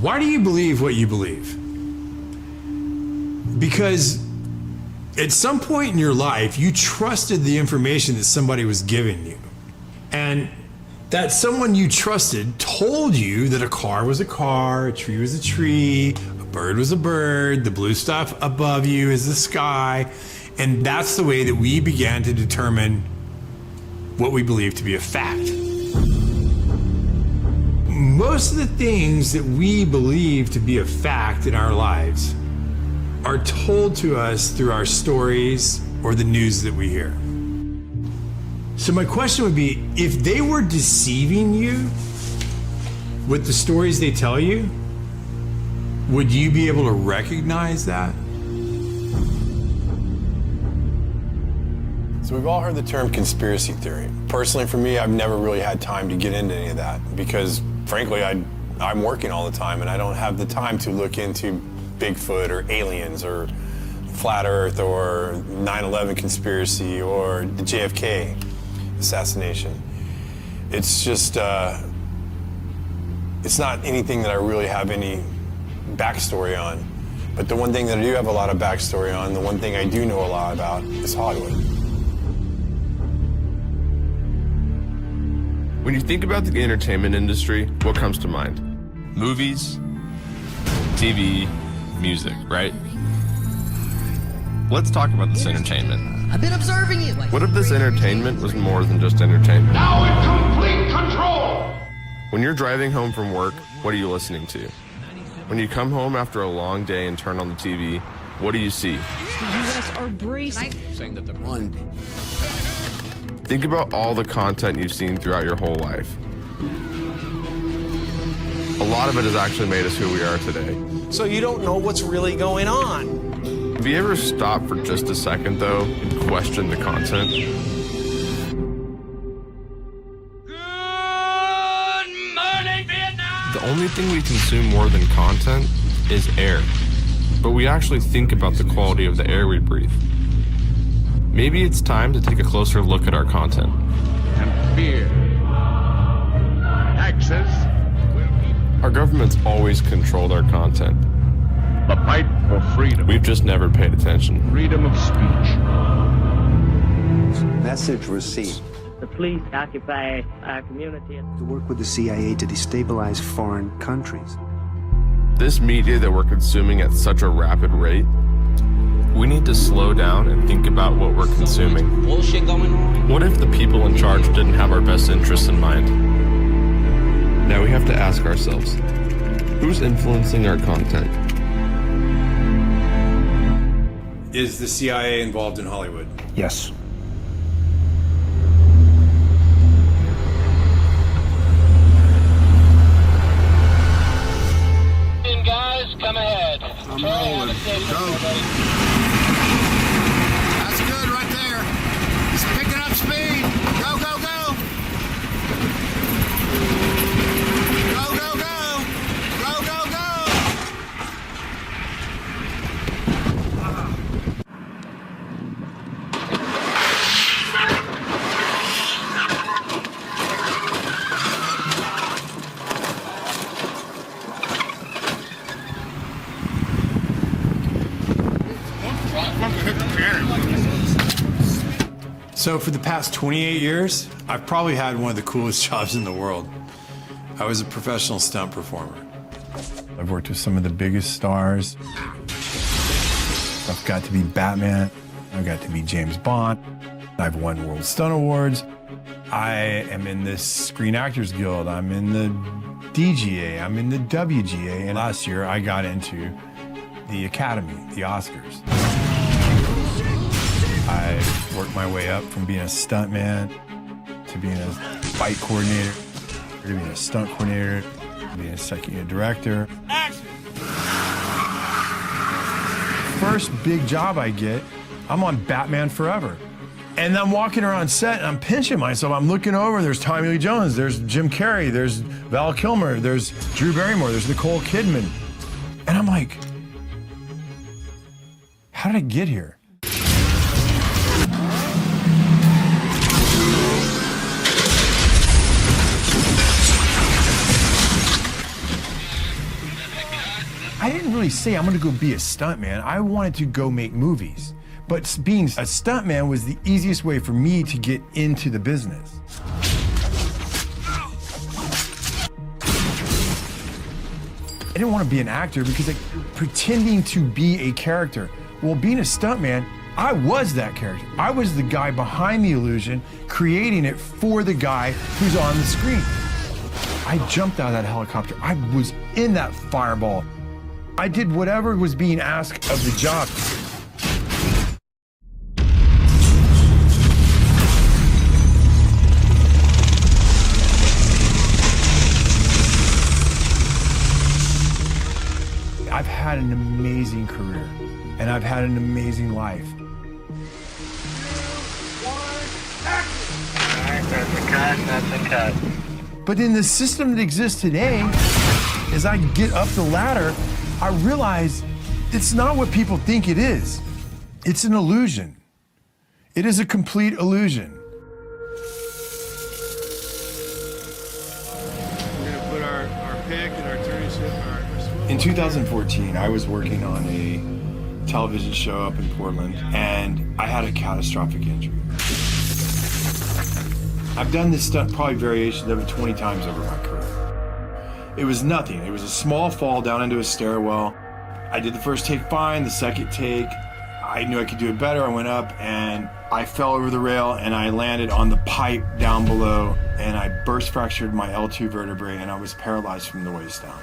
Why do you believe what you believe? Because at some point in your life, you trusted the information that somebody was giving you. And that someone you trusted told you that a car was a car, a tree was a tree, a bird was a bird, the blue stuff above you is the sky. And that's the way that we began to determine what we believe to be a fact. Most of the things that we believe to be a fact in our lives are told to us through our stories or the news that we hear. So my question would be, if they were deceiving you with the stories they tell you, would you be able to recognize that? So we've all heard the term conspiracy theory. Personally, for me, I've never really had time to get into any of that because, frankly, I'm working all the time and I don't have the time to look into Bigfoot or aliens or flat Earth or 9/11 conspiracy or the JFK assassination. It's just, it's not anything that I really have any backstory on. But the one thing that I do have a lot of backstory on, the one thing I do know a lot about is Hollywood. When you think about the entertainment industry, what comes to mind? Movies, TV, music, right? Let's talk about this entertainment. I've been observing you. What if this entertainment was more than just entertainment? Now in complete control! When you're driving home from work, what are you listening to? When you come home after a long day and turn on the TV, what do you see? The U.S. are bracing. Saying that the one. Think about all the content you've seen throughout your whole life. A lot of it has actually made us who we are today. So you don't know what's really going on. Have you ever stopped for just a second, though, and questioned the content? Good morning, Vietnam! The only thing we consume more than content is air. But we actually think about the quality of the air we breathe. Maybe it's time to take a closer look at our content. And fear. Taxes will keep Our government's always controlled our content. the fight for freedom. We've just never paid attention. Freedom of speech. Message received. The police occupy our community. To work with the CIA to destabilize foreign countries. This media that we're consuming at such a rapid rate, we need to slow down and think about what we're consuming. Bullshit going on. What if the people in charge didn't have our best interests in mind? Now we have to ask ourselves, who's influencing our content? Is the CIA involved in Hollywood? Yes. Guys, come ahead. I'm rolling. Go. That's good right there. He's picking up speed. Go, go, go. Go, go, go. Go, go, go. So for the past 28 years, I've probably had one of the coolest jobs in the world. I was a professional stunt performer. I've worked with some of the biggest stars. I've got to be Batman. I've got to be James Bond. I've won World Stunt Awards. I am in the Screen Actors Guild. I'm in the DGA. I'm in the WGA. And last year, I got into the Academy, the Oscars. I worked my way up from being a stuntman to being a fight coordinator, to being a stunt coordinator, to being a second unit director. Action! First big job I get, I'm on Batman Forever. And I'm walking around set and I'm pinching myself. I'm looking over, there's Tommy Lee Jones, there's Jim Carrey, there's Val Kilmer, there's Drew Barrymore, there's Nicole Kidman. And I'm like, how did I get here? I didn't really say I'm gonna go be a stuntman. I wanted to go make movies. But being a stuntman was the easiest way for me to get into the business. I didn't want to be an actor because like, pretending to be a character. Well, being a stuntman, I was that character. I was the guy behind the illusion, creating it for the guy who's on the screen. I jumped out of that helicopter. I was in that fireball. I did whatever was being asked of the job. I've had an amazing career, and I've had an amazing life. 2, 1, action! All right, that's a cut, that's a cut. But in the system that exists today, as I get up the ladder, I realize it's not what people think it is. It's an illusion. It is a complete illusion. We're gonna put our pick and our turning ship and our In 2014, I was working on a television show up in Portland, and I had a catastrophic injury. I've done this stunt, probably variations of it 20 times over my career. It was nothing. It was a small fall down into a stairwell. I did the first take fine, the second take, I knew I could do it better. I went up and I fell over the rail and I landed on the pipe down below, and I burst fractured my L2 vertebrae and I was paralyzed from the waist down.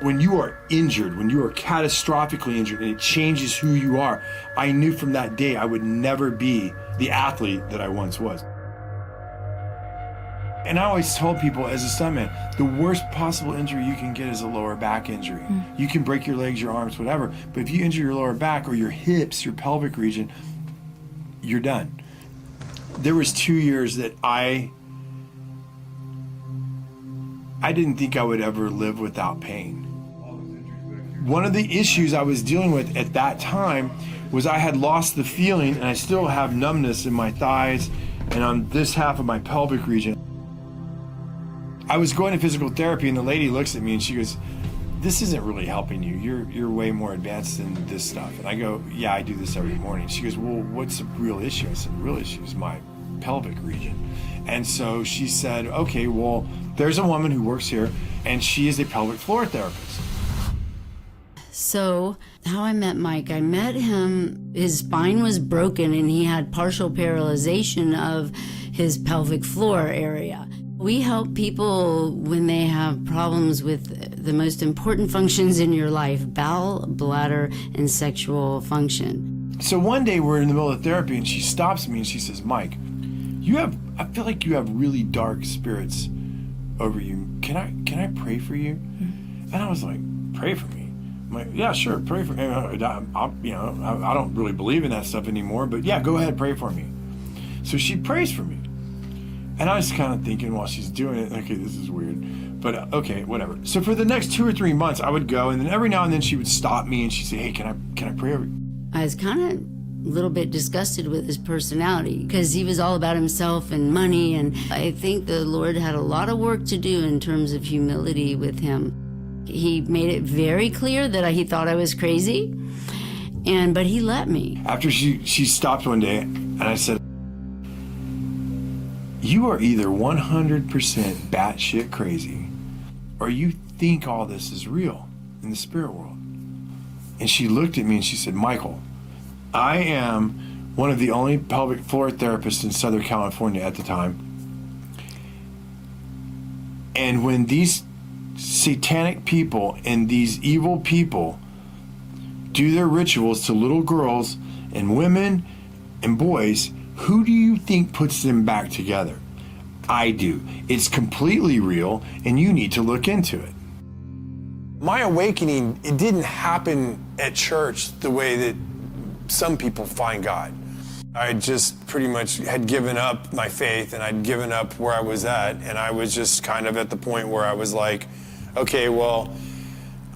When you are injured, when you are catastrophically injured and it changes who you are, I knew from that day I would never be the athlete that I once was. And I always told people as a stuntman, the worst possible injury you can get is a lower back injury. You can break your legs, your arms, whatever, but if you injure your lower back or your hips, your pelvic region, you're done. There was 2 years that I didn't think I would ever live without pain. One of the issues I was dealing with at that time was I had lost the feeling, and I still have numbness in my thighs and on this half of my pelvic region. I was going to physical therapy, and the lady looks at me and she goes, "This isn't really helping you. You're way more advanced than this stuff." And I go, "Yeah, I do this every morning." She goes, "Well, what's the real issue?" I said, "The real issue is my pelvic region." And so she said, "Okay, well, there's a woman who works here, and she is a pelvic floor therapist." So how I met Mike, I met him, his spine was broken and he had partial paralyzation of his pelvic floor area. We help people when they have problems with the most important functions in your life: bowel, bladder, and sexual function. So one day we're in the middle of therapy and she stops me and she says, "Mike, I feel like you have really dark spirits over you. Can I pray for you?" And I was like, "Pray for me?" I'm like, "Yeah, sure, pray for me. I don't really believe in that stuff anymore, but yeah, go ahead, pray for me." So she prays for me. And I was kind of thinking while she's doing it, okay, this is weird, but okay, whatever. So for the next 2 or 3 months, I would go, and then every now and then she would stop me and she'd say, "Hey, can I pray over you?" I was kind of a little bit disgusted with his personality because he was all about himself and money, and I think the Lord had a lot of work to do in terms of humility with him. He made it very clear that he thought I was crazy, but he let me. After she stopped one day, and I said, "You are either 100% batshit crazy, or you think all this is real in the spirit world." And she looked at me and she said, "Michael, I am one of the only pelvic floor therapists in Southern California at the time. And when these satanic people and these evil people do their rituals to little girls and women and boys, who do you think puts them back together? I do. It's completely real, and you need to look into it." My awakening, it didn't happen at church the way that some people find God. I just pretty much had given up my faith, and I'd given up where I was at, and I was just kind of at the point where I was like, okay, well,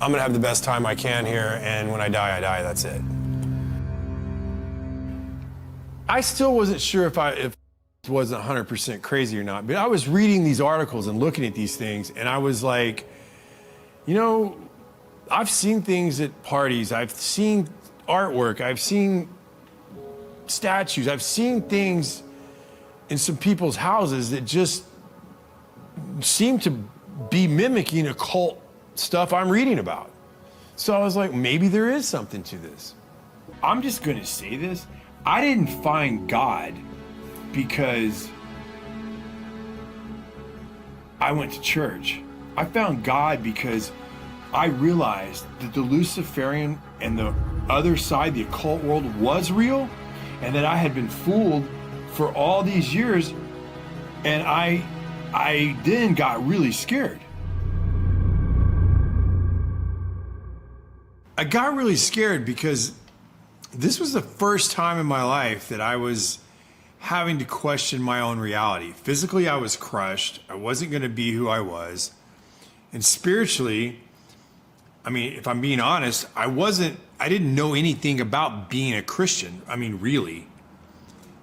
I'm gonna have the best time I can here, and when I die, that's it. I still wasn't sure if it wasn't 100% crazy or not, but I was reading these articles and looking at these things, and I was like, I've seen things at parties. I've seen artwork. I've seen statues. I've seen things in some people's houses that just seem to be mimicking occult stuff I'm reading about. So I was like, maybe there is something to this. I'm just going to say this. I didn't find God because I went to church. I found God because I realized that the Luciferian and the other side, the occult world, was real, and that I had been fooled for all these years, and I then got really scared. I got really scared because this was the first time in my life that I was having to question my own reality. Physically, I was crushed. I wasn't going to be who I was. And spiritually, I mean, if I'm being honest, I didn't know anything about being a Christian. I mean, really.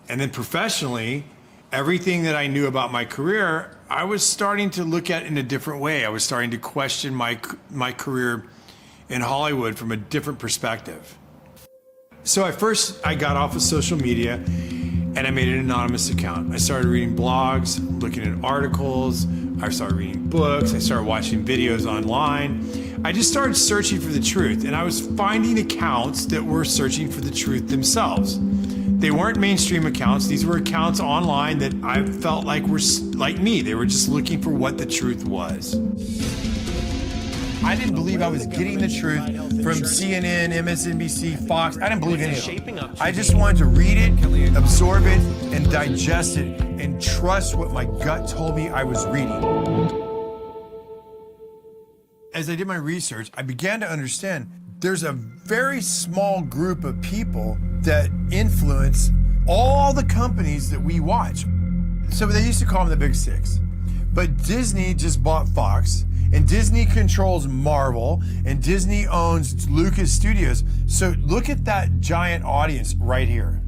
And then professionally, everything that I knew about my career, I was starting to look at in a different way. I was starting to question my career in Hollywood from a different perspective. So I got off of social media and I made an anonymous account. I started reading blogs, looking at articles. I started reading books. I started watching videos online. I just started searching for the truth, and I was finding accounts that were searching for the truth themselves. They weren't mainstream accounts. These were accounts online that I felt like were like me. They were just looking for what the truth was. I didn't believe I was getting the truth from CNN, MSNBC, Fox. I didn't believe any of them. I just wanted to read it, absorb it, and digest it, and trust what my gut told me I was reading. As I did my research, I began to understand there's a very small group of people that influence all the companies that we watch. So they used to call them the Big Six. But Disney just bought Fox, and Disney controls Marvel, and Disney owns Lucas Studios. So look at that giant audience right here.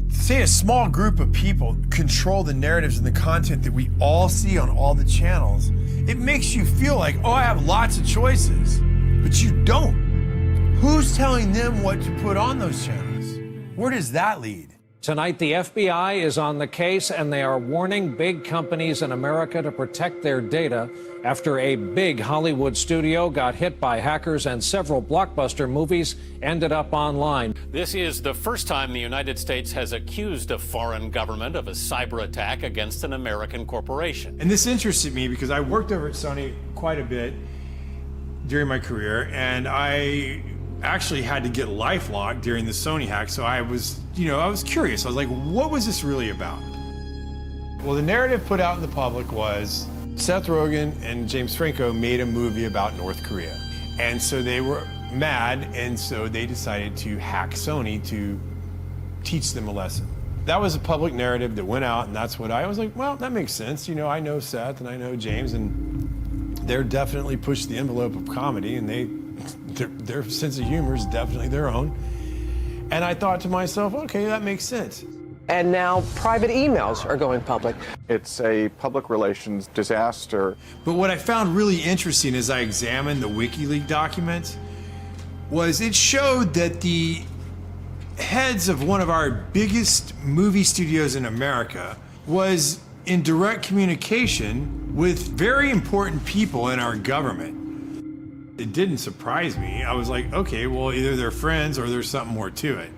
Say a small group of people control the narratives and the content that we all see on all the channels. It makes you feel like, oh, I have lots of choices, but you don't. Who's telling them what to put on those channels? Where does that lead? Tonight, the FBI is on the case, and they are warning big companies in America to protect their data after a big Hollywood studio got hit by hackers and several blockbuster movies ended up online. This is the first time the United States has accused a foreign government of a cyber attack against an American corporation. And this interested me because I worked over at Sony quite a bit during my career, and I actually had to get LifeLock during the Sony hack, so I was curious. I was like, what was this really about? Well, the narrative put out in the public was Seth Rogen and James Franco made a movie about North Korea. And so they were mad, and so they decided to hack Sony to teach them a lesson. That was a public narrative that went out, and that's what I was like, well, that makes sense. You know, I know Seth and I know James, and they're definitely pushed the envelope of comedy, and their sense of humor is definitely their own. And I thought to myself, okay, that makes sense. And now private emails are going public. It's a public relations disaster. But what I found really interesting as I examined the WikiLeaks documents was it showed that the heads of one of our biggest movie studios in America was in direct communication with very important people in our government. It didn't surprise me. I was like, okay, well, either they're friends or there's something more to it.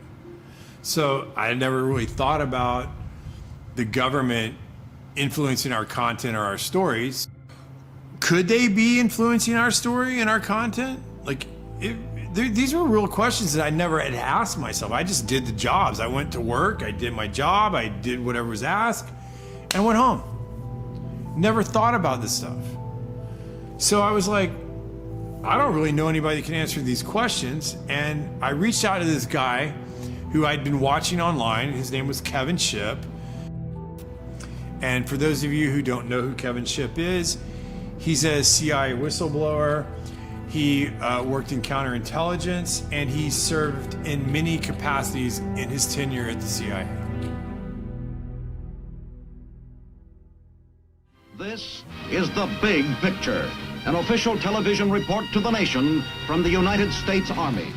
So I had never really thought about the government influencing our content or our stories. Could they be influencing our story and our content? Like, these were real questions that I never had asked myself. I just did the jobs. I went to work, I did my job, I did whatever was asked, and went home. Never thought about this stuff. So I was like, I don't really know anybody that can answer these questions. And I reached out to this guy who I'd been watching online. His name was Kevin Shipp. And for those of you who don't know who Kevin Shipp is, he's a CIA whistleblower. He worked in counterintelligence, and he served in many capacities in his tenure at the CIA. This is the big picture. An official television report to the nation from the United States Army.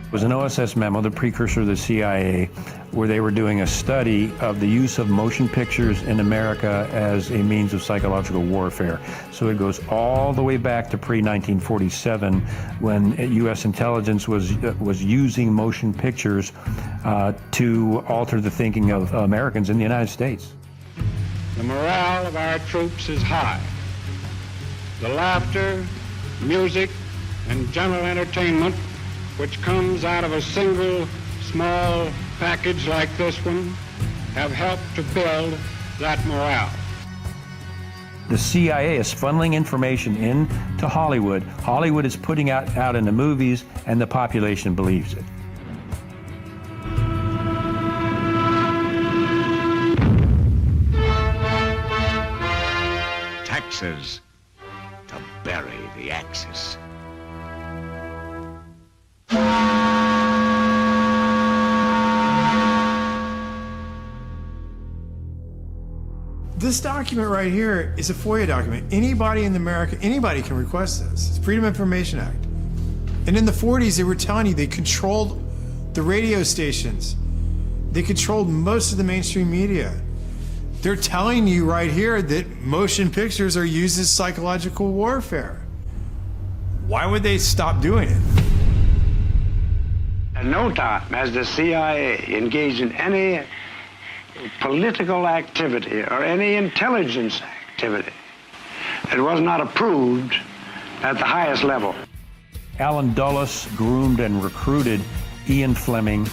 It was an OSS memo, the precursor to the CIA, where they were doing a study of the use of motion pictures in America as a means of psychological warfare. So it goes all the way back to pre-1947, when U.S. intelligence was using motion pictures to alter the thinking of Americans in the United States. The morale of our troops is high. The laughter, music, and general entertainment which comes out of a single small package like this one have helped to build that morale. The CIA is funneling information into Hollywood. Hollywood is putting out in the movies, and the population believes it. Taxes to bury the Axis. This document right here is a FOIA document. Anybody in America, anybody can request this. It's Freedom of Information Act. And in the 40s, they were telling you they controlled the radio stations. They controlled most of the mainstream media. They're telling you right here that motion pictures are used as psychological warfare. Why would they stop doing it? At no time has the CIA engaged in any political activity or any intelligence activity that was not approved at the highest level. Alan Dulles groomed and recruited Ian Fleming,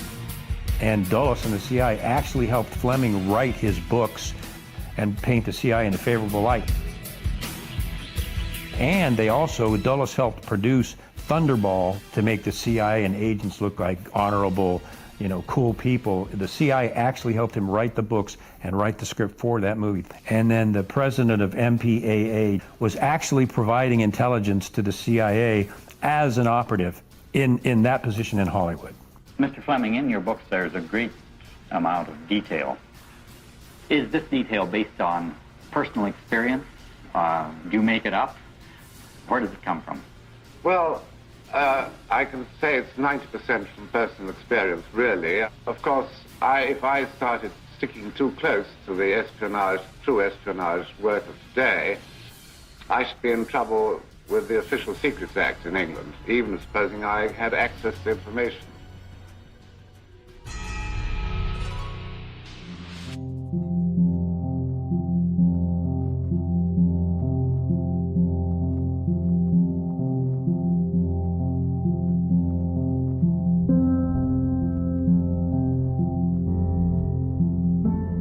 and Dulles and the CIA actually helped Fleming write his books and paint the CIA in a favorable light. And they also, Dulles helped produce Thunderball to make the CIA and agents look like honorable, cool people. The CIA actually helped him write the books and write the script for that movie. And then the president of MPAA was actually providing intelligence to the CIA as an operative in that position in Hollywood. Mr. Fleming, in your books there's a great amount of detail. Is this detail based on personal experience? Do you make it up? Where does it come from? Well, I can say it's 90% from personal experience, really. Of course, if I started sticking too close to the true espionage work of today, I should be in trouble with the Official Secrets Act in England, even supposing I had access to information.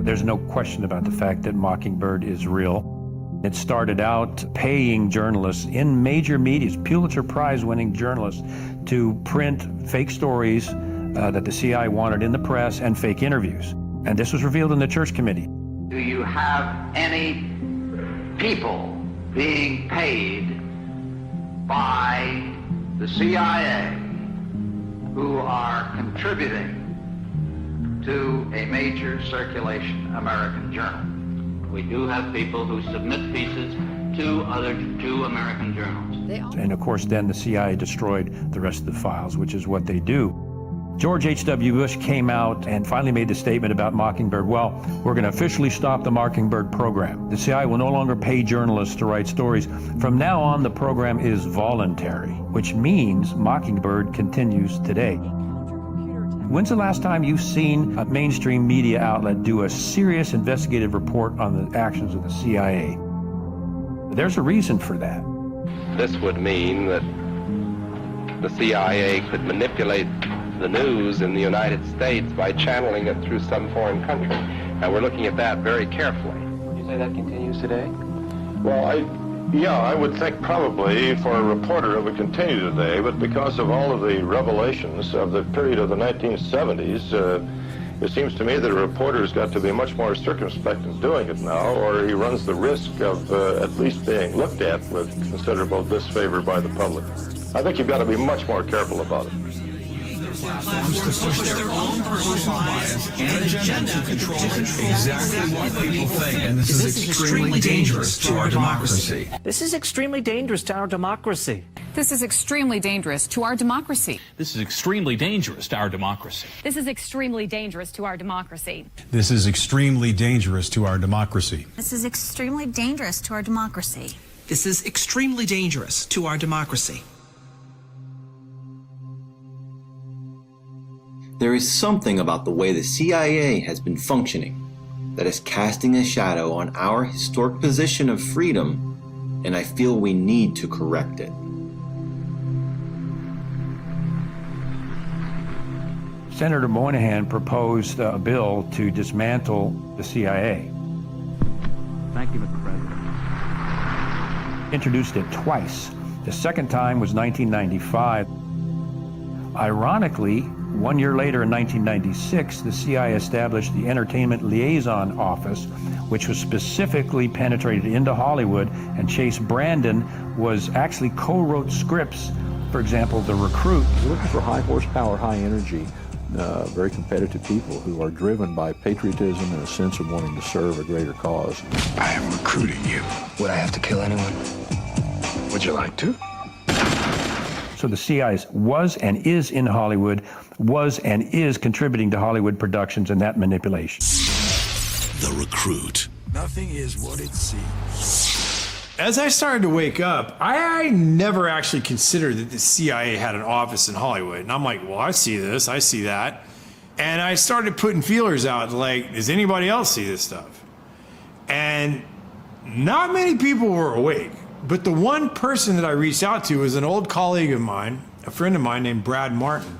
There's no question about the fact that Mockingbird is real. It started out paying journalists in major media, Pulitzer Prize-winning journalists, to print fake stories that the CIA wanted in the press and fake interviews. And this was revealed in the Church Committee. Do you have any people being paid by the CIA who are contributing to a major circulation American journal? We do have people who submit pieces to American journals. And of course, then the CIA destroyed the rest of the files, which is what they do. George H.W. Bush came out and finally made the statement about Mockingbird. Well, we're going to officially stop the Mockingbird program. The CIA will no longer pay journalists to write stories. From now on, the program is voluntary, which means Mockingbird continues today. When's the last time you've seen a mainstream media outlet do a serious investigative report on the actions of the CIA? There's a reason for that. This would mean that the CIA could manipulate the news in the United States by channeling it through some foreign country. And we're looking at that very carefully. Would you say that continues today? Well, I would think probably for a reporter it would continue today, but because of all of the revelations of the period of the 1970s, it seems to me that a reporter's got to be much more circumspect in doing it now, or he runs the risk of at least being looked at with considerable disfavor by the public. I think you've got to be much more careful about it. platforms to push their own personal bias and agenda to control exactly what people think. And this is extremely dangerous to our democracy. This is extremely dangerous to our democracy. This is extremely dangerous to our democracy. This is extremely dangerous to our democracy. This is extremely dangerous to our democracy. This is extremely dangerous to our democracy. This is extremely dangerous to our democracy. This is extremely dangerous to our democracy. There is something about the way the CIA has been functioning that is casting a shadow on our historic position of freedom, and I feel we need to correct it. Senator Moynihan proposed a bill to dismantle the CIA. Thank you, Mr. President. Introduced it twice. The second time was 1995. Ironically, 1 year later in 1996, the CIA established the Entertainment Liaison Office, which was specifically penetrated into Hollywood, and Chase Brandon was actually co-wrote scripts. For example, The Recruit. We're looking for high horsepower, high energy, very competitive people who are driven by patriotism and a sense of wanting to serve a greater cause. I am recruiting you. Would I have to kill anyone? Would you like to? So the CIA was and is in Hollywood, was and is contributing to Hollywood productions and that manipulation. The Recruit. Nothing is what it seems. As I started to wake up, I never actually considered that the CIA had an office in Hollywood. And I'm like, well, I see this, I see that. And I started putting feelers out, like, does anybody else see this stuff? And not many people were awake. But the one person that I reached out to was an old colleague of mine, a friend of mine named Brad Martin.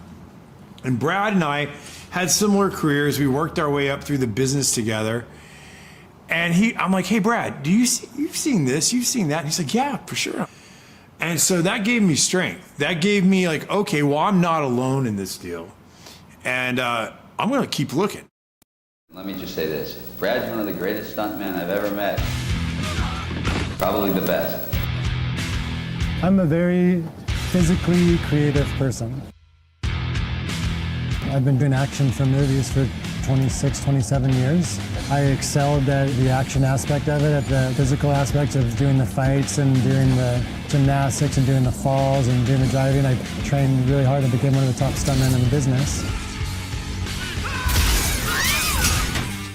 And Brad and I had similar careers. We worked our way up through the business together. And I'm like, hey, Brad, you've seen this, you've seen that? And he's like, yeah, for sure. And so that gave me strength. That gave me like, okay, well, I'm not alone in this deal. And I'm going to keep looking. Let me just say this. Brad's one of the greatest stuntmen I've ever met. Probably the best. I'm a very physically creative person. I've been doing action for movies for 26, 27 years. I excelled at the action aspect of it, at the physical aspect of doing the fights and doing the gymnastics and doing the falls and doing the driving. I trained really hard to become one of the top stuntmen in the business.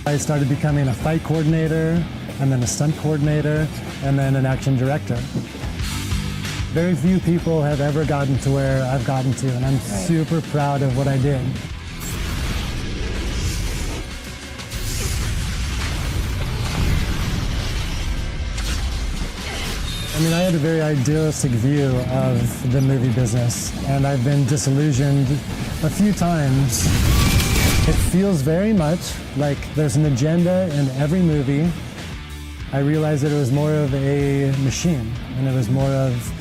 I started becoming a fight coordinator, and then a stunt coordinator, and then an action director. Very few people have ever gotten to where I've gotten to, and I'm super proud of what I did. I mean, I had a very idealistic view of the movie business, and I've been disillusioned a few times. It feels very much like there's an agenda in every movie. I realized that it was more of a machine, and it was more of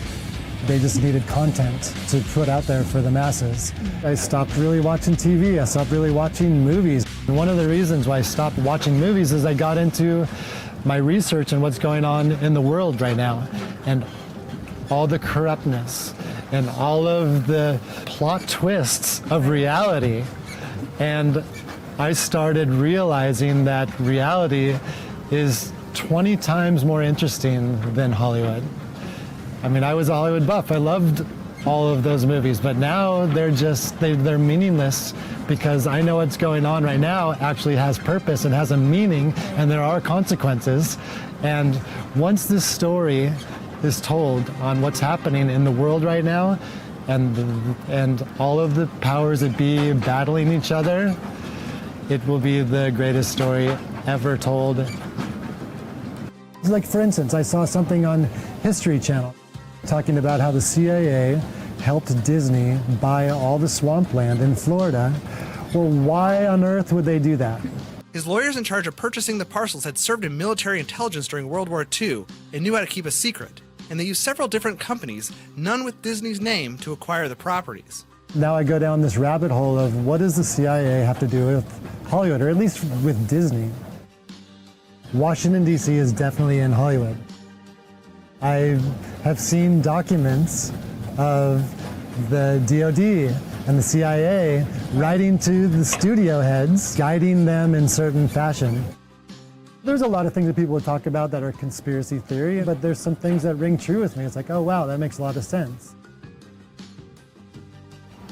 they just needed content to put out there for the masses. I stopped really watching TV. I stopped really watching movies. And one of the reasons why I stopped watching movies is I got into my research and what's going on in the world right now, and all the corruptness and all of the plot twists of reality. And I started realizing that reality is 20 times more interesting than Hollywood. I mean, I was a Hollywood buff. I loved all of those movies, but now they're meaningless because I know what's going on right now actually has purpose and has a meaning, and there are consequences. And once this story is told on what's happening in the world right now, and all of the powers that be battling each other, it will be the greatest story ever told. Like, for instance, I saw something on History Channel talking about how the CIA helped Disney buy all the swampland in Florida. Well, why on earth would they do that? His lawyers in charge of purchasing the parcels had served in military intelligence during World War II and knew how to keep a secret. And they used several different companies, none with Disney's name, to acquire the properties. Now I go down this rabbit hole of what does the CIA have to do with Hollywood, or at least with Disney? Washington, D.C. is definitely in Hollywood. I have seen documents of the DoD and the CIA writing to the studio heads, guiding them in certain fashion. There's a lot of things that people would talk about that are conspiracy theory, but there's some things that ring true with me. It's like, oh wow, that makes a lot of sense.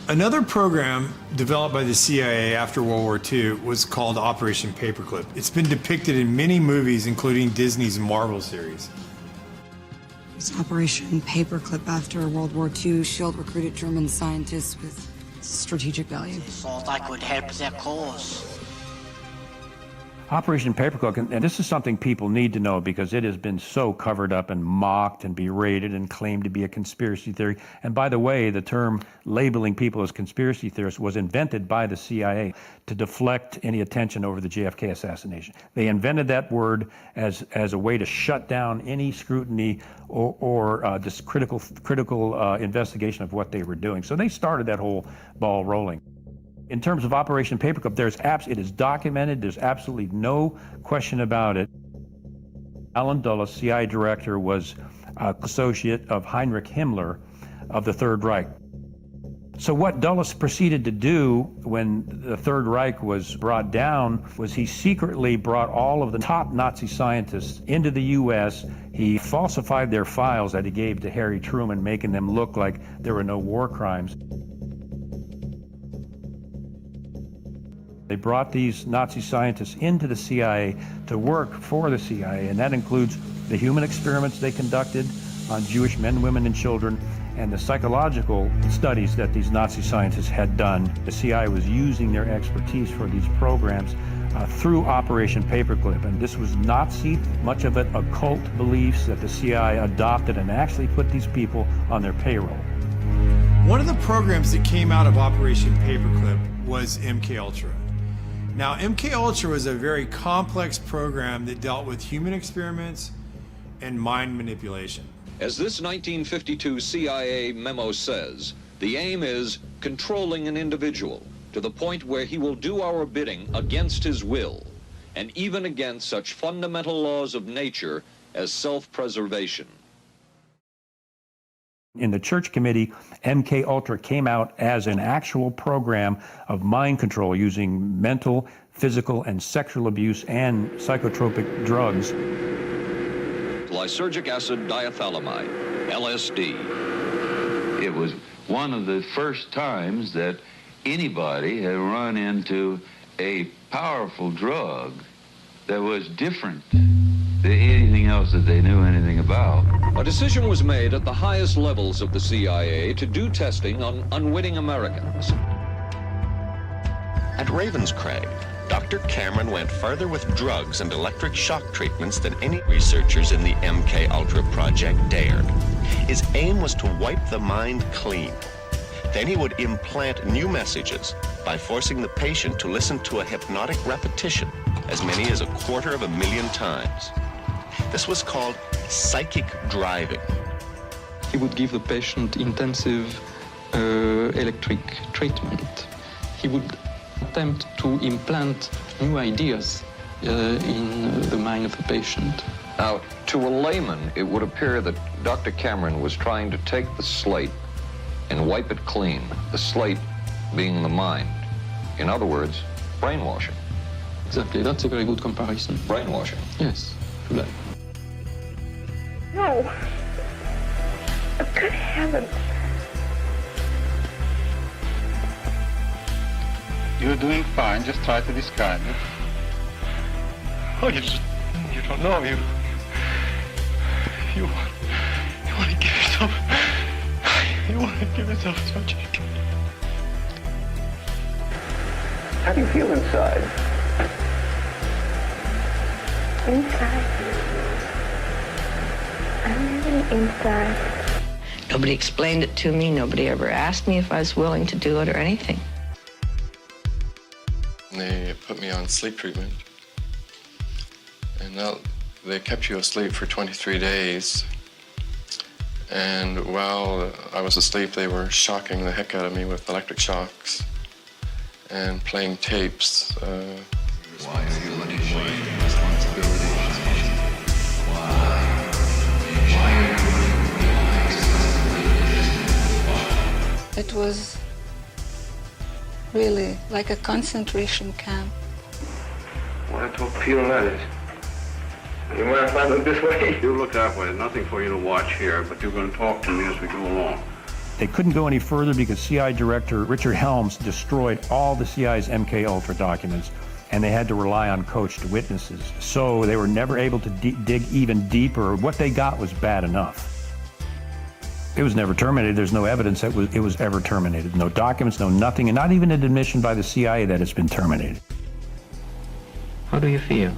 Another program developed by the CIA after World War II was called Operation Paperclip. It's been depicted in many movies, including Disney's Marvel series. It's Operation Paperclip after World War II. SHIELD recruited German scientists with strategic value. Thought I could help their cause. Operation Paperclip, and this is something people need to know because it has been so covered up and mocked and berated and claimed to be a conspiracy theory. And by the way, the term labeling people as conspiracy theorists was invented by the CIA to deflect any attention over the JFK assassination. They invented that word as a way to shut down any scrutiny or just critical investigation of what they were doing. So they started that whole ball rolling. In terms of Operation Paperclip, it is documented. There's absolutely no question about it. Alan Dulles, CIA director, was an associate of Heinrich Himmler of the Third Reich. So what Dulles proceeded to do when the Third Reich was brought down was he secretly brought all of the top Nazi scientists into the U.S. He falsified their files that he gave to Harry Truman, making them look like there were no war crimes. They brought these Nazi scientists into the CIA to work for the CIA, and that includes the human experiments they conducted on Jewish men, women, and children, and the psychological studies that these Nazi scientists had done. The CIA was using their expertise for these programs through Operation Paperclip, and this was Nazi, much of it occult beliefs that the CIA adopted and actually put these people on their payroll. One of the programs that came out of Operation Paperclip was MKUltra. Now, MKUltra was a very complex program that dealt with human experiments and mind manipulation. As this 1952 CIA memo says, the aim is controlling an individual to the point where he will do our bidding against his will, and even against such fundamental laws of nature as self-preservation. In the Church Committee, MKUltra came out as an actual program of mind control using mental, physical, and sexual abuse and psychotropic drugs. Lysergic acid diethylamide, LSD. It was one of the first times that anybody had run into a powerful drug that was different than anything else that they knew anything about. A decision was made at the highest levels of the CIA to do testing on unwitting Americans. At Ravenscraig, Dr. Cameron went further with drugs and electric shock treatments than any researchers in the MKUltra project dared. His aim was to wipe the mind clean. Then he would implant new messages by forcing the patient to listen to a hypnotic repetition as many as 250,000 times. This was called psychic driving. He would give the patient intensive electric treatment. He would attempt to implant new ideas in the mind of the patient. Now, to a layman, it would appear that Dr. Cameron was trying to take the slate and wipe it clean, the slate being the mind. In other words, brainwashing. Exactly, that's a very good comparison. Brainwashing. Yes, to that. No. Oh, good heavens. You're doing fine, just try to describe it. Oh, you don't know, you want to give yourself as much as you can. How do you feel inside? Inside. I'm living inside. Nobody explained it to me. Nobody ever asked me if I was willing to do it or anything. They put me on sleep treatment. And now they kept you asleep for 23 days. And while I was asleep, they were shocking the heck out of me with electric shocks and playing tapes. Why are you letting responsibility? It was Really, like a concentration camp. What a torpedo that is. You mind if I look this way? You look that way. There's nothing for you to watch here, but you're going to talk to me as we go along. They couldn't go any further because CIA Director Richard Helms destroyed all the CIA's MK-Ultra documents, and they had to rely on coached witnesses. So they were never able to dig even deeper. What they got was bad enough. It was never terminated. There's no evidence that it was ever terminated. No documents, no nothing, and not even an admission by the CIA that it's been terminated. How do you feel?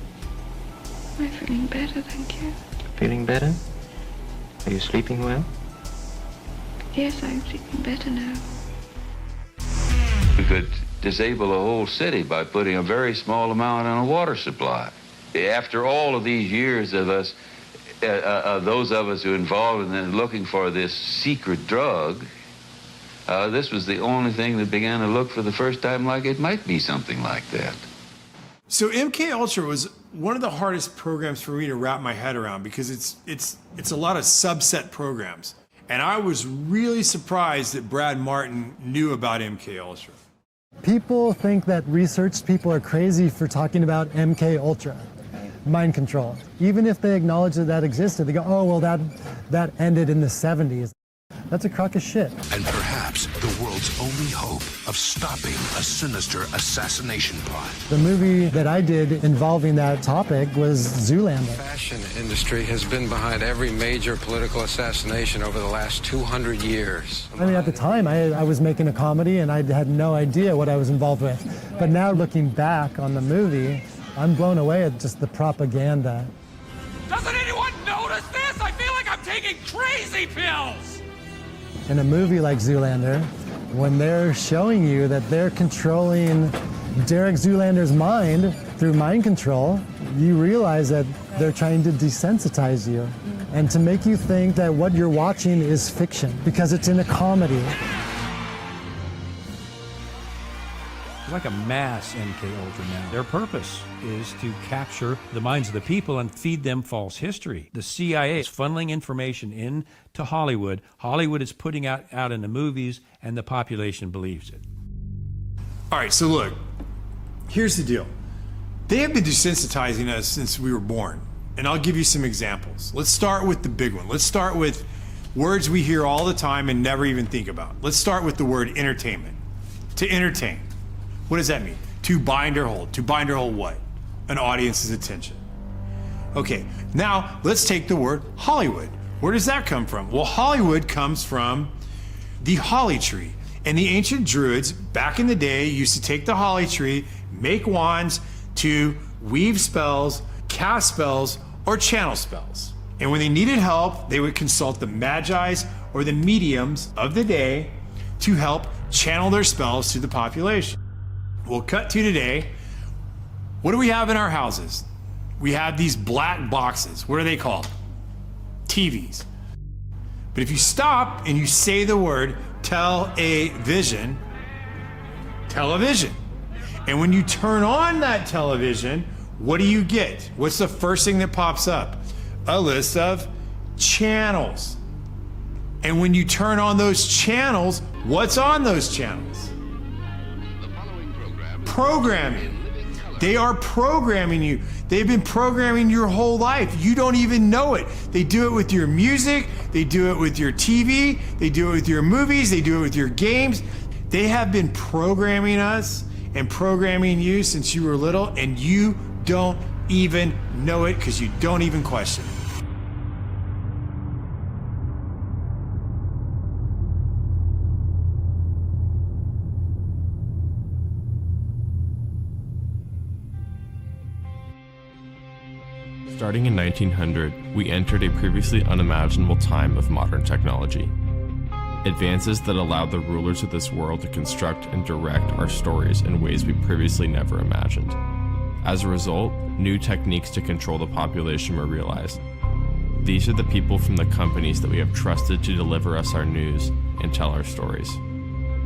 I'm feeling better, thank you. Feeling better? Are you sleeping well? Yes, I'm sleeping better now. We could disable a whole city by putting a very small amount on a water supply. After all of these years of us, those of us who are involved in looking for this secret drug, this was the only thing that began to look for the first time like it might be something like that. So MK-Ultra was one of the hardest programs for me to wrap my head around because it's a lot of subset programs. And I was really surprised that Brad Martin knew about MK-Ultra. People think that research people are crazy for talking about MK-Ultra, mind control. Even if they acknowledge that that existed, they go, oh, well, that ended in the 70s. That's a crock of shit. And perhaps the world's only hope of stopping a sinister assassination plot. The movie that I did involving that topic was Zoolander. The fashion industry has been behind every major political assassination over the last 200 years. I mean, at the time, I was making a comedy and I had no idea what I was involved with. But now looking back on the movie, I'm blown away at just the propaganda. Doesn't anyone notice this? I feel like I'm taking crazy pills! In a movie like Zoolander, when they're showing you that they're controlling Derek Zoolander's mind through mind control, you realize that they're trying to desensitize you and to make you think that what you're watching is fiction because it's in a comedy. It's like a mass MK-Ultra now. Their purpose is to capture the minds of the people and feed them false history. The CIA is funneling information into Hollywood. Hollywood is putting out in the movies, and the population believes it. All right, so look, here's the deal. They have been desensitizing us since we were born, and I'll give you some examples. Let's start with the big one. Let's start with words we hear all the time and never even think about. Let's start with the word entertainment. To entertain. What does that mean? To bind or hold. To bind or hold what? An audience's attention. Okay, now let's take the word Hollywood. Where does that come from? Well, Hollywood comes from the holly tree. And the ancient druids back in the day used to take the holly tree, make wands to weave spells, cast spells, or channel spells. And when they needed help, they would consult the magi's or the mediums of the day to help channel their spells to the population. We'll cut to today. What do we have in our houses? We have these black boxes. What are they called? TVs. But if you stop and you say the word television, and when you turn on that television, what do you get? What's the first thing that pops up? A list of channels. And when you turn on those channels, what's on those channels? Programming. They are programming you. They've been programming your whole life. You don't even know it. They do it with your music. They do it with your TV. They do it with your movies. They do it with your games. They have been programming us and programming you since you were little, and you don't even know it because you don't even question it. Starting in 1900, we entered a previously unimaginable time of modern technology. Advances that allowed the rulers of this world to construct and direct our stories in ways we previously never imagined. As a result, new techniques to control the population were realized. These are the people from the companies that we have trusted to deliver us our news and tell our stories.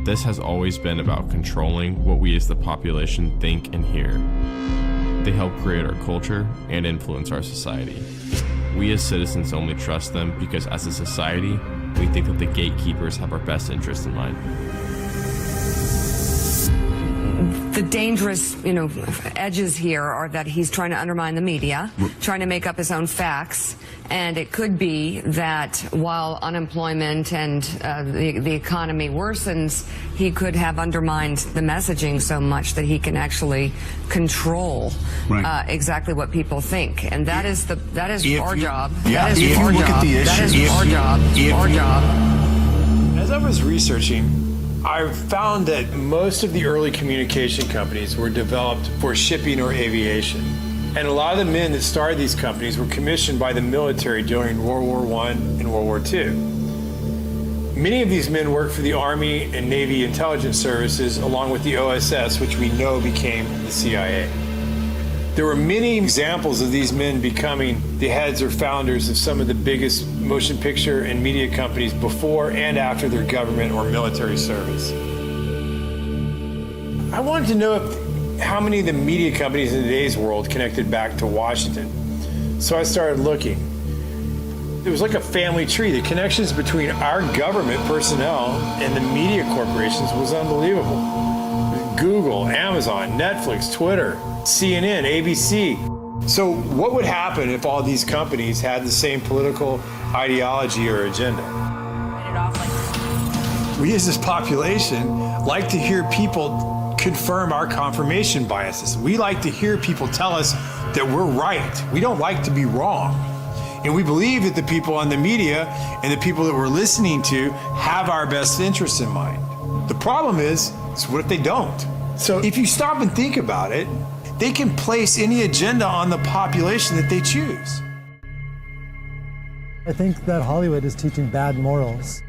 This has always been about controlling what we as the population think and hear. They help create our culture and influence our society. We as citizens only trust them because as a society, we think that the gatekeepers have our best interest in mind. The dangerous, edges here are that he's trying to undermine the media, trying to make up his own facts, and it could be that while unemployment and the economy worsens, he could have undermined the messaging so much that he can actually control exactly what people think, and that is our job. That is our job. That is our job. Our job. As I was researching, I found that most of the early communication companies were developed for shipping or aviation. And a lot of the men that started these companies were commissioned by the military during World War I and World War II. Many of these men worked for the Army and Navy intelligence services along with the OSS, which we know became the CIA. There were many examples of these men becoming the heads or founders of some of the biggest motion picture and media companies before and after their government or military service. I wanted to know how many of the media companies in today's world connected back to Washington. So I started looking. It was like a family tree. The connections between our government personnel and the media corporations was unbelievable. Google, Amazon, Netflix, Twitter, CNN, ABC. So what would happen if all these companies had the same political ideology or agenda? We as this population like to hear people confirm our confirmation biases. We like to hear people tell us that we're right. We don't like to be wrong. And we believe that the people on the media and the people that we're listening to have our best interests in mind. The problem is what if they don't? So if you stop and think about it, they can place any agenda on the population that they choose. I think that Hollywood is teaching bad morals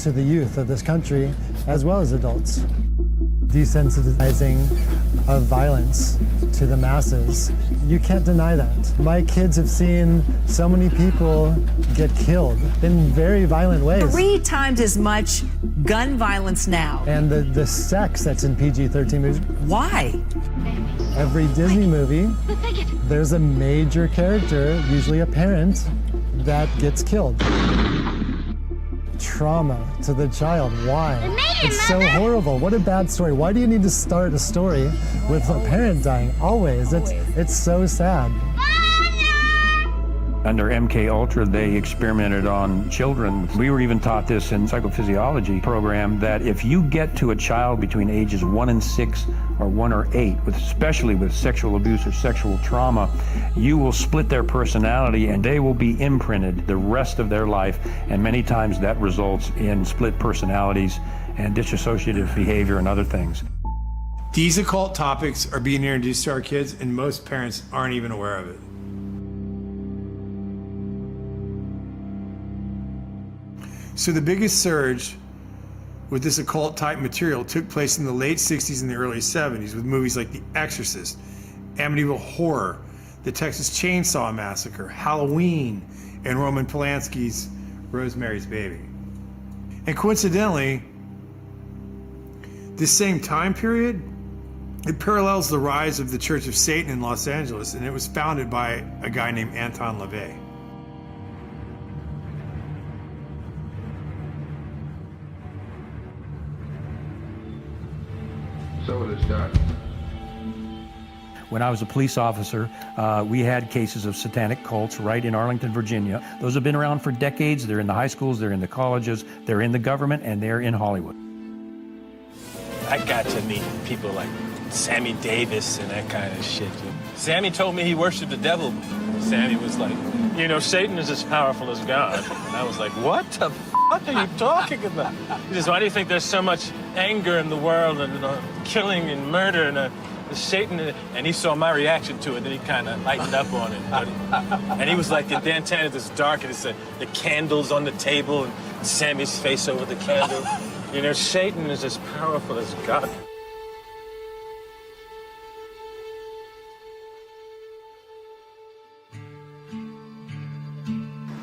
to the youth of this country, as well as adults. Desensitizing of violence to the masses. You can't deny that. My kids have seen so many people get killed in very violent ways. 3 times as much gun violence now. And the sex that's in PG-13 movies. Why? Every Disney movie, there's a major character, usually a parent, that gets killed. Trauma to the child. Why? It's so horrible. What a bad story. Why do you need to start a story with a parent dying? Always. It's so sad. Under MK Ultra, they experimented on children. We were even taught this in psychophysiology program that if you get to a child between ages 1 and 6 or 1 or 8, especially with sexual abuse or sexual trauma, you will split their personality and they will be imprinted the rest of their life. And many times that results in split personalities and dissociative behavior and other things. These occult topics are being introduced to our kids and most parents aren't even aware of it. So the biggest surge with this occult type material took place in the late 60s and the early 70s with movies like The Exorcist, Amityville Horror, The Texas Chainsaw Massacre, Halloween, and Roman Polanski's Rosemary's Baby. And coincidentally, this same time period, it parallels the rise of the Church of Satan in Los Angeles, and it was founded by a guy named Anton LaVey. So it is done. When I was a police officer, we had cases of satanic cults right in Arlington, Virginia. Those have been around for decades. They're in the high schools, they're in the colleges, they're in the government, and they're in Hollywood. I got to meet people like Sammy Davis and that kind of shit. Sammy told me he worshiped the devil. Sammy was like, Satan is as powerful as God. And I was like, what the fuck are you talking about? He says, why do you think there's so much anger in the world and killing and murder and Satan? And he saw my reaction to it, then he kind of lightened up on it. And he was like, the Dantana is dark, and it's the candles on the table and Sammy's face over the candle. Satan is as powerful as God.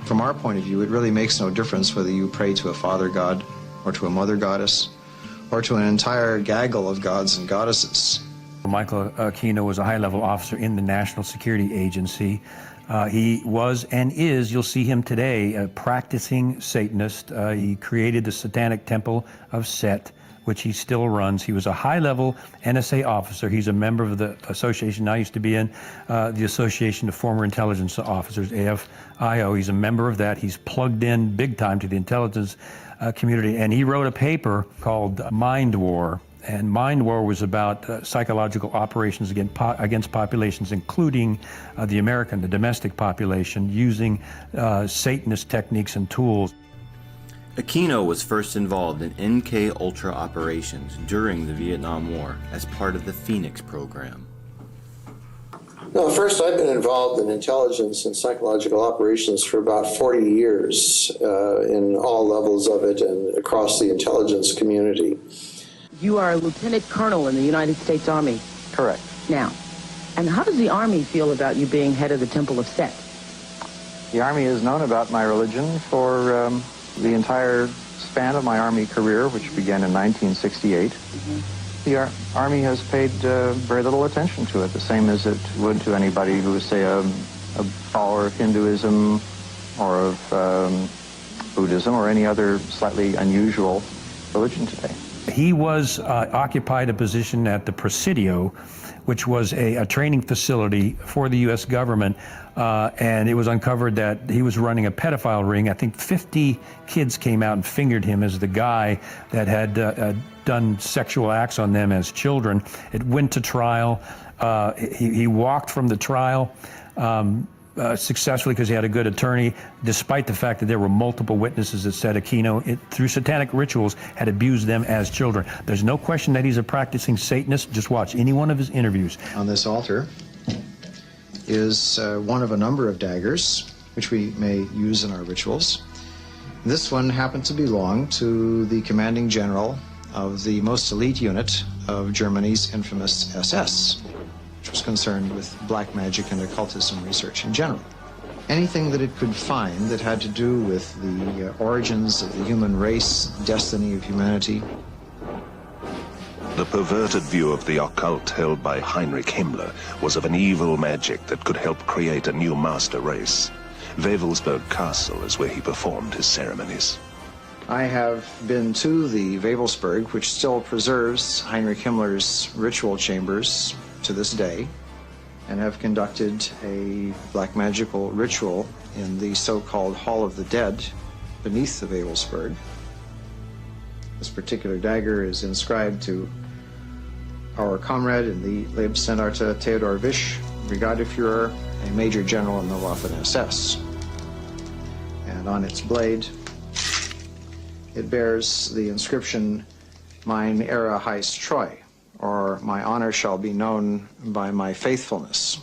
From our point of view, it really makes no difference whether you pray to a father god or to a mother goddess or to an entire gaggle of gods and goddesses. Michael Aquino was a high-level officer in the National Security Agency. He was and is, you'll see him today, a practicing Satanist. He created the Satanic Temple of Set, which he still runs. He was a high-level NSA officer. He's a member of the association. I used to be in the Association of Former Intelligence Officers, AFIO. He's a member of that. He's plugged in big time to the intelligence community, and he wrote a paper called Mind War. And Mind War was about psychological operations against populations, including the domestic population, using Satanist techniques and tools. Aquino was first involved in MK-Ultra operations during the Vietnam War as part of the Phoenix program. No, first I've been involved in intelligence and psychological operations for about 40 years in all levels of it and across the intelligence community. You are a lieutenant colonel in the United States Army. Correct. Now, and how does the Army feel about you being head of the Temple of Set? The Army has known about my religion for the entire span of my Army career, which began in 1968. The Army has paid very little attention to it, the same as it would to anybody who was, say, a follower of Hinduism or of Buddhism or any other slightly unusual religion today. He was occupied a position at the Presidio, which was a training facility for the U.S. government, and it was uncovered that he was running a pedophile ring. I think 50 kids came out and fingered him as the guy that had done sexual acts on them as children. It went to trial. He walked from the trial successfully because he had a good attorney, despite the fact that there were multiple witnesses that said Aquino, through satanic rituals, had abused them as children. There's no question that he's a practicing Satanist. Just watch any one of his interviews. On this altar is one of a number of daggers, which we may use in our rituals. This one happened to belong to the commanding general of the most elite unit of Germany's infamous SS, which was concerned with black magic and occultism research in general. Anything that it could find that had to do with the origins of the human race, destiny of humanity. The perverted view of the occult held by Heinrich Himmler was of an evil magic that could help create a new master race. Wewelsburg Castle is where he performed his ceremonies. I have been to the Wewelsburg, which still preserves Heinrich Himmler's ritual chambers to this day, and have conducted a black magical ritual in the so-called Hall of the Dead beneath the Wewelsburg. This particular dagger is inscribed to our comrade in the Leibstandarte Theodor Wisch, Brigadeführer, a major general in the Waffen-SS. And on its blade, it bears the inscription, Mein Ehre heißt Treu, or my honor shall be known by my faithfulness.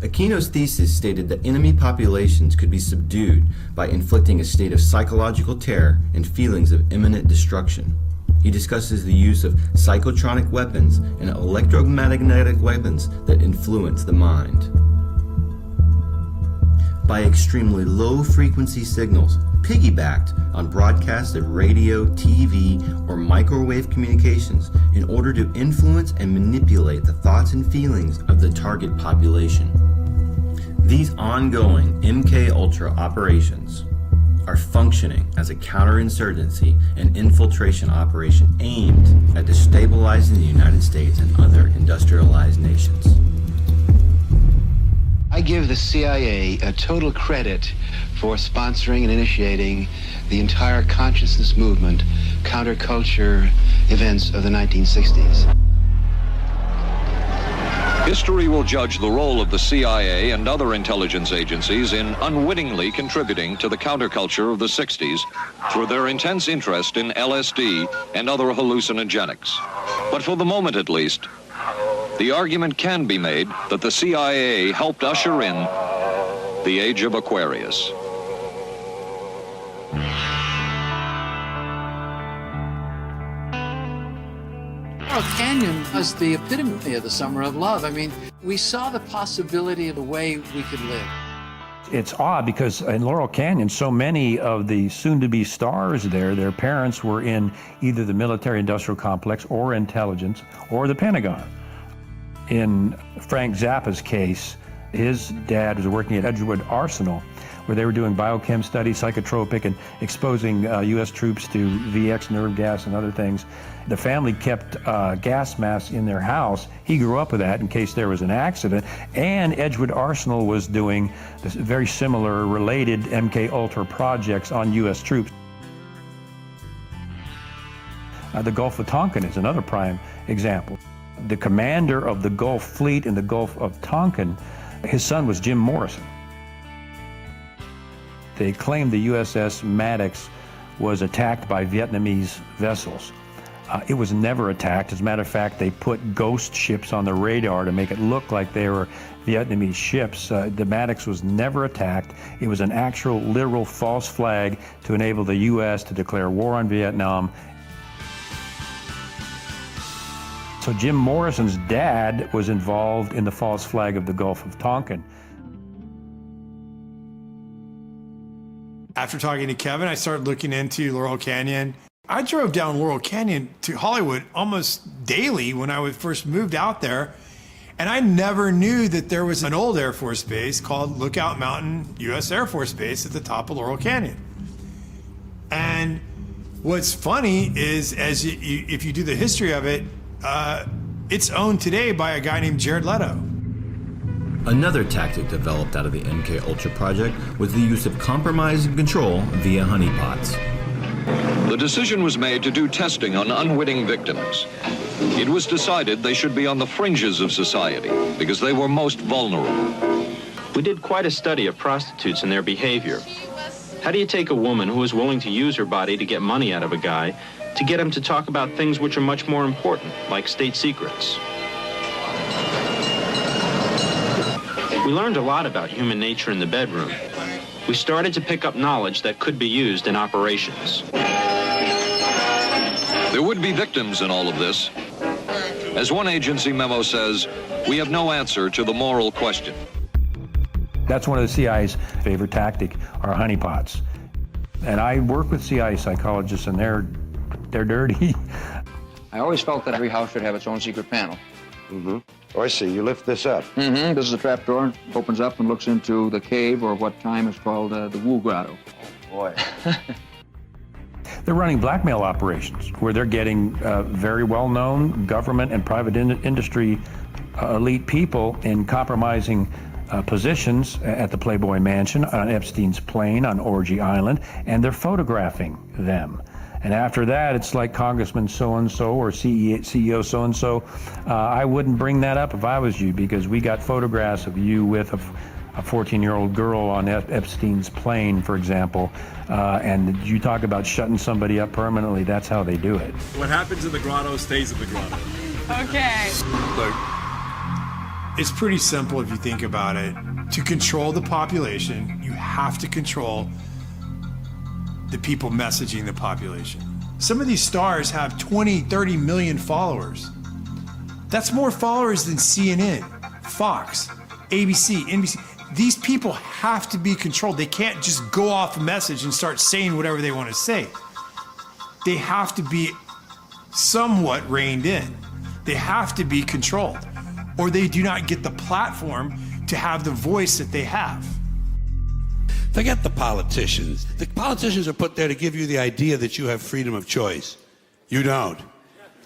Aquino's thesis stated that enemy populations could be subdued by inflicting a state of psychological terror and feelings of imminent destruction. He discusses the use of psychotronic weapons and electromagnetic weapons that influence the mind. By extremely low-frequency signals, piggybacked on broadcasts of radio, TV, or microwave communications in order to influence and manipulate the thoughts and feelings of the target population. These ongoing MK-Ultra operations are functioning as a counterinsurgency and infiltration operation aimed at destabilizing the United States and other industrialized nations. I give the CIA a total credit for sponsoring and initiating the entire consciousness movement, counterculture events of the 1960s. History will judge the role of the CIA and other intelligence agencies in unwittingly contributing to the counterculture of the 60s through their intense interest in LSD and other hallucinogenics. But for the moment at least, the argument can be made that the CIA helped usher in the age of Aquarius. Laurel Canyon was the epitome of the summer of love. I mean, we saw the possibility of the way we could live. It's odd because in Laurel Canyon, so many of the soon-to-be stars there, their parents were in either the military-industrial complex or intelligence or the Pentagon. In Frank Zappa's case, His dad was working at Edgewood Arsenal, where they were doing biochem studies, psychotropic, and exposing U.S. troops to VX nerve gas and other things. The family kept gas masks in their house. He grew up with that in case there was an accident. And Edgewood Arsenal was doing this very similar, related MK Ultra projects on U.S. troops. The Gulf of Tonkin is another prime example. The commander of the Gulf Fleet in the Gulf of Tonkin, his son was Jim Morrison. They claimed the USS Maddox was attacked by Vietnamese vessels. It was never attacked. As a matter of fact, they put ghost ships on the radar to make it look like they were Vietnamese ships. The Maddox was never attacked. It was an actual, literal false flag to enable the U.S. to declare war on Vietnam. So Jim Morrison's dad was involved in the false flag of the Gulf of Tonkin. After talking to Kevin, I started looking into Laurel Canyon. I drove down Laurel Canyon to Hollywood almost daily when I first moved out there. And I never knew that there was an old Air Force base called Lookout Mountain U.S. Air Force Base at the top of Laurel Canyon. And what's funny is, if you do the history of it, it's owned today by a guy named Jared Leto. Another tactic developed out of the MK Ultra project was the use of compromise and control via honeypots. The decision was made to do testing on unwitting victims. It was decided they should be on the fringes of society because they were most vulnerable. We did quite a study of prostitutes and their behavior. How do you take a woman who is willing to use her body to get money out of a guy to get him to talk about things which are much more important, like state secrets? We learned a lot about human nature in the bedroom. We started to pick up knowledge that could be used in operations. There would be victims in all of this. As one agency memo says, we have no answer to the moral question. That's one of the CIA's favorite tactic, are honeypots. And I work with CIA psychologists, and they're dirty. I always felt that every house should have its own secret panel. Mm-hmm. Oh, I see. You lift this up. Mm-hmm. This is a trap door. Opens up and looks into the cave, or what time is called the Wu Grotto. Oh, boy. They're running blackmail operations where they're getting very well-known government and private industry elite people in compromising positions at the Playboy Mansion, on Epstein's plane, on Orgy Island, and they're photographing them. And after that, it's like Congressman so-and-so or CEO so-and-so. I wouldn't bring that up if I was you, because we got photographs of you with a 14-year-old girl on Epstein's plane, for example. And you talk about shutting somebody up permanently, that's how they do it. What happens in the grotto stays in the grotto. Okay. Look, it's pretty simple if you think about it. To control the population, you have to control the people messaging the population. Some of these stars have 20, 30 million followers. That's more followers than CNN, Fox, ABC, NBC. These people have to be controlled. They can't just go off a message and start saying whatever they want to say. They have to be somewhat reined in. They have to be controlled, or they do not get the platform to have the voice that they have. Forget the politicians. The politicians are put there to give you the idea that you have freedom of choice. You don't.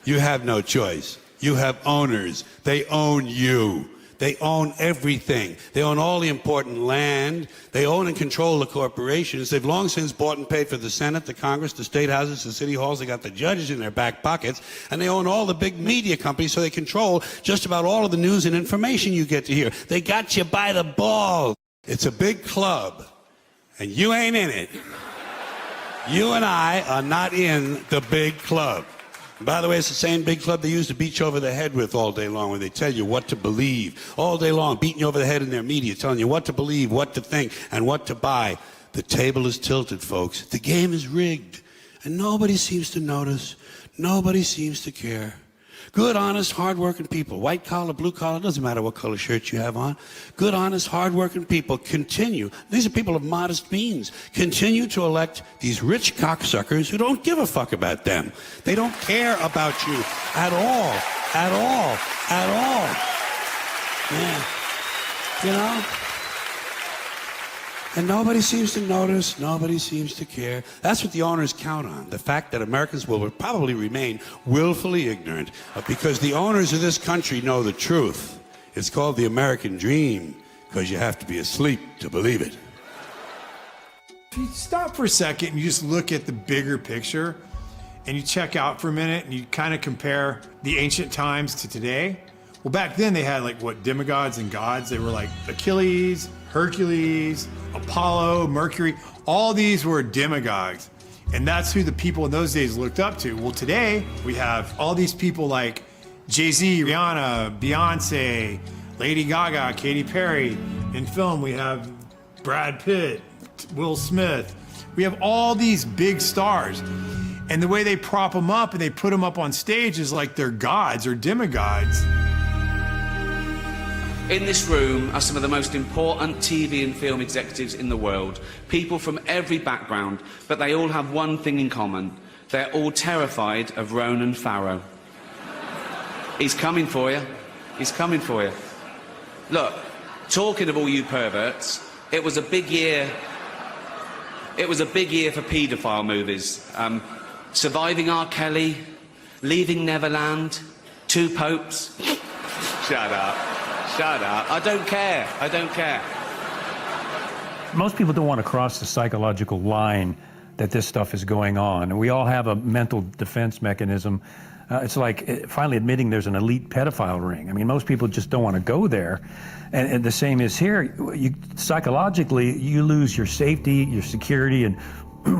You have no choice. You have owners. They own you. They own everything. They own all the important land. They own and control the corporations. They've long since bought and paid for the Senate, the Congress, the state houses, the city halls. They got the judges in their back pockets. And they own all the big media companies, so they control just about all of the news and information you get to hear. They got you by the balls. It's a big club. And you ain't in it. You and I are not in the big club. And by the way, it's the same big club they used to beat you over the head with all day long, when they tell you what to believe. All day long, beating you over the head in their media, telling you what to believe, what to think, and what to buy. The table is tilted, folks. The game is rigged. And nobody seems to notice. Nobody seems to care. Good, honest, hard-working people, white collar, blue collar, doesn't matter what color shirt you have on. Good, honest, hard-working people continue. These are people of modest means. Continue to elect these rich cocksuckers who don't give a fuck about them. They don't care about you at all, at all, at all. Yeah. You know? And nobody seems to notice, nobody seems to care. That's what the owners count on, the fact that Americans will probably remain willfully ignorant because the owners of this country know the truth. It's called the American dream because you have to be asleep to believe it. If you stop for a second and you just look at the bigger picture and you check out for a minute and you kind of compare the ancient times to today, well, back then they had like what, demigods and gods? They were like Achilles, Hercules, Apollo, Mercury. All these were demigods. And that's who the people in those days looked up to. Well, today we have all these people like Jay-Z, Rihanna, Beyonce, Lady Gaga, Katy Perry. In film, we have Brad Pitt, Will Smith. We have all these big stars. And the way they prop them up and they put them up on stage is like they're gods or demigods. In this room are some of the most important TV and film executives in the world, people from every background, but they all have one thing in common. They're all terrified of Ronan Farrow. He's coming for you. He's coming for you. Look, talking of all you perverts, it was a big year. It was a big year for paedophile movies. Surviving R. Kelly, Leaving Neverland, Two Popes. Shut up. Shut up. I don't care. I don't care. Most people don't want to cross the psychological line that this stuff is going on. And we all have a mental defense mechanism. It's like finally admitting there's an elite pedophile ring. I mean, most people just don't want to go there. And the same is here. Psychologically, you lose your safety, your security, and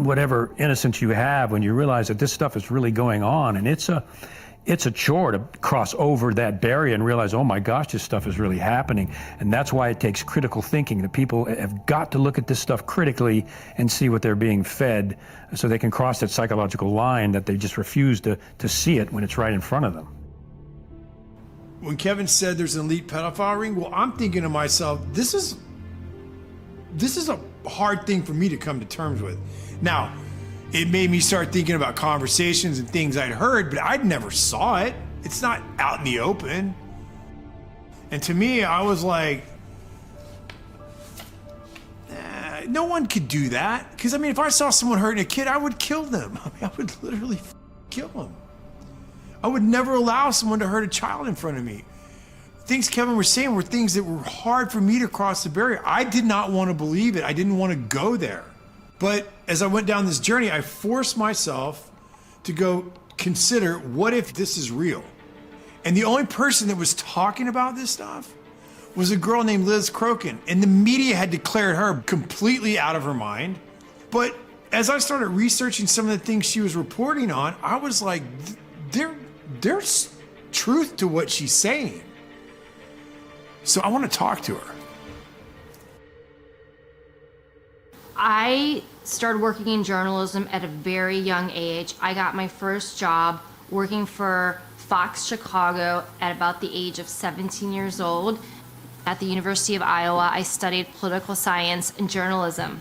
whatever innocence you have when you realize that this stuff is really going on. And it's a chore to cross over that barrier and realize, oh my gosh, this stuff is really happening. And that's why it takes critical thinking. The people have got to look at this stuff critically and see what they're being fed so they can cross that psychological line that they just refuse to see it when it's right in front of them. When Kevin said there's an elite pedophile ring, well, I'm thinking to myself, this is a hard thing for me to come to terms with. Now, it made me start thinking about conversations and things I'd heard, but I'd never saw it. It's not out in the open. And to me, I was like, no one could do that. Because, I mean, if I saw someone hurting a kid, I would kill them. I mean, I would literally kill them. I would never allow someone to hurt a child in front of me. Things Kevin was saying were things that were hard for me to cross the barrier. I did not want to believe it. I didn't want to go there. But as I went down this journey, I forced myself to go consider, what if this is real? And the only person that was talking about this stuff was a girl named Liz Crokin. And the media had declared her completely out of her mind. But as I started researching some of the things she was reporting on, I was like, there's truth to what she's saying. So I want to talk to her. I started working in journalism at a very young age. I got my first job working for Fox Chicago at about the age of 17 years old. At the University of Iowa, I studied political science and journalism.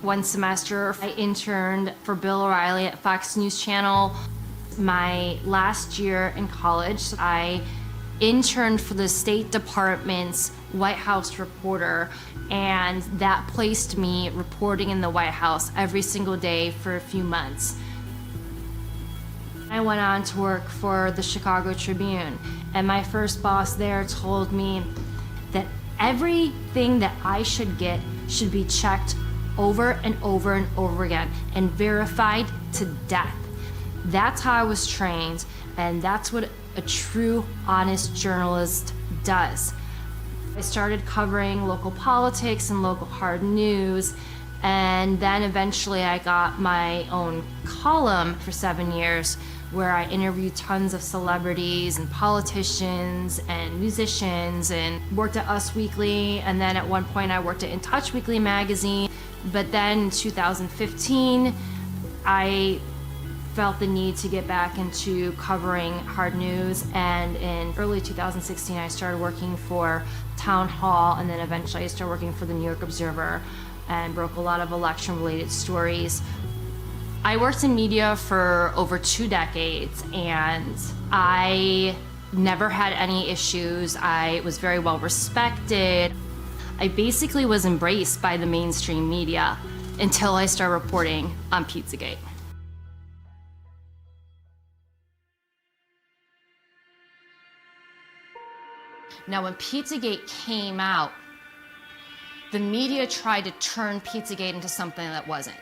One semester, I interned for Bill O'Reilly at Fox News Channel. My last year in college, I interned for the State Department's White House reporter, and that placed me reporting in the White House every single day for a few months. I went on to work for the Chicago Tribune, and my first boss there told me that everything that I should get should be checked over and over and over again and verified to death. That's how I was trained, and that's what a true, honest journalist does. I started covering local politics and local hard news, and then eventually I got my own column for 7 years where I interviewed tons of celebrities and politicians and musicians, and worked at Us Weekly, and then at one point I worked at In Touch Weekly magazine. But then in 2015, I felt the need to get back into covering hard news, and in early 2016 I started working for Town Hall, and then eventually I started working for the New York Observer and broke a lot of election related stories. I worked in media for over 2 decades, and I never had any issues. I was very well respected. I basically was embraced by the mainstream media until I started reporting on Pizzagate. Now, when Pizzagate came out, the media tried to turn Pizzagate into something that wasn't.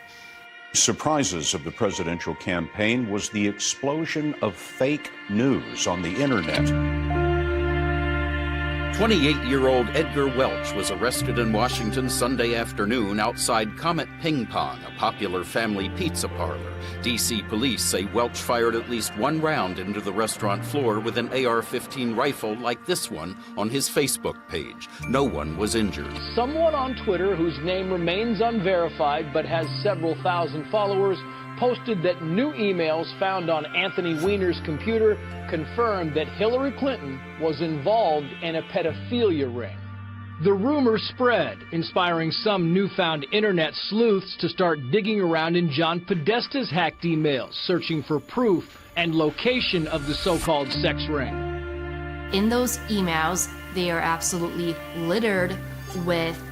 Surprises of the presidential campaign was the explosion of fake news on the internet. 28-year-old Edgar Welch was arrested in Washington Sunday afternoon outside Comet Ping Pong, a popular family pizza parlor. D.C. police say Welch fired at least one round into the restaurant floor with an AR-15 rifle like this one on his Facebook page. No one was injured. Someone on Twitter, whose name remains unverified but has several thousand followers, posted that new emails found on Anthony Weiner's computer confirmed that Hillary Clinton was involved in a pedophilia ring. The rumor spread, inspiring some newfound internet sleuths to start digging around in John Podesta's hacked emails, searching for proof and location of the so-called sex ring. In those emails, they are absolutely littered with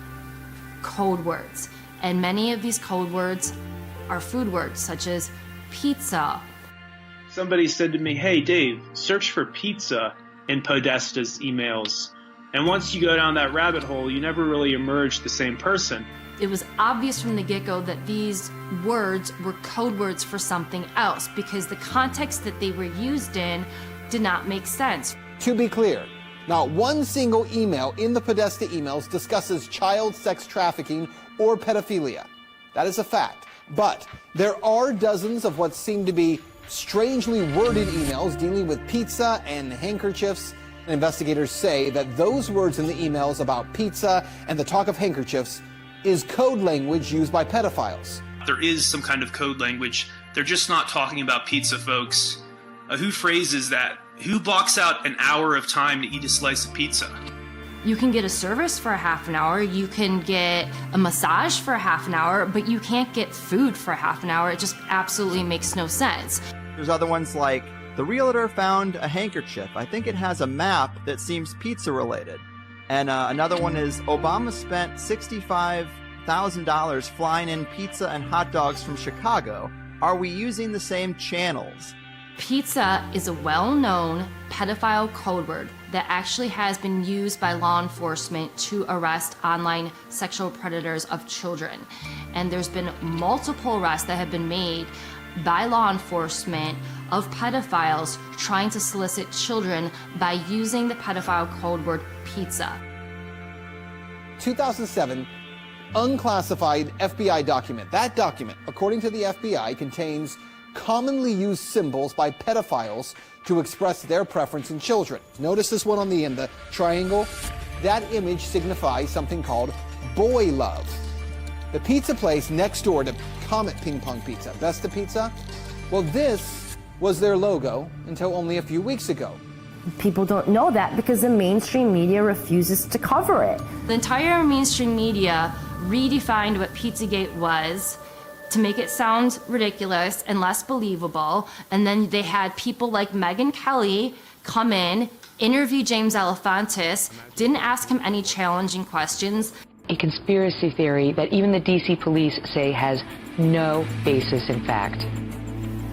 code words. And many of these code words are food words, such as pizza. Somebody said to me, "Hey, Dave, search for pizza in Podesta's emails. And once you go down that rabbit hole, you never really emerge the same person." It was obvious from the get-go that these words were code words for something else because the context that they were used in did not make sense. To be clear, not one single email in the Podesta emails discusses child sex trafficking or pedophilia. That is a fact. But there are dozens of what seem to be strangely worded emails dealing with pizza and handkerchiefs. Investigators say that those words in the emails about pizza and the talk of handkerchiefs is code language used by pedophiles. There is some kind of code language. They're just not talking about pizza, folks. Who phrases that? Who blocks out an hour of time to eat a slice of pizza? You can get a service for a half an hour, you can get a massage for a half an hour, but you can't get food for a half an hour. It just absolutely makes no sense. There's other ones like, the realtor found a handkerchief. I think it has a map that seems pizza related. And another one is, Obama spent $65,000 flying in pizza and hot dogs from Chicago. Are we using the same channels? Pizza is a well-known pedophile code word that actually has been used by law enforcement to arrest online sexual predators of children. And there's been multiple arrests that have been made by law enforcement of pedophiles trying to solicit children by using the pedophile code word pizza. 2007, unclassified FBI document. That document, according to the FBI, contains commonly used symbols by pedophiles to express their preference in children. Notice this one on the end, the triangle. That image signifies something called boy love. The pizza place next door to Comet Ping Pong Pizza, Vesta Pizza, well, this was their logo until only a few weeks ago. People don't know that because the mainstream media refuses to cover it. The entire mainstream media redefined what Pizzagate was to make it sound ridiculous and less believable. And then they had people like Megyn Kelly come in, interview James Alefantis, didn't ask him any challenging questions. A conspiracy theory that even the DC police say has no basis in fact.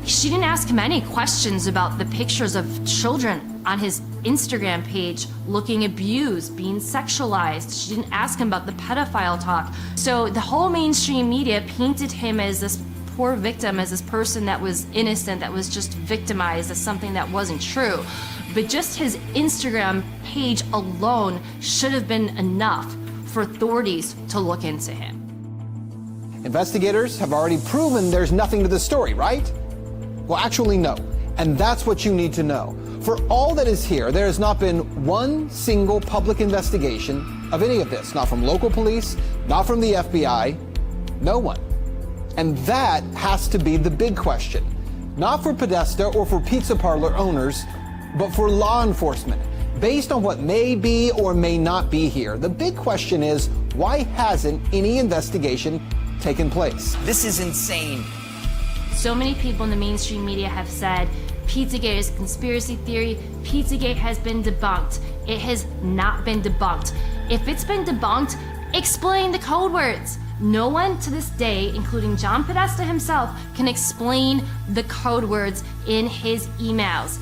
She didn't ask him any questions about the pictures of children on his Instagram page looking abused, being sexualized. She didn't ask him about the pedophile talk. So the whole mainstream media painted him as this poor victim, as this person that was innocent, that was just victimized, as something that wasn't true. But just his Instagram page alone should have been enough for authorities to look into him. Investigators have already proven there's nothing to the story, right? Well, actually, no. And that's what you need to know. For all that is here, there has not been one single public investigation of any of this. Not from local police, not from the FBI, no one. And that has to be the big question. Not for Podesta or for pizza parlor owners, but for law enforcement. Based on what may be or may not be here, the big question is, why hasn't any investigation taken place? This is insane. So many people in the mainstream media have said Pizzagate is a conspiracy theory. Pizzagate has been debunked. It has not been debunked. If it's been debunked, Explain the code words. No one to this day, including John Podesta himself, can explain the code words in his emails.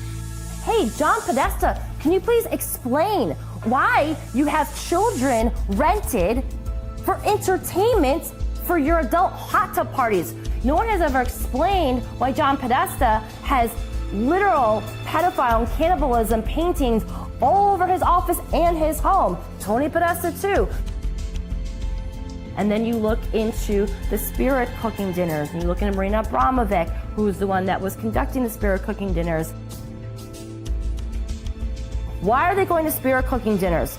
Hey, John Podesta, can you please explain why you have children rented for entertainment for your adult hot tub parties? No one has ever explained why John Podesta has literal pedophile and cannibalism paintings all over his office and his home. Tony Podesta too. And then you look into the spirit cooking dinners, and you look into Marina Abramovic, who's the one that was conducting the spirit cooking dinners. Why are they going to spirit cooking dinners?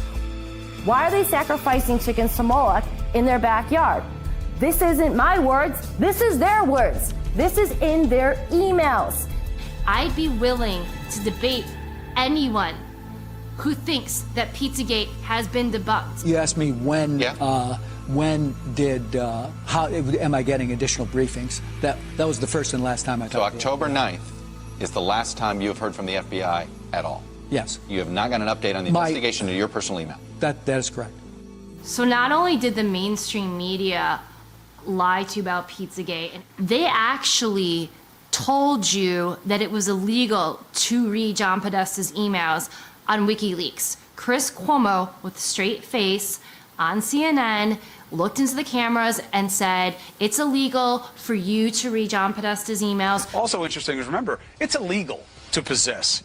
Why are they sacrificing chickens to Moloch in their backyard? This isn't my words, this is their words. This is in their emails. I'd be willing to debate anyone who thinks that Pizzagate has been debunked. You asked me when how am I getting additional briefings? That was the first and last time I talked. So October 9th is the last time you have heard from the FBI at all? Yes. You have not got an update on the investigation to your personal email? That is correct. So not only did the mainstream media lie to you about Pizzagate, they actually told you that it was illegal to read John Podesta's emails on WikiLeaks. Chris Cuomo, with a straight face on CNN, looked into the cameras and said, it's illegal for you to read John Podesta's emails. Also interesting is, remember, it's illegal to possess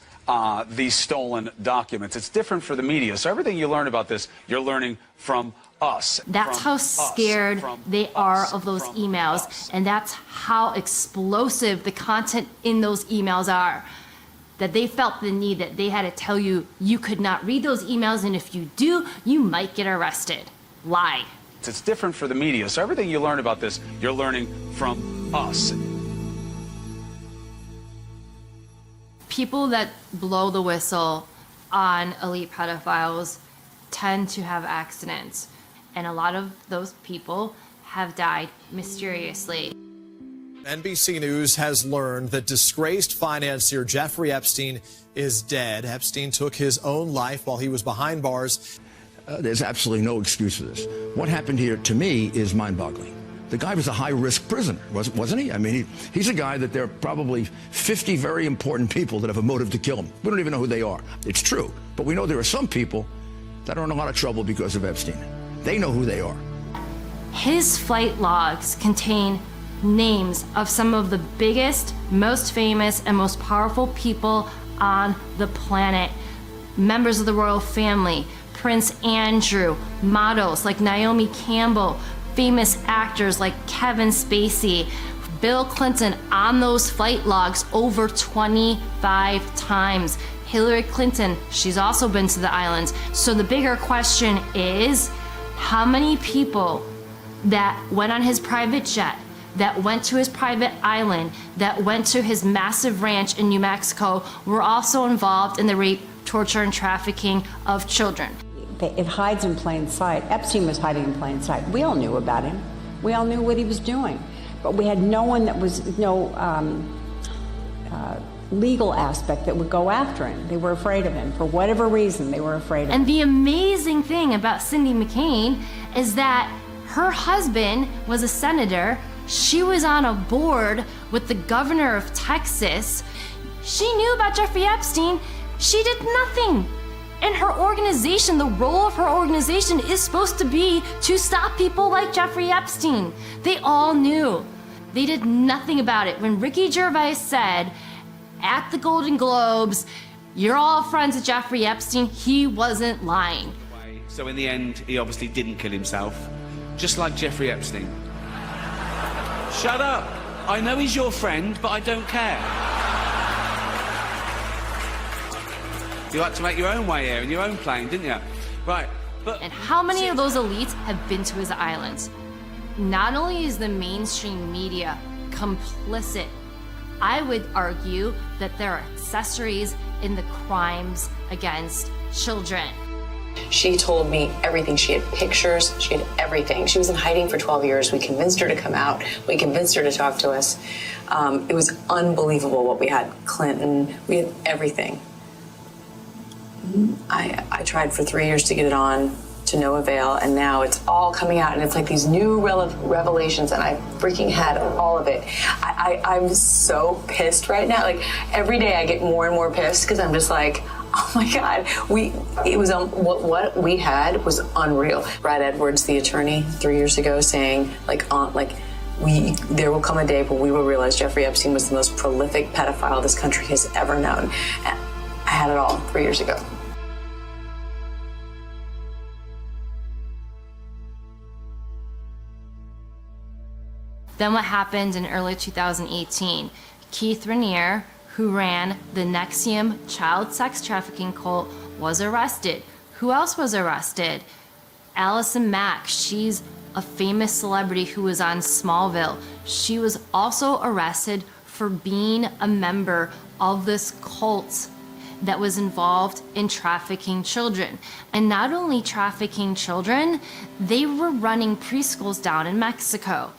these stolen documents. It's different for the media. So everything you learn about this, you're learning from us. That's how scared they are of those emails, and that's how explosive the content in those emails are. That they felt the need that they had to tell you you could not read those emails, and if you do, you might get arrested. Lie. It's different for the media. So everything you learn about this, you're learning from us. People that blow the whistle on elite pedophiles tend to have accidents, and a lot of those people have died mysteriously. NBC News has learned that disgraced financier Jeffrey Epstein is dead. Epstein took his own life while he was behind bars. There's absolutely no excuse for this. What happened here, to me, is mind-boggling. The guy was a high-risk prisoner, wasn't he? I mean, he's a guy that there are probably 50 very important people that have a motive to kill him. We don't even know who they are. It's true. But we know there are some people that are in a lot of trouble because of Epstein. They know who they are. His flight logs contain names of some of the biggest, most famous, and most powerful people on the planet. Members of the royal family, Prince Andrew, models like Naomi Campbell, famous actors like Kevin Spacey, Bill Clinton on those flight logs over 25 times. Hillary Clinton, she's also been to the islands. So the bigger question is, how many people that went on his private jet, that went to his private island, that went to his massive ranch in New Mexico were also involved in the rape, torture, and trafficking of children? It hides in plain sight. Epstein was hiding in plain sight. We all knew about him. We all knew what he was doing. But we had no one that was, legal aspect that would go after him. They were afraid of him. For whatever reason, they were afraid of him. And the amazing thing about Cindy McCain is that her husband was a senator. She was on a board with the governor of Texas. She knew about Jeffrey Epstein. She did nothing. And her organization, the role of her organization is supposed to be to stop people like Jeffrey Epstein. They all knew. They did nothing about it. When Ricky Gervais said at the Golden Globes, you're all friends with Jeffrey Epstein, he wasn't lying. So in the end, he obviously didn't kill himself, just like Jeffrey Epstein. Shut up. I know he's your friend, but I don't care. You like to make your own way here in your own plane, didn't you? Right, but... And how many of those elites have been to his islands? Not only is the mainstream media complicit, I would argue that there are accessories in the crimes against children. She told me everything. She had pictures, she had everything. She was in hiding for 12 years. We convinced her to come out. We convinced her to talk to us. It was unbelievable what we had. Clinton, we had everything. I tried for 3 years to get it on to no avail, and now it's all coming out, and it's like these new revelations, and I freaking had all of it. I'm so pissed right now. Like, every day I get more and more pissed because I'm just like, oh my God, what we had was unreal. Brad Edwards, the attorney, 3 years ago, saying there will come a day when we will realize Jeffrey Epstein was the most prolific pedophile this country has ever known. And I had it all 3 years ago. Then what happened in early 2018? Keith Raniere, who ran the NXIVM child sex trafficking cult, was arrested. Who else was arrested? Allison Mack. She's a famous celebrity who was on Smallville. She was also arrested for being a member of this cult that was involved in trafficking children. And not only trafficking children, they were running preschools down in Mexico.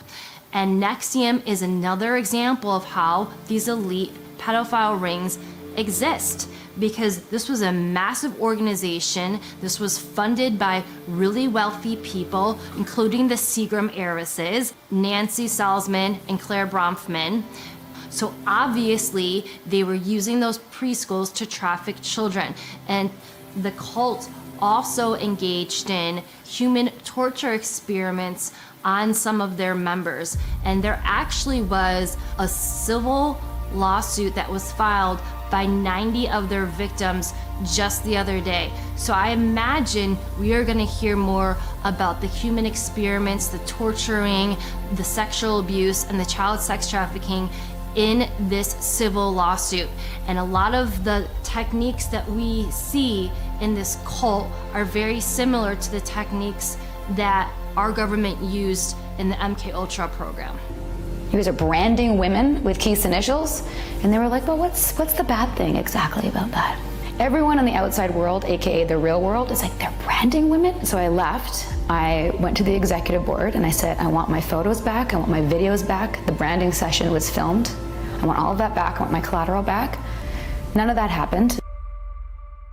And NXIVM is another example of how these elite pedophile rings exist, because this was a massive organization. This was funded by really wealthy people, including the Seagram heiresses, Nancy Salzman and Claire Bronfman. So obviously they were using those preschools to traffic children. And the cult also engaged in human torture experiments on some of their members. And there actually was a civil lawsuit that was filed by 90 of their victims just the other day. So I imagine we are going to hear more about the human experiments, the torturing, the sexual abuse, and the child sex trafficking in this civil lawsuit. And a lot of the techniques that we see in this cult are very similar to the techniques that our government used in the MK Ultra program. You guys are branding women with Keith's initials, and they were like, well, what's the bad thing exactly about that? Everyone in the outside world, aka the real world, is like, they're branding women? So I left. I went to the executive board and I said, I want my photos back, I want my videos back. The branding session was filmed. I want all of that back, I want my collateral back. None of that happened.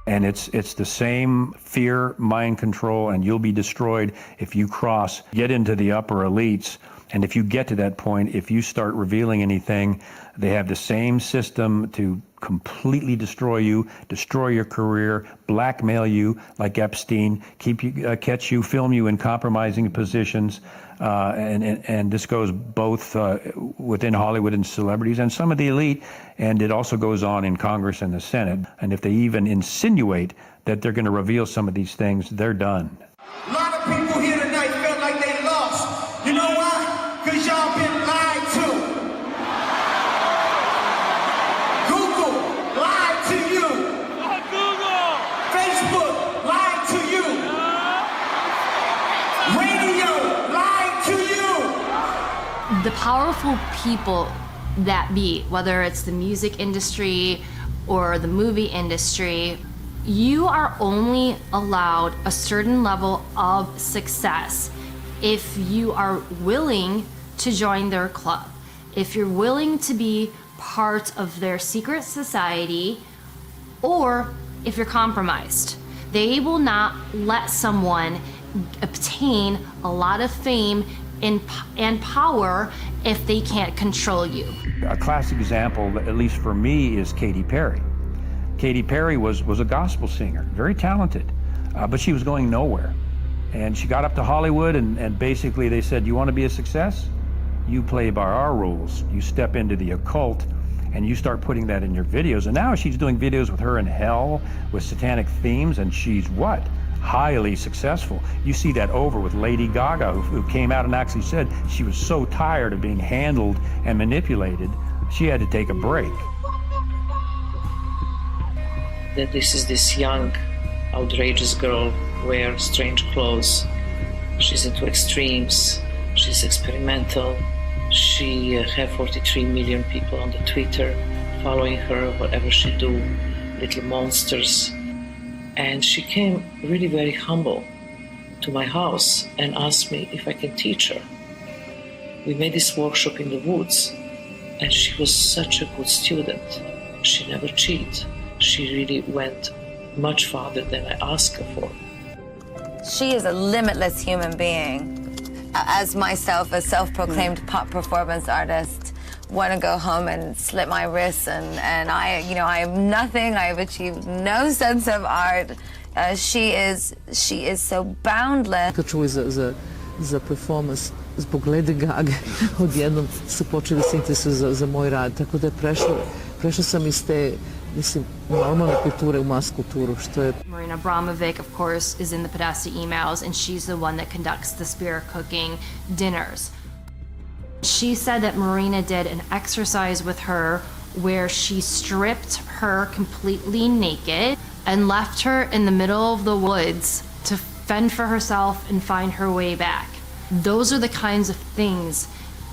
And it's the same fear, mind control, and you'll be destroyed if you get into the upper elites. And if you get to that point, if you start revealing anything, they have the same system to completely destroy you, destroy your career, blackmail you like Epstein, catch you, film you in compromising positions. And this goes both within Hollywood and celebrities and some of the elite, and it also goes on in Congress and the Senate. And if they even insinuate that they're going to reveal some of these things, they're done. A lot of people here tonight felt like they lost. You know why? Because y'all been lied to. Google lied to you. Google. Facebook lied to you. Radio lied to you. The powerful people that be, whether it's the music industry or the movie industry, you are only allowed a certain level of success if you are willing to join their club, if you're willing to be part of their secret society, or if you're compromised. They will not let someone obtain a lot of fame and power if they can't control you. A classic example, at least for me, is Katy Perry. Katy Perry was a gospel singer, very talented, but she was going nowhere. And she got up to Hollywood and basically they said, you want to be a success? You play by our rules. You step into the occult and you start putting that in your videos. And now she's doing videos with her in hell with satanic themes, and she's what? Highly successful. You see that over with Lady Gaga, who came out and actually said she was so tired of being handled and manipulated, she had to take a break. That this is this young, outrageous girl, wears strange clothes. She's into extremes. She's experimental. She have 43 million people on the Twitter following her, whatever she do, little monsters. And she came really very humble to my house and asked me if I can teach her. We made this workshop in the woods, and she was such a good student. She never cheated. She really went much farther than I asked her for. She is a limitless human being. As myself, a self-proclaimed pop performance artist, want to go home and slit my wrists, and I am nothing. I have achieved no sense of art. She is so boundless. Čuli za performance zbog Lady Gaga, odjednom su počeli se interesuju za moj rad, tako da je prešla sam iz te, mislim, normalne kulture u mas kulturu, što je... Marina Abramovic, of course, is in the Podesta emails, and she's the one that conducts the spirit cooking dinners. She said that Marina did an exercise with her where she stripped her completely naked and left her in the middle of the woods to fend for herself and find her way back. Those are the kinds of things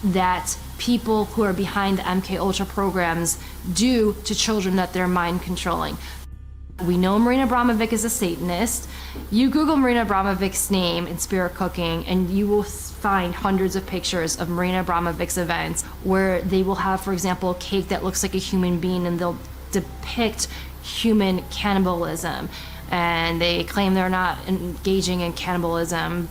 that people who are behind the MK Ultra programs do to children that they're mind controlling. We know Marina Abramovic is a Satanist. You Google Marina Abramovic's name in spirit cooking and you will find hundreds of pictures of Marina Abramovic's events where they will have, for example, a cake that looks like a human being and they'll depict human cannibalism. And they claim they're not engaging in cannibalism.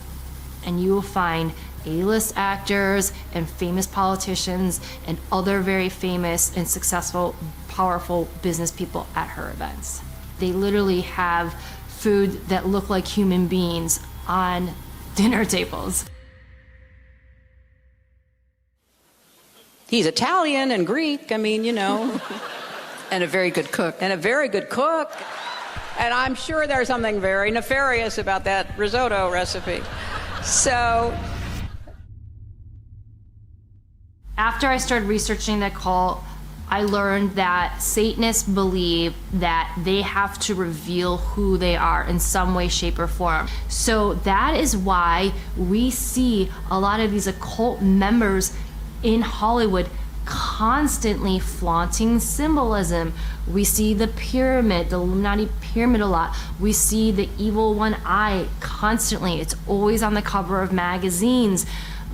And you will find A-list actors and famous politicians and other very famous and successful, powerful business people at her events. They literally have food that look like human beings on dinner tables. He's Italian and Greek, I mean, you know. And a very good cook. And a very good cook. And I'm sure there's something very nefarious about that risotto recipe. So... After I started researching the cult, I learned that Satanists believe that they have to reveal who they are in some way, shape, or form. So that is why we see a lot of these occult members in Hollywood constantly flaunting symbolism. We see the pyramid, the Illuminati pyramid a lot. We see the evil one eye constantly. It's always on the cover of magazines.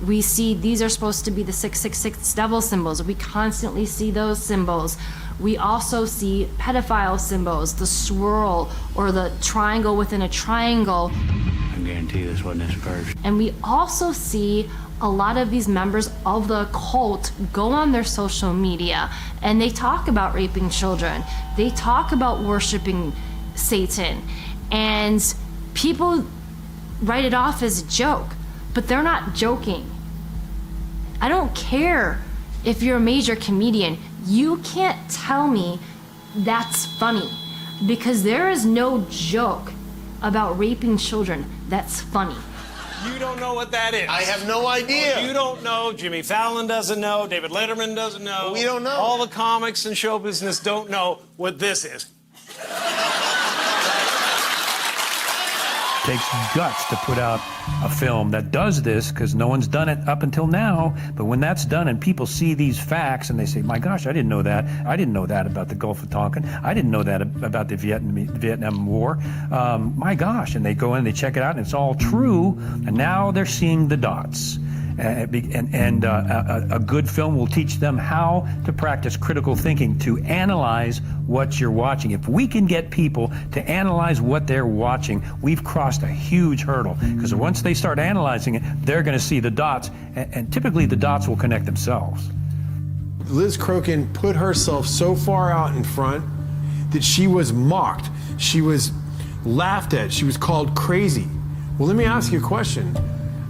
We see these are supposed to be the 666 devil symbols. We constantly see those symbols. We also see pedophile symbols, the swirl or the triangle within a triangle. I guarantee this wasn't his first. And we also see a lot of these members of the cult go on their social media and they talk about raping children. They talk about worshiping Satan. And people write it off as a joke, but they're not joking. I don't care if you're a major comedian. You can't tell me that's funny because there is no joke about raping children that's funny. You don't know what that is. I have no idea. You don't know. Jimmy Fallon doesn't know. David Letterman doesn't know. We don't know. All the comics and show business don't know what this is. Takes guts to put out a film that does this because no one's done it up until now. But when that's done and people see these facts and they say, my gosh, I didn't know that. I didn't know that about the Gulf of Tonkin. I didn't know that about the Vietnam War. My gosh. And they go in and they check it out and it's all true. And now they're seeing the dots. And a good film will teach them how to practice critical thinking, to analyze what you're watching. If we can get people to analyze what they're watching, we've crossed a huge hurdle. Because once they start analyzing it, they're going to see the dots, and typically the dots will connect themselves. Liz Crokin put herself so far out in front that she was mocked. She was laughed at. She was called crazy. Well, let me ask you a question.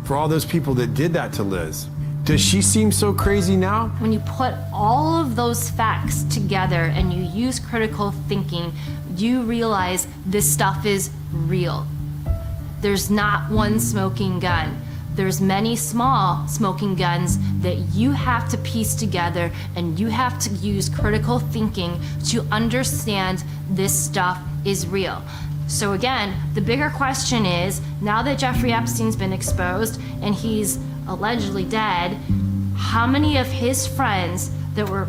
For all those people that did that to Liz, does she seem so crazy now? When you put all of those facts together and you use critical thinking, you realize this stuff is real. There's not one smoking gun. There's many small smoking guns that you have to piece together, and you have to use critical thinking to understand this stuff is real. So again, the bigger question is, now that Jeffrey Epstein's been exposed and he's allegedly dead, how many of his friends that were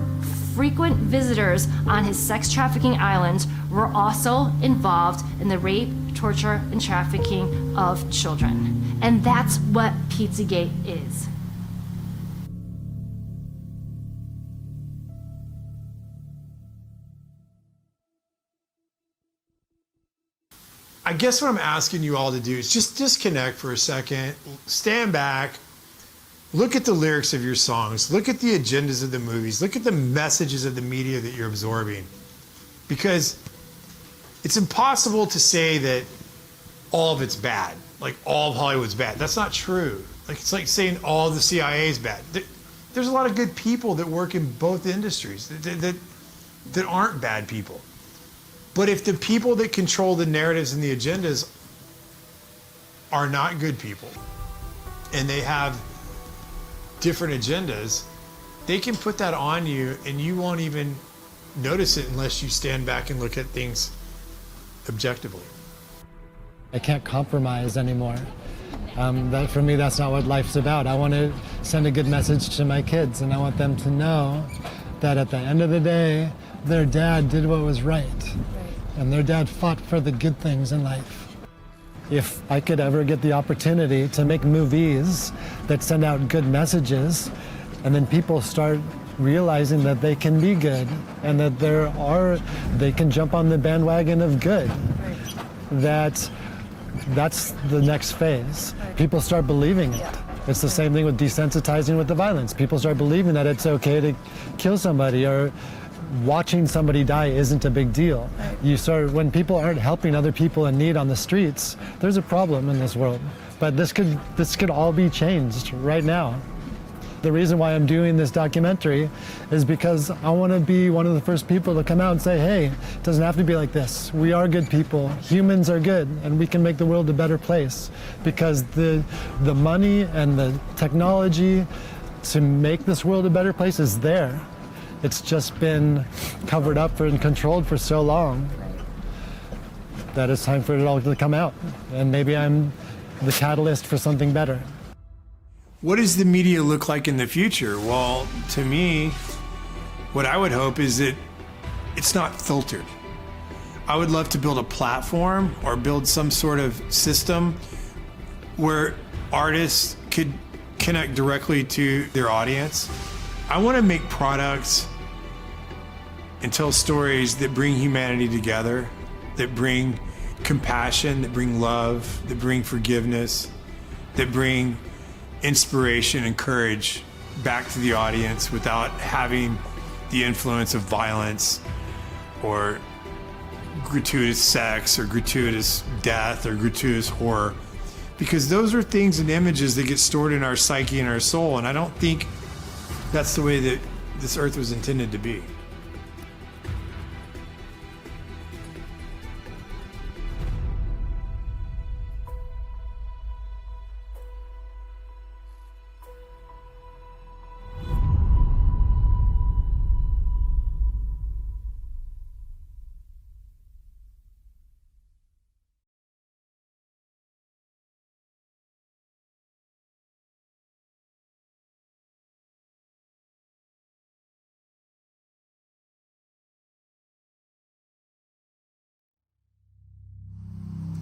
frequent visitors on his sex trafficking islands were also involved in the rape, torture, and trafficking of children? And that's what Pizzagate is. I guess what I'm asking you all to do is just disconnect for a second, stand back, look at the lyrics of your songs, look at the agendas of the movies, look at the messages of the media that you're absorbing. Because it's impossible to say that all of it's bad, like all of Hollywood's bad. That's not true. Like it's like saying all of the CIA is bad. There's a lot of good people that work in both industries that aren't bad people. But if the people that control the narratives and the agendas are not good people, and they have different agendas, they can put that on you and you won't even notice it unless you stand back and look at things objectively. I can't compromise anymore. For me, that's not what life's about. I want to send a good message to my kids, and I want them to know that at the end of the day, their dad did what was right. And their dad fought for the good things in life. If I could ever get the opportunity to make movies that send out good messages, and then people start realizing that they can be good and that they can jump on the bandwagon of good, that's the next phase. People start believing it. It's the same thing with desensitizing with the violence. People start believing that it's okay to kill somebody, or watching somebody die isn't a big deal. When people aren't helping other people in need on the streets, there's a problem in this world. But this could all be changed right now. The reason why I'm doing this documentary is because I want to be one of the first people to come out and say, hey, it doesn't have to be like this. We are good people. Humans are good, and we can make the world a better place. Because the money and the technology to make this world a better place is there. It's just been covered up and controlled for so long that it's time for it all to come out. And maybe I'm the catalyst for something better. What does the media look like in the future? Well, to me, what I would hope is that it's not filtered. I would love to build a platform or build some sort of system where artists could connect directly to their audience. I want to make products and tell stories that bring humanity together, that bring compassion, that bring love, that bring forgiveness, that bring inspiration and courage back to the audience without having the influence of violence or gratuitous sex or gratuitous death or gratuitous horror. Because those are things and images that get stored in our psyche and our soul, and I don't think that's the way that this earth was intended to be.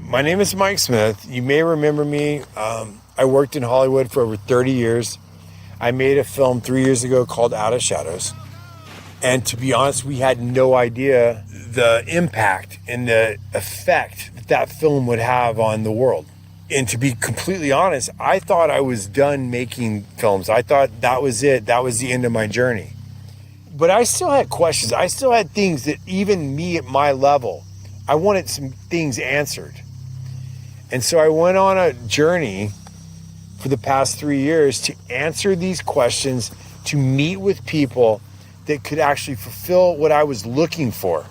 My name is Mike Smith. You may remember me. I worked in Hollywood for over 30 years. I made a film 3 years ago called Out of Shadows. And to be honest, we had no idea the impact and the effect that that film would have on the world. And to be completely honest, I thought I was done making films. I thought that was it. That was the end of my journey. But I still had questions. I still had things that even me at my level, I wanted some things answered. And so I went on a journey for the past 3 years to answer these questions, to meet with people that could actually fulfill what I was looking for.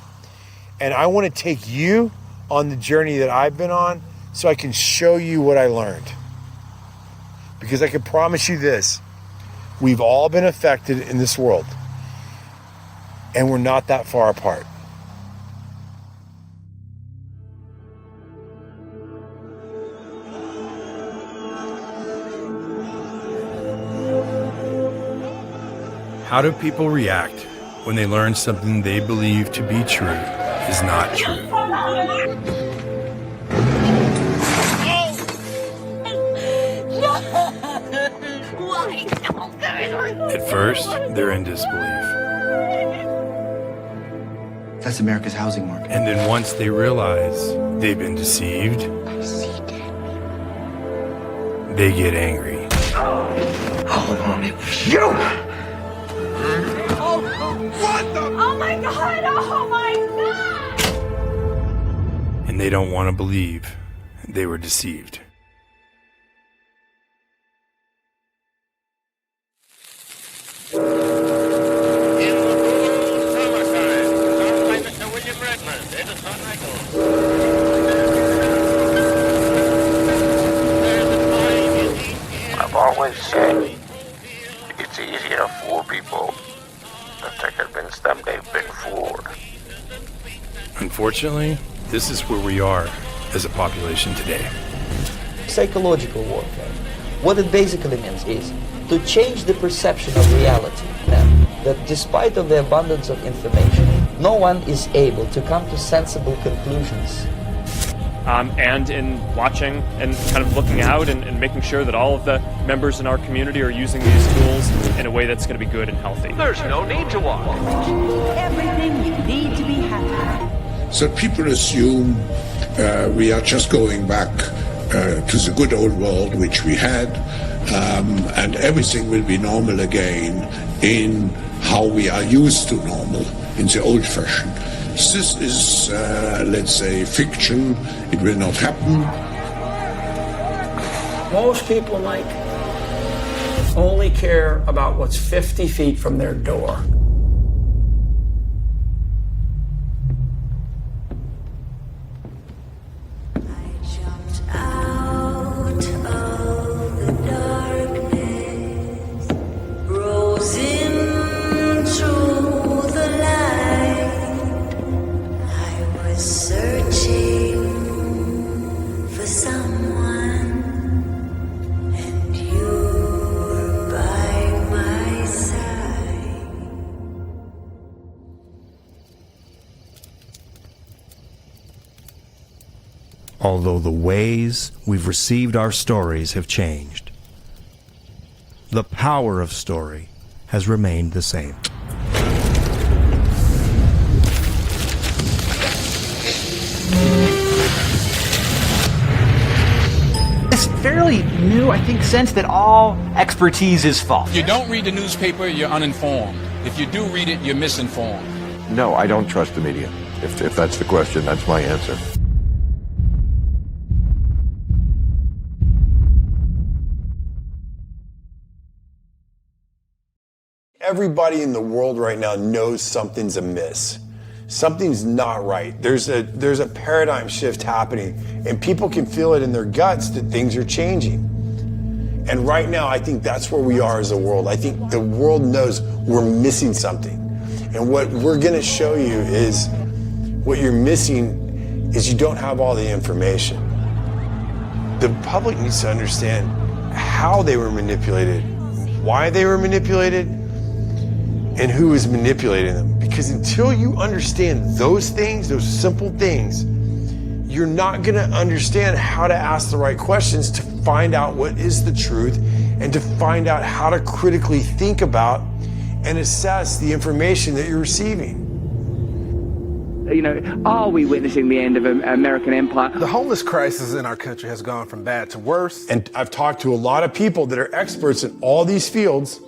And I want to take you on the journey that I've been on so I can show you what I learned. Because I can promise you this, we've all been affected in this world, and we're not that far apart. How do people react when they learn something they believe to be true is not true? At first, they're in disbelief. That's America's housing market. And then once they realize they've been deceived, they get angry. Oh, Mom, it was you! Oh, what the? Oh my God! Oh my God! And they don't want to believe they were deceived. I've always said it's easier to fool people than to convince them they've been fooled. Unfortunately, this is where we are as a population today. Psychological warfare. What it basically means is to change the perception of reality. That despite of the abundance of information, no one is able to come to sensible conclusions. And in watching and kind of looking out and making sure that all of the members in our community are using these tools in a way that's going to be good and healthy. There's no need to watch. Everything you need to be happy. So people assume we are just going back to the good old world which we had, and everything will be normal again in how we are used to normal in the old fashion. This is, let's say, fiction. It will not happen. Most people, Mike, only care about what's 50 feet from their door. Although the ways we've received our stories have changed, the power of story has remained the same. This fairly new, I think, sense that all expertise is false. If you don't read the newspaper, you're uninformed. If you do read it, you're misinformed. No, I don't trust the media. If that's the question, that's my answer. Everybody in the world right now knows something's amiss. Something's not right. There's a paradigm shift happening, and people can feel it in their guts that things are changing. And right now, I think that's where we are as a world. I think the world knows we're missing something. And what we're gonna show you is what you're missing is you don't have all the information. The public needs to understand how they were manipulated, why they were manipulated, and who is manipulating them. Because until you understand those things, those simple things, you're not gonna understand how to ask the right questions to find out what is the truth and to find out how to critically think about and assess the information that you're receiving. You know, are we witnessing the end of American empire? The homeless crisis in our country has gone from bad to worse. And I've talked to a lot of people that are experts in all these fields,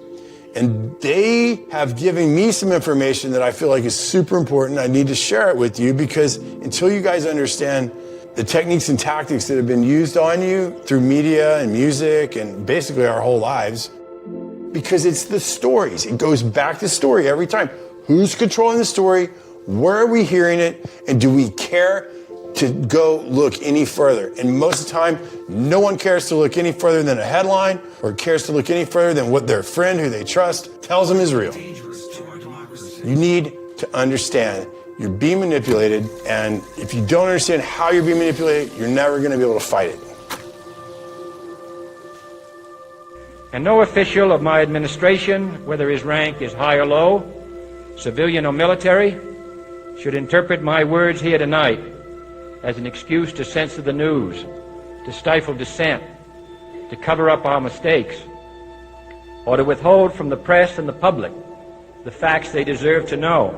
and they have given me some information that I feel like is super important. I need to share it with you because until you guys understand the techniques and tactics that have been used on you through media and music and basically our whole lives, because it's the stories. It goes back to story every time. Who's controlling the story? Where are we hearing it? And do we care to go look any further? And most of the time, no one cares to look any further than a headline or cares to look any further than what their friend who they trust tells them is real. You need to understand you're being manipulated, and if you don't understand how you're being manipulated, you're never going to be able to fight it. And no official of my administration, whether his rank is high or low, civilian or military, should interpret my words here tonight as an excuse to censor the news, to stifle dissent, to cover up our mistakes, or to withhold from the press and the public the facts they deserve to know.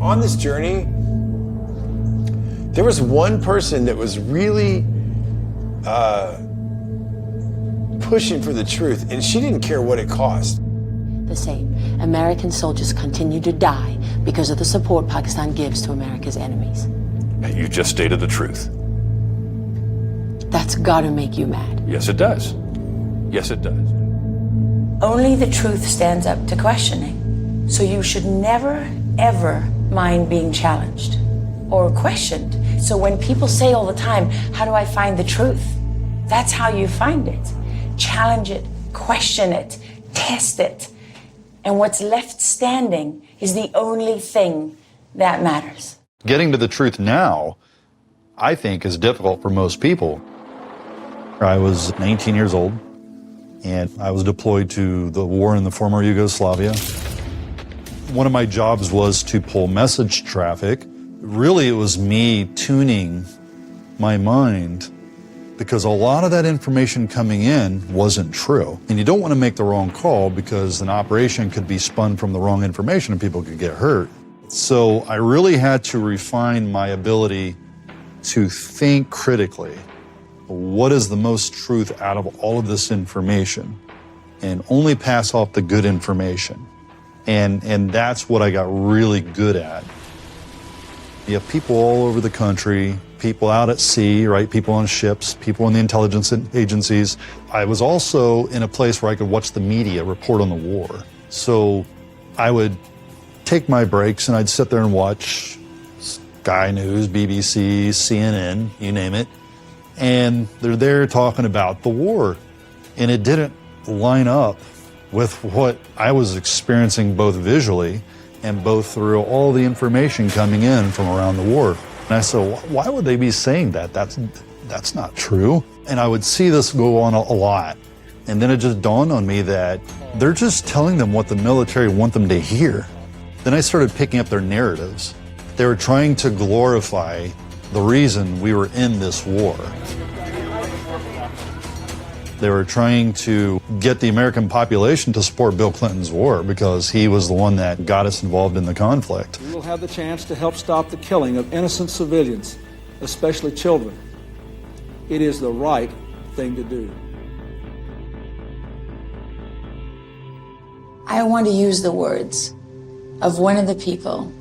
on this journey, there was one person that was really pushing for the truth, and she didn't care what it cost. The same. American soldiers continue to die because of the support Pakistan gives to America's enemies. You just stated the truth. That's gotta make you mad. Yes, it does. Yes, it does. Only the truth stands up to questioning. So you should never, ever mind being challenged or questioned. So when people say all the time, how do I find the truth? That's how you find it. Challenge it, question it, test it. And what's left standing is the only thing that matters. Getting to the truth now, I think, is difficult for most people. I was 19 years old, and I was deployed to the war in the former Yugoslavia. One of my jobs was to pull message traffic. Really, it was me tuning my mind, because a lot of that information coming in wasn't true. And you don't want to make the wrong call, because an operation could be spun from the wrong information and people could get hurt. So I really had to refine my ability to think critically. What is the most truth out of all of this information? And only pass off the good information. And that's what I got really good at. You have people all over the country, people out at sea, right? People on ships, people in the intelligence agencies. I was also in a place where I could watch the media report on the war. So I would take my breaks and I'd sit there and watch Sky News, BBC, CNN, you name it. And they're there talking about the war. And it didn't line up with what I was experiencing both visually and both through all the information coming in from around the war. And I said, why would they be saying that? That's not true. And I would see this go on a lot. And then it just dawned on me that they're just telling them what the military want them to hear. Then I started picking up their narratives. They were trying to glorify the reason we were in this war. They were trying to get the American population to support Bill Clinton's war because he was the one that got us involved in the conflict. We will have the chance to help stop the killing of innocent civilians, especially children. It is the right thing to do. I want to use the words of one of the people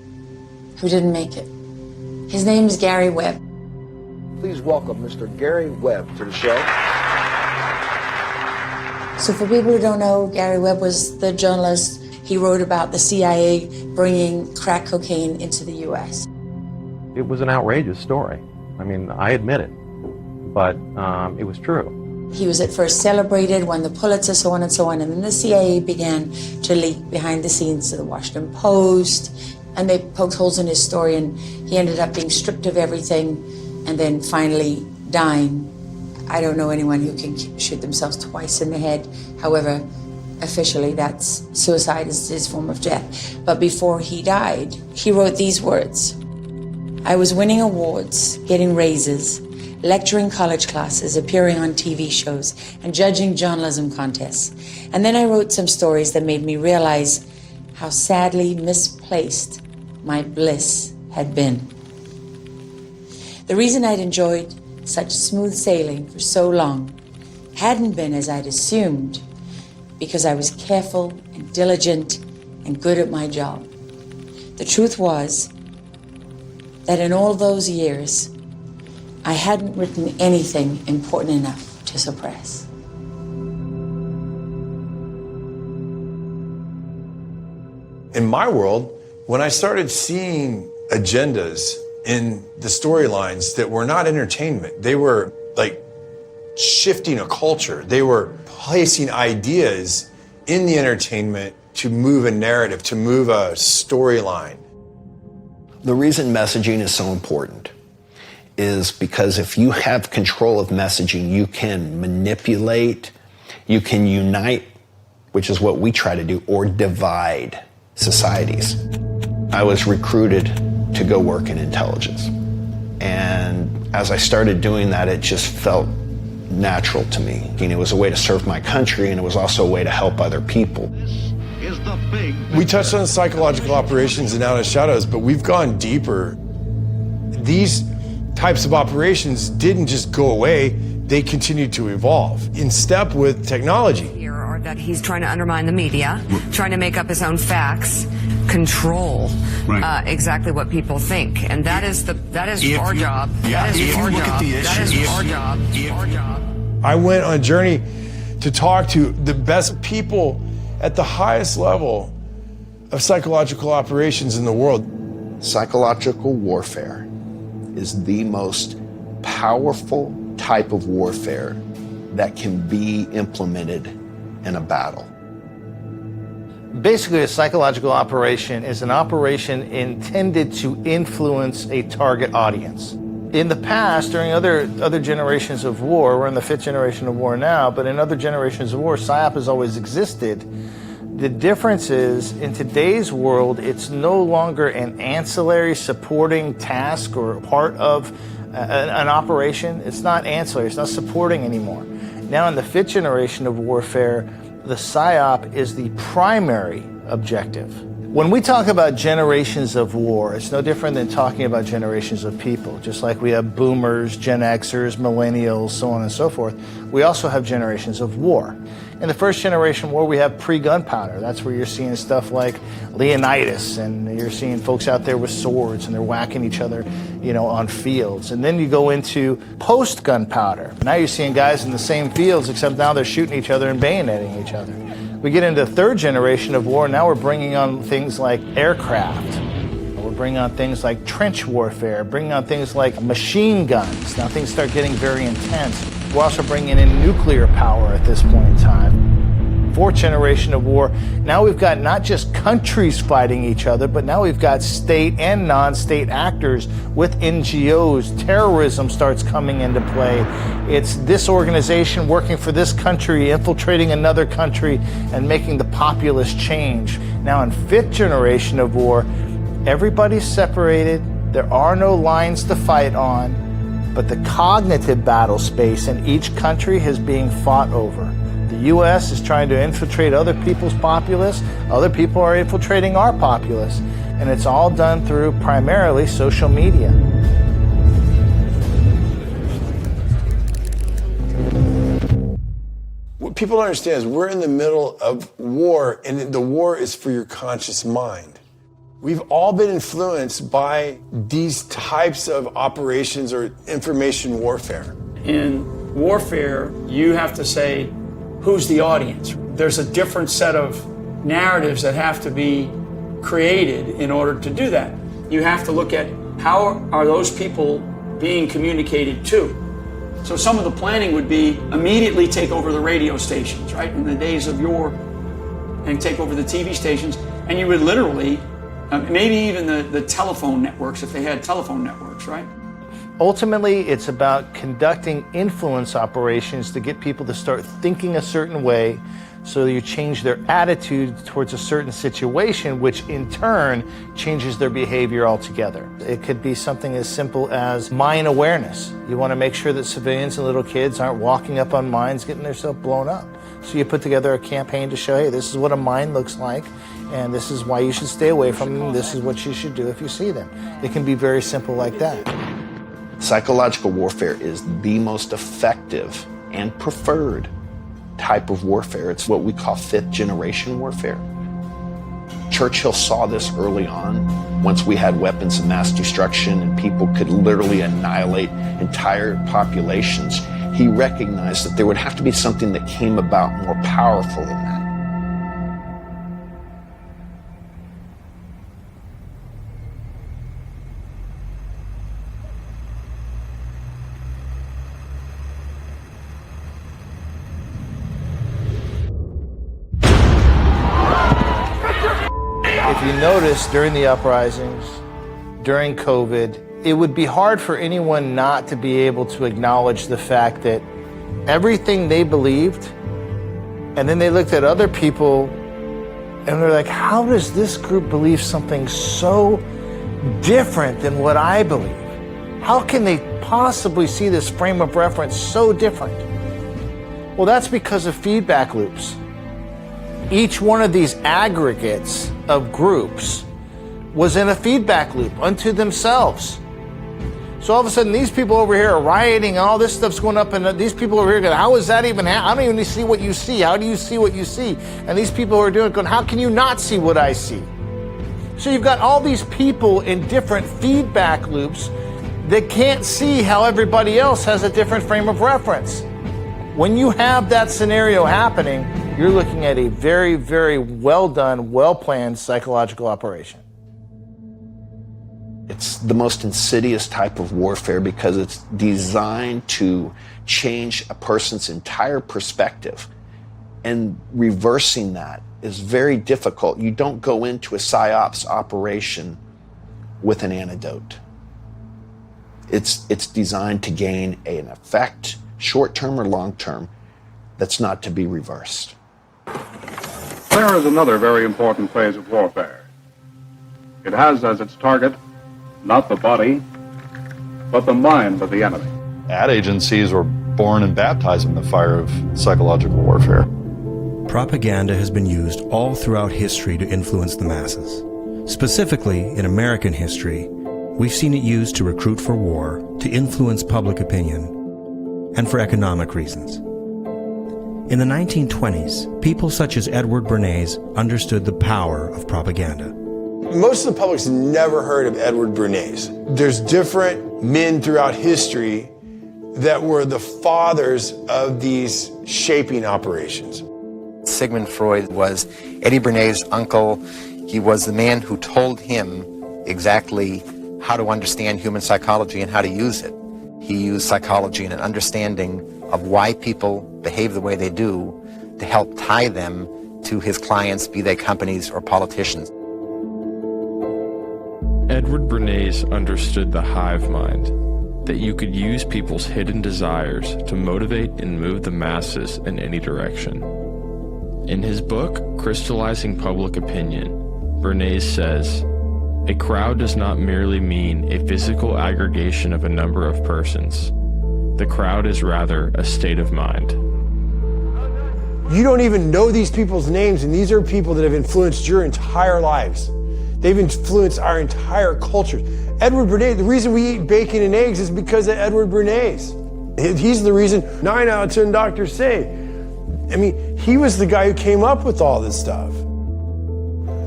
who didn't make it. His name is Gary Webb. Please welcome Mr. Gary Webb to the show. So for people who don't know, Gary Webb was the journalist. He wrote about the CIA bringing crack cocaine into the U.S. It was an outrageous story. I mean, I admit it, but it was true. He was at first celebrated, won the Pulitzer, so on and so on, and then the CIA began to leak behind the scenes to the Washington Post, and they poked holes in his story, and he ended up being stripped of everything and then finally dying. I don't know anyone who can shoot themselves twice in the head. However, officially, that's suicide is his form of death. But before he died, he wrote these words. I was winning awards, getting raises, lecturing college classes, appearing on TV shows, and judging journalism contests. And then I wrote some stories that made me realize how sadly misplaced my bliss had been. The reason I'd enjoyed such smooth sailing for so long hadn't been as I'd assumed, because I was careful and diligent and good at my job. The truth was that in all those years, I hadn't written anything important enough to suppress. In my world, when I started seeing agendas in the storylines that were not entertainment, they were like shifting a culture. They were placing ideas in the entertainment to move a narrative, to move a storyline. The reason messaging is so important is because if you have control of messaging, you can manipulate, you can unite, which is what we try to do, or divide societies. I was recruited to go work in intelligence. And as I started doing that, it just felt natural to me. And it was a way to serve my country, and it was also a way to help other people. is the big We touched on psychological operations and Out of Shadows, but we've gone deeper. These types of operations didn't just go away, they continued to evolve in step with technology. Or that he's trying to undermine the media, trying to make up his own facts, control exactly what people think, and that is our job. That is our job. That is our job. Our job. I went on a journey to talk to the best people at the highest level of psychological operations in the world. Psychological warfare is the most powerful type of warfare that can be implemented in a battle. Basically, a psychological operation is an operation intended to influence a target audience. In the past, during other generations of war, we're in the 5th generation of war now, but in other generations of war, PSYOP has always existed. The difference is, in today's world, it's no longer an ancillary supporting task or part of an operation. It's not ancillary, it's not supporting anymore. Now in the 5th generation of warfare, the PSYOP is the primary objective. When we talk about generations of war, it's no different than talking about generations of people. Just like we have boomers, Gen Xers, millennials, so on and so forth, we also have generations of war. In the first generation war, we have pre-gunpowder. That's where you're seeing stuff like Leonidas, and you're seeing folks out there with swords, and they're whacking each other, on fields. And then you go into post-gunpowder. Now you're seeing guys in the same fields, except now they're shooting each other and bayoneting each other. We get into the third generation of war, now we're bringing on things like aircraft. We're bringing on things like trench warfare, bringing on things like machine guns. Now things start getting very intense. We're also bringing in nuclear power at this point in time. Fourth generation of war, now we've got not just countries fighting each other, but now we've got state and non-state actors with NGOs. Terrorism starts coming into play. It's this organization working for this country, infiltrating another country, and making the populace change. Now in 5th generation of war, everybody's separated. There are no lines to fight on. But the cognitive battle space in each country is being fought over. The U.S. is trying to infiltrate other people's populace. Other people are infiltrating our populace. And it's all done through primarily social media. What people don't understand is we're in the middle of war, and the war is for your conscious mind. We've all been influenced by these types of operations or information warfare. In warfare, you have to say, who's the audience? There's a different set of narratives that have to be created in order to do that. You have to look at how are those people being communicated to. So some of the planning would be immediately take over the radio stations, right? In the days of yore, and take over the TV stations, and you would literally maybe even the telephone networks, if they had telephone networks, right? Ultimately, it's about conducting influence operations to get people to start thinking a certain way so you change their attitude towards a certain situation, which in turn changes their behavior altogether. It could be something as simple as mine awareness. You want to make sure that civilians and little kids aren't walking up on mines, getting themselves blown up. So you put together a campaign to show, hey, this is what a mine looks like, and this is why you should stay away from them, this is what you should do if you see them. It can be very simple like that. Psychological warfare is the most effective and preferred type of warfare. It's what we call 5th generation warfare. Churchill saw this early on. Once we had weapons of mass destruction and people could literally annihilate entire populations, he recognized that there would have to be something that came about more powerful than that. If you notice, during the uprisings, during COVID, it would be hard for anyone not to be able to acknowledge the fact that everything they believed, and then they looked at other people and they're like, how does this group believe something so different than what I believe? How can they possibly see this frame of reference so different? Well, that's because of feedback loops. each one of these aggregates of groups was in a feedback loop unto themselves. So all of a sudden, these people over here are rioting, and all this stuff's going up, and these people over here going, how is that even happening? I don't even see what you see. How do you see what you see? And these people who are doing it going, how can you not see what I see? So you've got all these people in different feedback loops that can't see how everybody else has a different frame of reference. When you have that scenario happening, you're looking at a very, very well done, well planned psychological operation. It's the most insidious type of warfare because it's designed to change a person's entire perspective. And reversing that is very difficult. You don't go into a PSYOPs operation with an antidote. It's designed to gain an effect, short-term or long-term, that's not to be reversed. There is another very important phase of warfare. It has as its target not the body, but the mind of the enemy. Ad agencies were born and baptized in the fire of psychological warfare. Propaganda has been used all throughout history to influence the masses. Specifically, in American history, we've seen it used to recruit for war, to influence public opinion, and for economic reasons. In the 1920s, people such as Edward Bernays understood the power of propaganda. Most of the public's never heard of Edward Bernays. There's different men throughout history that were the fathers of these shaping operations. Sigmund Freud was Eddie Bernays' uncle. He was the man who told him exactly how to understand human psychology and how to use it. He used psychology and an understanding of why people behave the way they do to help tie them to his clients, be they companies or politicians. Edward Bernays understood the hive mind, that you could use people's hidden desires to motivate and move the masses in any direction. In his book, Crystallizing Public Opinion, Bernays says, "A crowd does not merely mean a physical aggregation of a number of persons. The crowd is rather a state of mind." You don't even know these people's names, and these are people that have influenced your entire lives. They've influenced our entire culture. Edward Bernays, the reason we eat bacon and eggs is because of Edward Bernays. He's the reason 9 out of 10 doctors say. I mean, he was the guy who came up with all this stuff.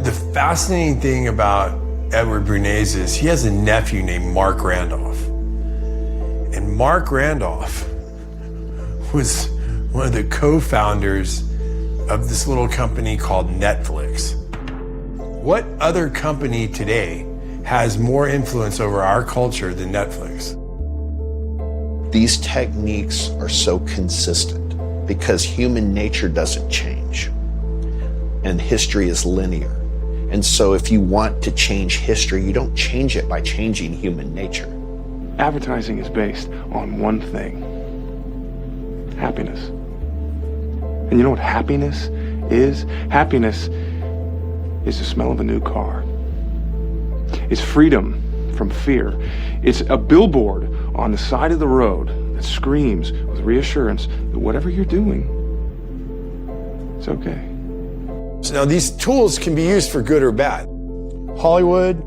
The fascinating thing about Edward Bernays is he has a nephew named Mark Randolph. And Mark Randolph was one of the co-founders of this little company called Netflix. What other company today has more influence over our culture than Netflix? These techniques are so consistent because human nature doesn't change and history is linear. And so if you want to change history, you don't change it by changing human nature. Advertising is based on one thing: happiness. And you know what happiness is? Happiness is the smell of a new car. It's freedom from fear. It's a billboard on the side of the road that screams with reassurance that whatever you're doing, it's okay. So now these tools can be used for good or bad. Hollywood,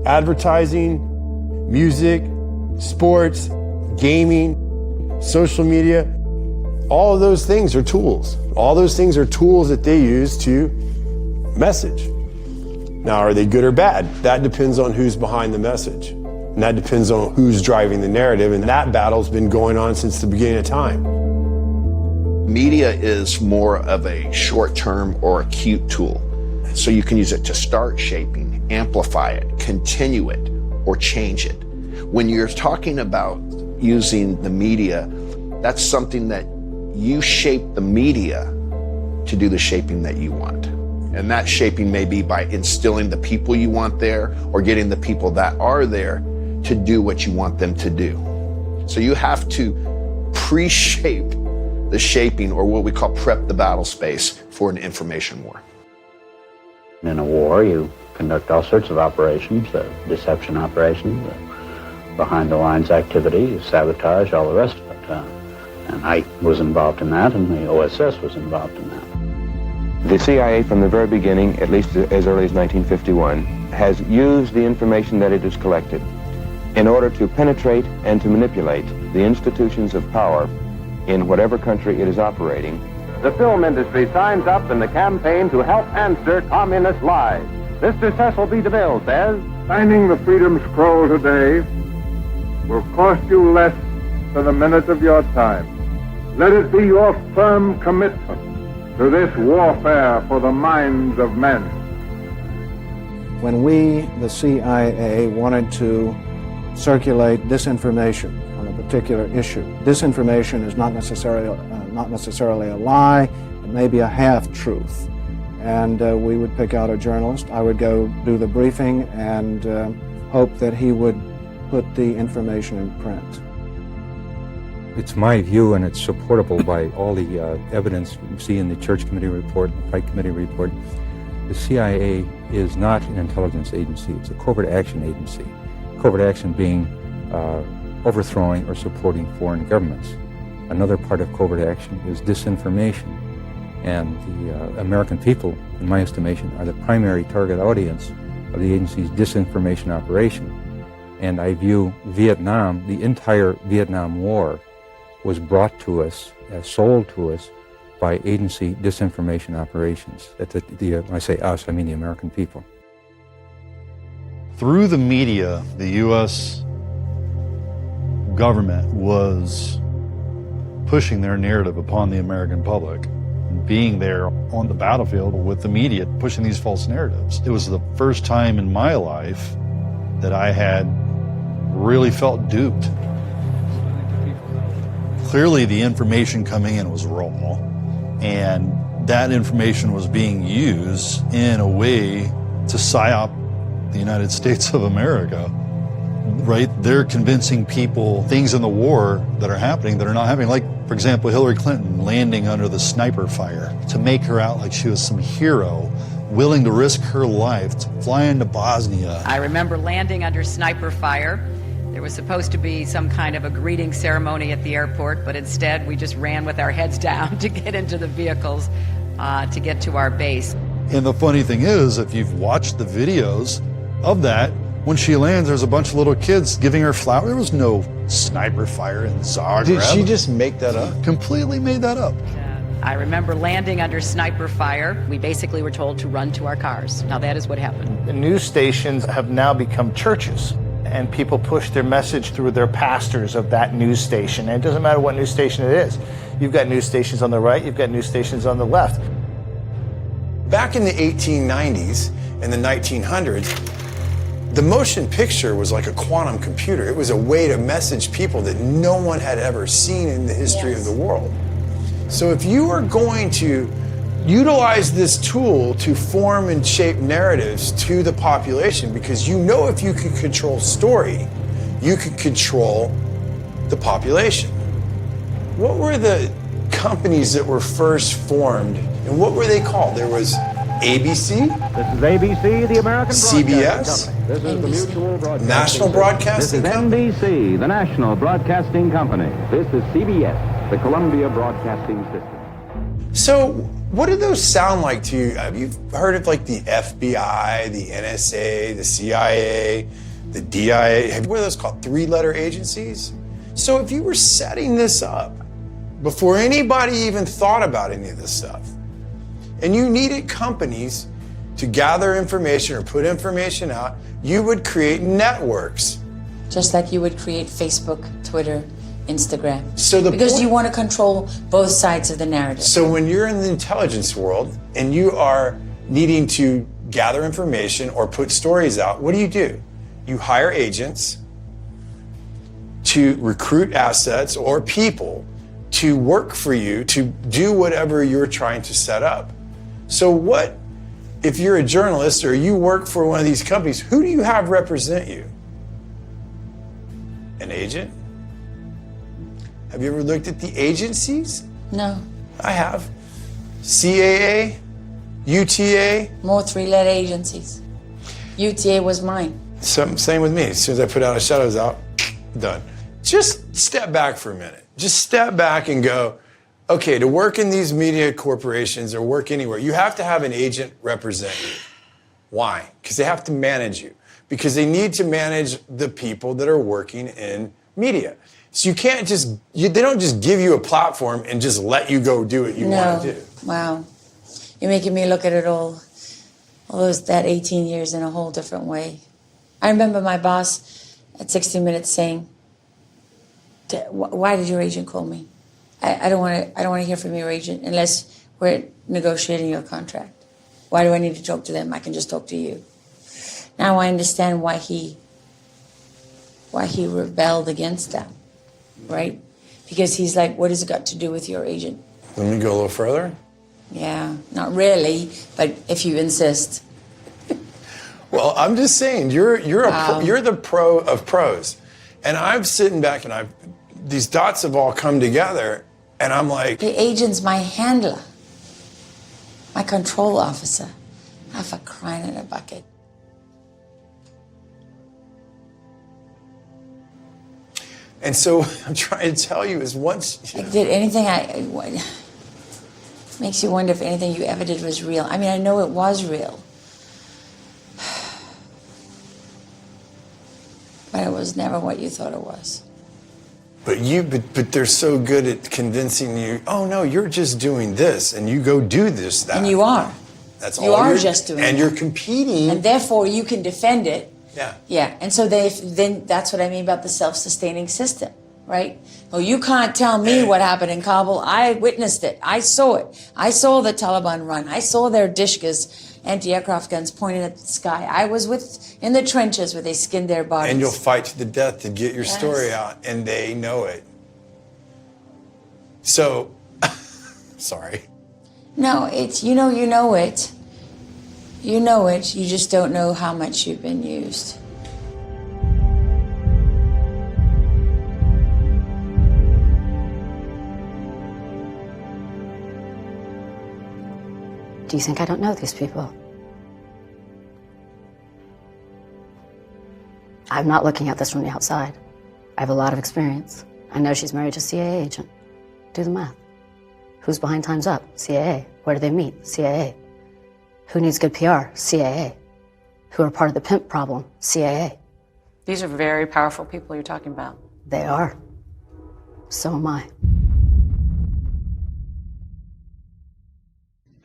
advertising, music, sports, gaming, social media, all of those things are tools. All those things are tools that they use to message. Now, are they good or bad? That depends on who's behind the message. And that depends on who's driving the narrative. And that battle's been going on since the beginning of time. Media is more of a short-term or acute tool. So you can use it to start shaping, amplify it, continue it, or change it. When you're talking about using the media, that's something that you shape the media to do the shaping that you want. And that shaping may be by instilling the people you want there or getting the people that are there to do what you want them to do. So you have to pre-shape the shaping, or what we call prep the battle space for an information war. In a war, you conduct all sorts of operations, deception operations, behind the lines activity, sabotage, all the rest of it. And I was involved in that, and the OSS was involved in that. The CIA, from the very beginning, at least as early as 1951, has used the information that it has collected in order to penetrate and to manipulate the institutions of power in whatever country it is operating. The film industry signs up in the campaign to help answer communist lies. Mr. Cecil B. DeMille says, Signing the Freedom Scroll today will cost you less than a minute of your time. Let it be your firm commitment to this warfare for the minds of men. When we, the CIA, wanted to circulate disinformation on a particular issue, disinformation is not necessarily a lie, it may be a half-truth. And we would pick out a journalist. I would go do the briefing and hope that he would put the information in print. It's my view, and it's supportable by all the evidence we see in the Church Committee report, the Pike Committee report. The CIA is not an intelligence agency. It's a covert action agency. Covert action being overthrowing or supporting foreign governments. Another part of covert action is disinformation. And the American people, in my estimation, are the primary target audience of the agency's disinformation operation. And I view Vietnam, the entire Vietnam War, was brought to us, sold to us, by agency disinformation operations. When I say us, I mean the American people. Through the media, the U.S. government was pushing their narrative upon the American public, being there on the battlefield with the media, pushing these false narratives. It was the first time in my life that I had really felt duped. Clearly, the information coming in was raw, and that information was being used in a way to psyop the United States of America. Right? They're convincing people things in the war that are happening that are not happening. Like, for example, Hillary Clinton landing under the sniper fire to make her out like she was some hero, willing to risk her life to fly into Bosnia. I remember landing under sniper fire. There was supposed to be some kind of a greeting ceremony at the airport, but instead we just ran with our heads down to get into the vehicles to get to our base. And the funny thing is, if you've watched the videos of that, when she lands, there's a bunch of little kids giving her flowers. There was no sniper fire in Zagreb. Did she just make that up? Completely made that up. I remember landing under sniper fire. We basically were told to run to our cars. Now that is what happened. The news stations have now become churches, and people push their message through their pastors of that news station. And it doesn't matter what news station it is. You've got news stations on the right, you've got news stations on the left. Back in the 1890s and the 1900s, the motion picture was like a quantum computer. It was a way to message people that no one had ever seen in the history of the world. So if you are going to utilize this tool to form and shape narratives to the population, because you know if you can control story, you can control the population. What were the companies that were first formed, and what were they called? There was ABC. This is ABC, the American CBS. Broadcasting Company. This is the Mutual Broadcasting National Broadcasting Company. This is NBC, the National Broadcasting Company. This is CBS, the Columbia Broadcasting System. So what do those sound like to you? Have you heard of like the FBI, the NSA, the CIA, the DIA? What are those called? Three-letter agencies? So if you were setting this up before anybody even thought about any of this stuff, and you needed companies to gather information or put information out, you would create networks. Just like you would create Facebook, Twitter, Instagram. So because you want to control both sides of the narrative. So when you're in the intelligence world and you are needing to gather information or put stories out, what do? You hire agents to recruit assets or people to work for you to do whatever you're trying to set up. So what, if you're a journalist or you work for one of these companies, who do you have represent you? An agent? Have you ever looked at the agencies? No. I have. CAA, UTA. More three-letter agencies. UTA was mine. Same with me. As soon as I put out a shadows out, done. Just step back for a minute. Just step back and go, Okay, to work in these media corporations or work anywhere, you have to have an agent represent you. Why? Because they have to manage you. Because they need to manage the people that are working in media. So you can't just, they don't just give you a platform and just let you go do what you want to do. Wow. You're making me look at it all that 18 years in a whole different way. I remember my boss at 60 Minutes saying, why did your agent call me? I don't want to hear from your agent unless we're negotiating your contract. Why do I need to talk to them? I can just talk to you. Now I understand why he rebelled against that, right? Because he's like, what has it got to do with your agent? Let me go a little further. Yeah, not really, but if you insist. Well, I'm just saying, you're the pro of pros, and I'm sitting back and these dots have all come together, and I'm like, the agent's my handler, my control officer. Half a crying in a bucket. and so what I'm trying to tell you is once. Did anything makes you wonder if anything you ever did was real. I mean, I know it was real. But it was never what you thought it was. But they're so good at convincing you, oh no, you're just doing this, and you go do this, that. And you are. That's all you are just doing and that. you're competing. And therefore you can defend it. Yeah. Yeah. And so then that's what I mean about the self-sustaining system, right? Oh, you can't tell me what happened in Kabul. I witnessed it. I saw it. I saw the Taliban run. I saw their Dishkas, anti-aircraft guns pointed at the sky. I was in the trenches where they skinned their bodies. And you'll fight to the death to get your story out, and they know it. So, sorry. No, it's, you know it. You know it, you just don't know how much you've been used. Do you think I don't know these people? I'm not looking at this from the outside. I have a lot of experience. I know she's married to a CIA agent. Do the math. Who's behind Time's Up? CIA. Where do they meet? CIA. Who needs good PR? CIA. Who are part of the pimp problem? CIA. These are very powerful people you're talking about. They are. So am I.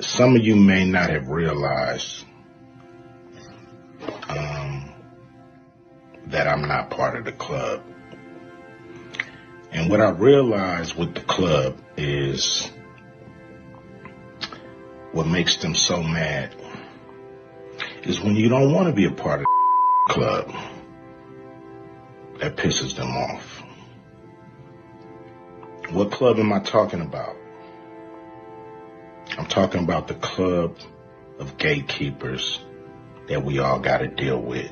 Some of you may not have realized that I'm not part of the club. And what I realized with the club is what makes them so mad is when you don't want to be a part of the club. That pisses them off. What club am I talking about? I'm talking about the club of gatekeepers that we all got to deal with.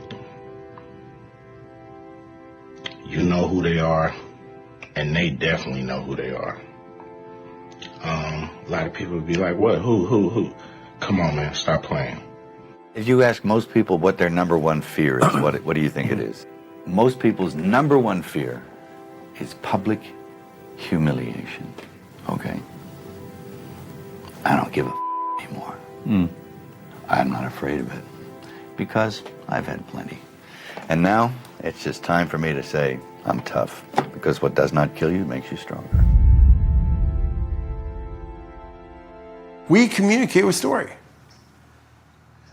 You know who they are, and they definitely know who they are. A lot of people would be like, what, who? Come on, man, stop playing. If you ask most people what their number one fear is, what do you think it is? Most people's number one fear is public humiliation, okay? I don't give a anymore. I'm not afraid of it because I've had plenty. And now it's just time for me to say I'm tough, because what does not kill you makes you stronger. We communicate with story.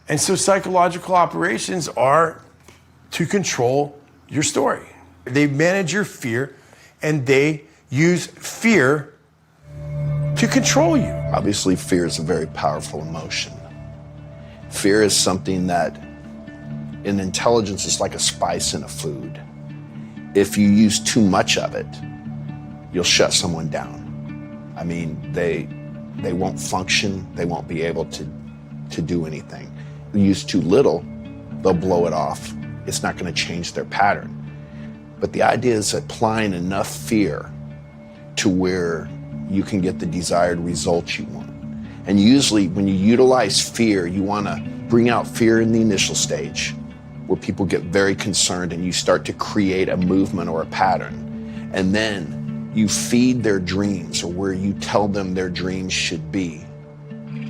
And so psychological operations are to control your story. They manage your fear, and they use fear to control you. Obviously, fear is a very powerful emotion. Fear is something that in intelligence is like a spice in a food. If you use too much of it, you'll shut someone down. I mean, they won't function, they won't be able to do anything. If you use too little, they'll blow it off. It's not going to change their pattern. But the idea is applying enough fear to where you can get the desired results you want. And usually when you utilize fear, you want to bring out fear in the initial stage where people get very concerned and you start to create a movement or a pattern. And then you feed their dreams, or where you tell them their dreams should be.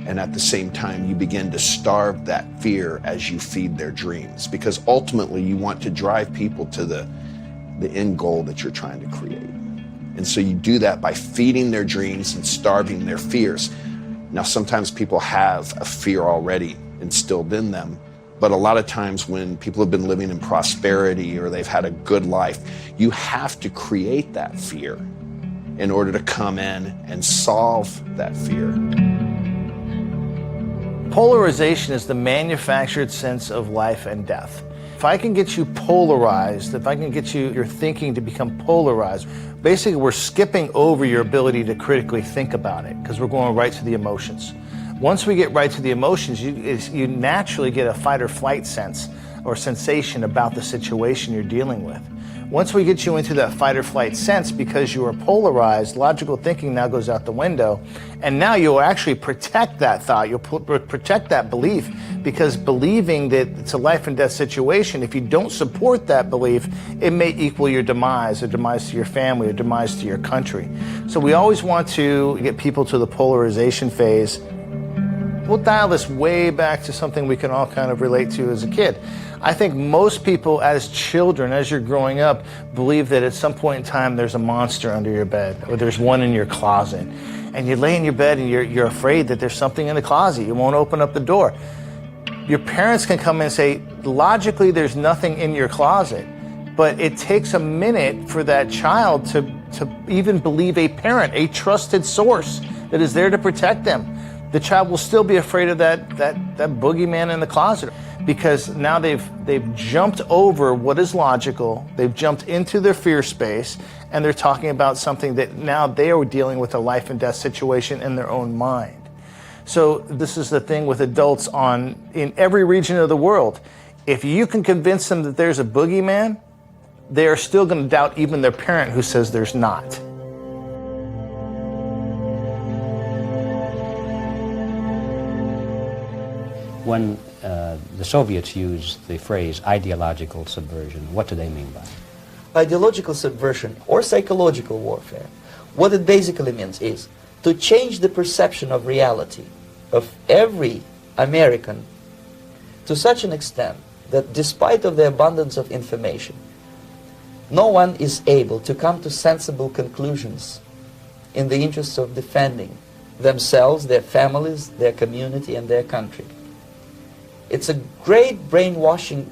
And at the same time, you begin to starve that fear as you feed their dreams, because ultimately you want to drive people to the end goal that you're trying to create. And so you do that by feeding their dreams and starving their fears. Now, sometimes people have a fear already instilled in them, but a lot of times when people have been living in prosperity or they've had a good life, you have to create that fear in order to come in and solve that fear. Polarization is the manufactured sense of life and death. If I can get you polarized, if I can get your thinking to become polarized, basically we're skipping over your ability to critically think about it because we're going right to the emotions. Once we get right to the emotions, you naturally get a fight or flight sense or sensation about the situation you're dealing with. Once we get you into that fight or flight sense, because you are polarized, logical thinking now goes out the window, and now you'll actually protect that thought, you'll protect that belief, because believing that it's a life and death situation, if you don't support that belief, it may equal your demise, or demise to your family, or demise to your country. So we always want to get people to the polarization phase. We'll dial this way back to something we can all kind of relate to as a kid. I think most people as children, as you're growing up, believe that at some point in time there's a monster under your bed, or there's one in your closet. And you lay in your bed and you're afraid that there's something in the closet. You won't open up the door. Your parents can come in and say, logically there's nothing in your closet. But it takes a minute for that child to even believe a parent, a trusted source that is there to protect them. The child will still be afraid of that boogeyman in the closet, because now they've jumped over what is logical, they've jumped into their fear space, and they're talking about something that now they are dealing with a life and death situation in their own mind. So this is the thing with adults in every region of the world. If you can convince them that there's a boogeyman, they are still going to doubt even their parent who says there's not. When the Soviets used the phrase ideological subversion, what do they mean by it? Ideological subversion or psychological warfare, what it basically means is to change the perception of reality of every American to such an extent that despite of the abundance of information, no one is able to come to sensible conclusions in the interests of defending themselves, their families, their community, and their country. It's a great brainwashing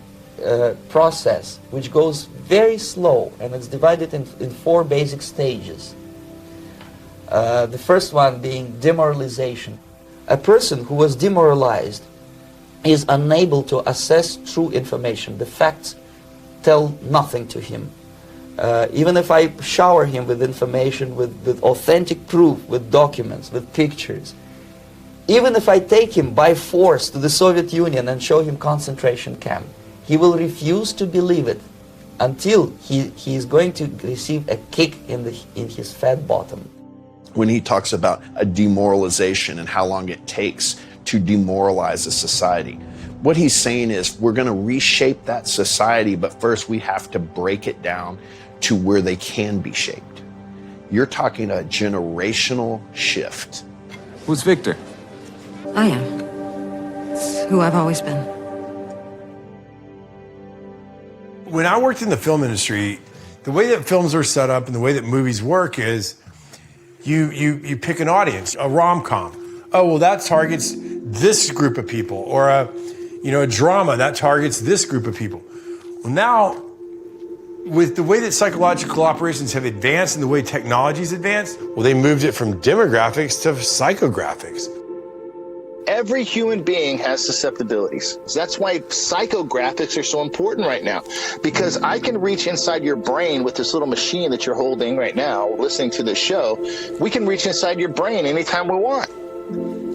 process which goes very slow, and it's divided in 4 basic stages. The first one being demoralization. A person who was demoralized is unable to assess true information. The facts tell nothing to him. Even if I shower him with information, with authentic proof, with documents, with pictures, even if I take him by force to the Soviet Union and show him concentration camp, he will refuse to believe it until he is going to receive a kick in his fat bottom. When he talks about a demoralization and how long it takes to demoralize a society, what he's saying is we're going to reshape that society, but first we have to break it down to where they can be shaped. You're talking a generational shift. Who's Victor? I am. It's who I've always been. When I worked in the film industry, the way that films are set up and the way that movies work is you pick an audience, a rom-com. Oh, well, that targets this group of people, or a drama that targets this group of people. Well, now, with the way that psychological operations have advanced and the way technology's advanced, well, they moved it from demographics to psychographics. Every human being has susceptibilities. So that's why psychographics are so important right now, because I can reach inside your brain with this little machine that you're holding right now, listening to this show. We can reach inside your brain anytime we want.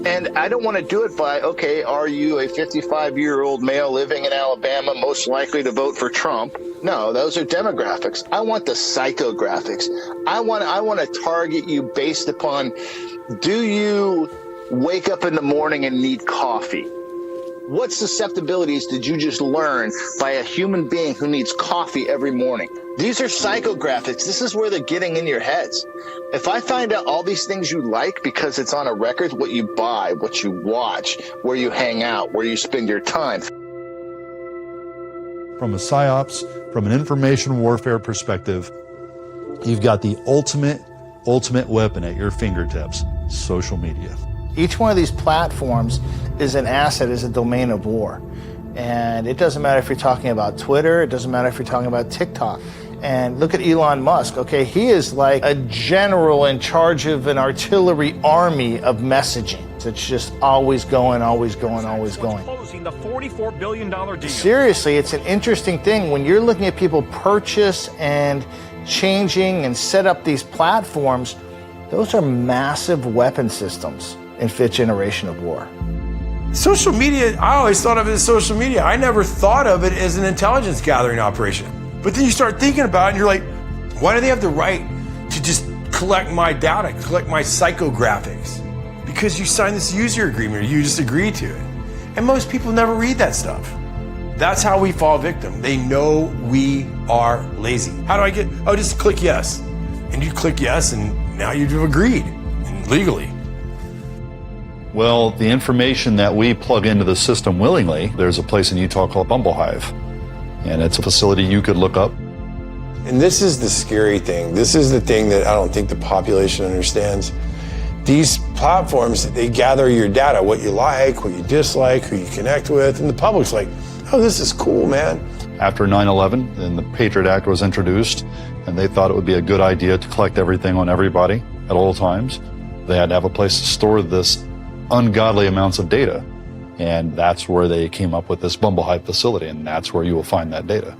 And I don't want to do it by, okay, are you a 55-year-old male living in Alabama most likely to vote for Trump? No, those are demographics. I want the psychographics. I want to target you based upon, do you wake up in the morning and need coffee? What susceptibilities did you just learn by a human being who needs coffee every morning? These are psychographics. This is where they're getting in your heads. If I find out all these things you like because it's on a record, what you buy, what you watch, where you hang out, where you spend your time. From a psyops, from an information warfare perspective, you've got the ultimate weapon at your fingertips, social media. Each one of these platforms is an asset, is a domain of war. And it doesn't matter if you're talking about Twitter, it doesn't matter if you're talking about TikTok. And look at Elon Musk, okay? He is like a general in charge of an artillery army of messaging. It's just always going, always going, always going. Closing the $44 billion deal. Seriously, it's an interesting thing when you're looking at people purchase and changing and set up these platforms. Those are massive weapon systems in fifth generation of war. Social media, I always thought of it as social media. I never thought of it as an intelligence gathering operation. But then you start thinking about it and you're like, why do they have the right to just collect my data, collect my psychographics? Because you signed this user agreement or you just agreed to it. And most people never read that stuff. That's how we fall victim. They know we are lazy. How do I get, oh, just click yes. And you click yes and now you've agreed legally. Well, the information that we plug into the system willingly, there's a place in Utah called Bumblehive, and it's a facility you could look up. And this is the scary thing. This is the thing that I don't think the population understands. These platforms, they gather your data, what you like, what you dislike, who you connect with, and the public's like, oh, this is cool, man. After 9/11, then the Patriot Act was introduced, and they thought it would be a good idea to collect everything on everybody at all times. They had to have a place to store this ungodly amounts of data. And that's where they came up with this Bumblehive facility, and that's where you will find that data.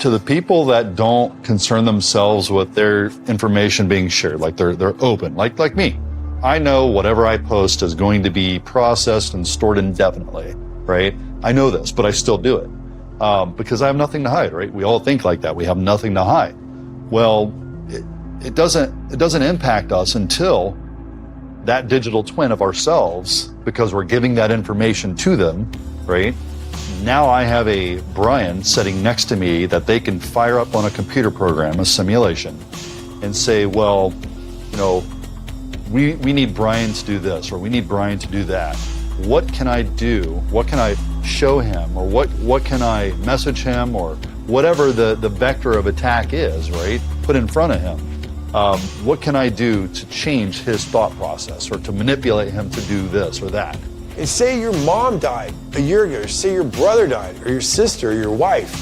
To the people that don't concern themselves with their information being shared, like they're open, like me. I know whatever I post is going to be processed and stored indefinitely, right? I know this, but I still do it because I have nothing to hide, right? We all think like that. We have nothing to hide. Well, it doesn't impact us until that digital twin of ourselves, because we're giving that information to them, right? Now I have a Brian sitting next to me that they can fire up on a computer program, a simulation, and say, well, you know, we need Brian to do this, or we need Brian to do that. What can I do? What can I show him? Or what can I message him? Or whatever the vector of attack is, right? Put in front of him. What can I do to change his thought process or to manipulate him to do this or that? And say your mom died a year ago, or say your brother died, or your sister, or your wife,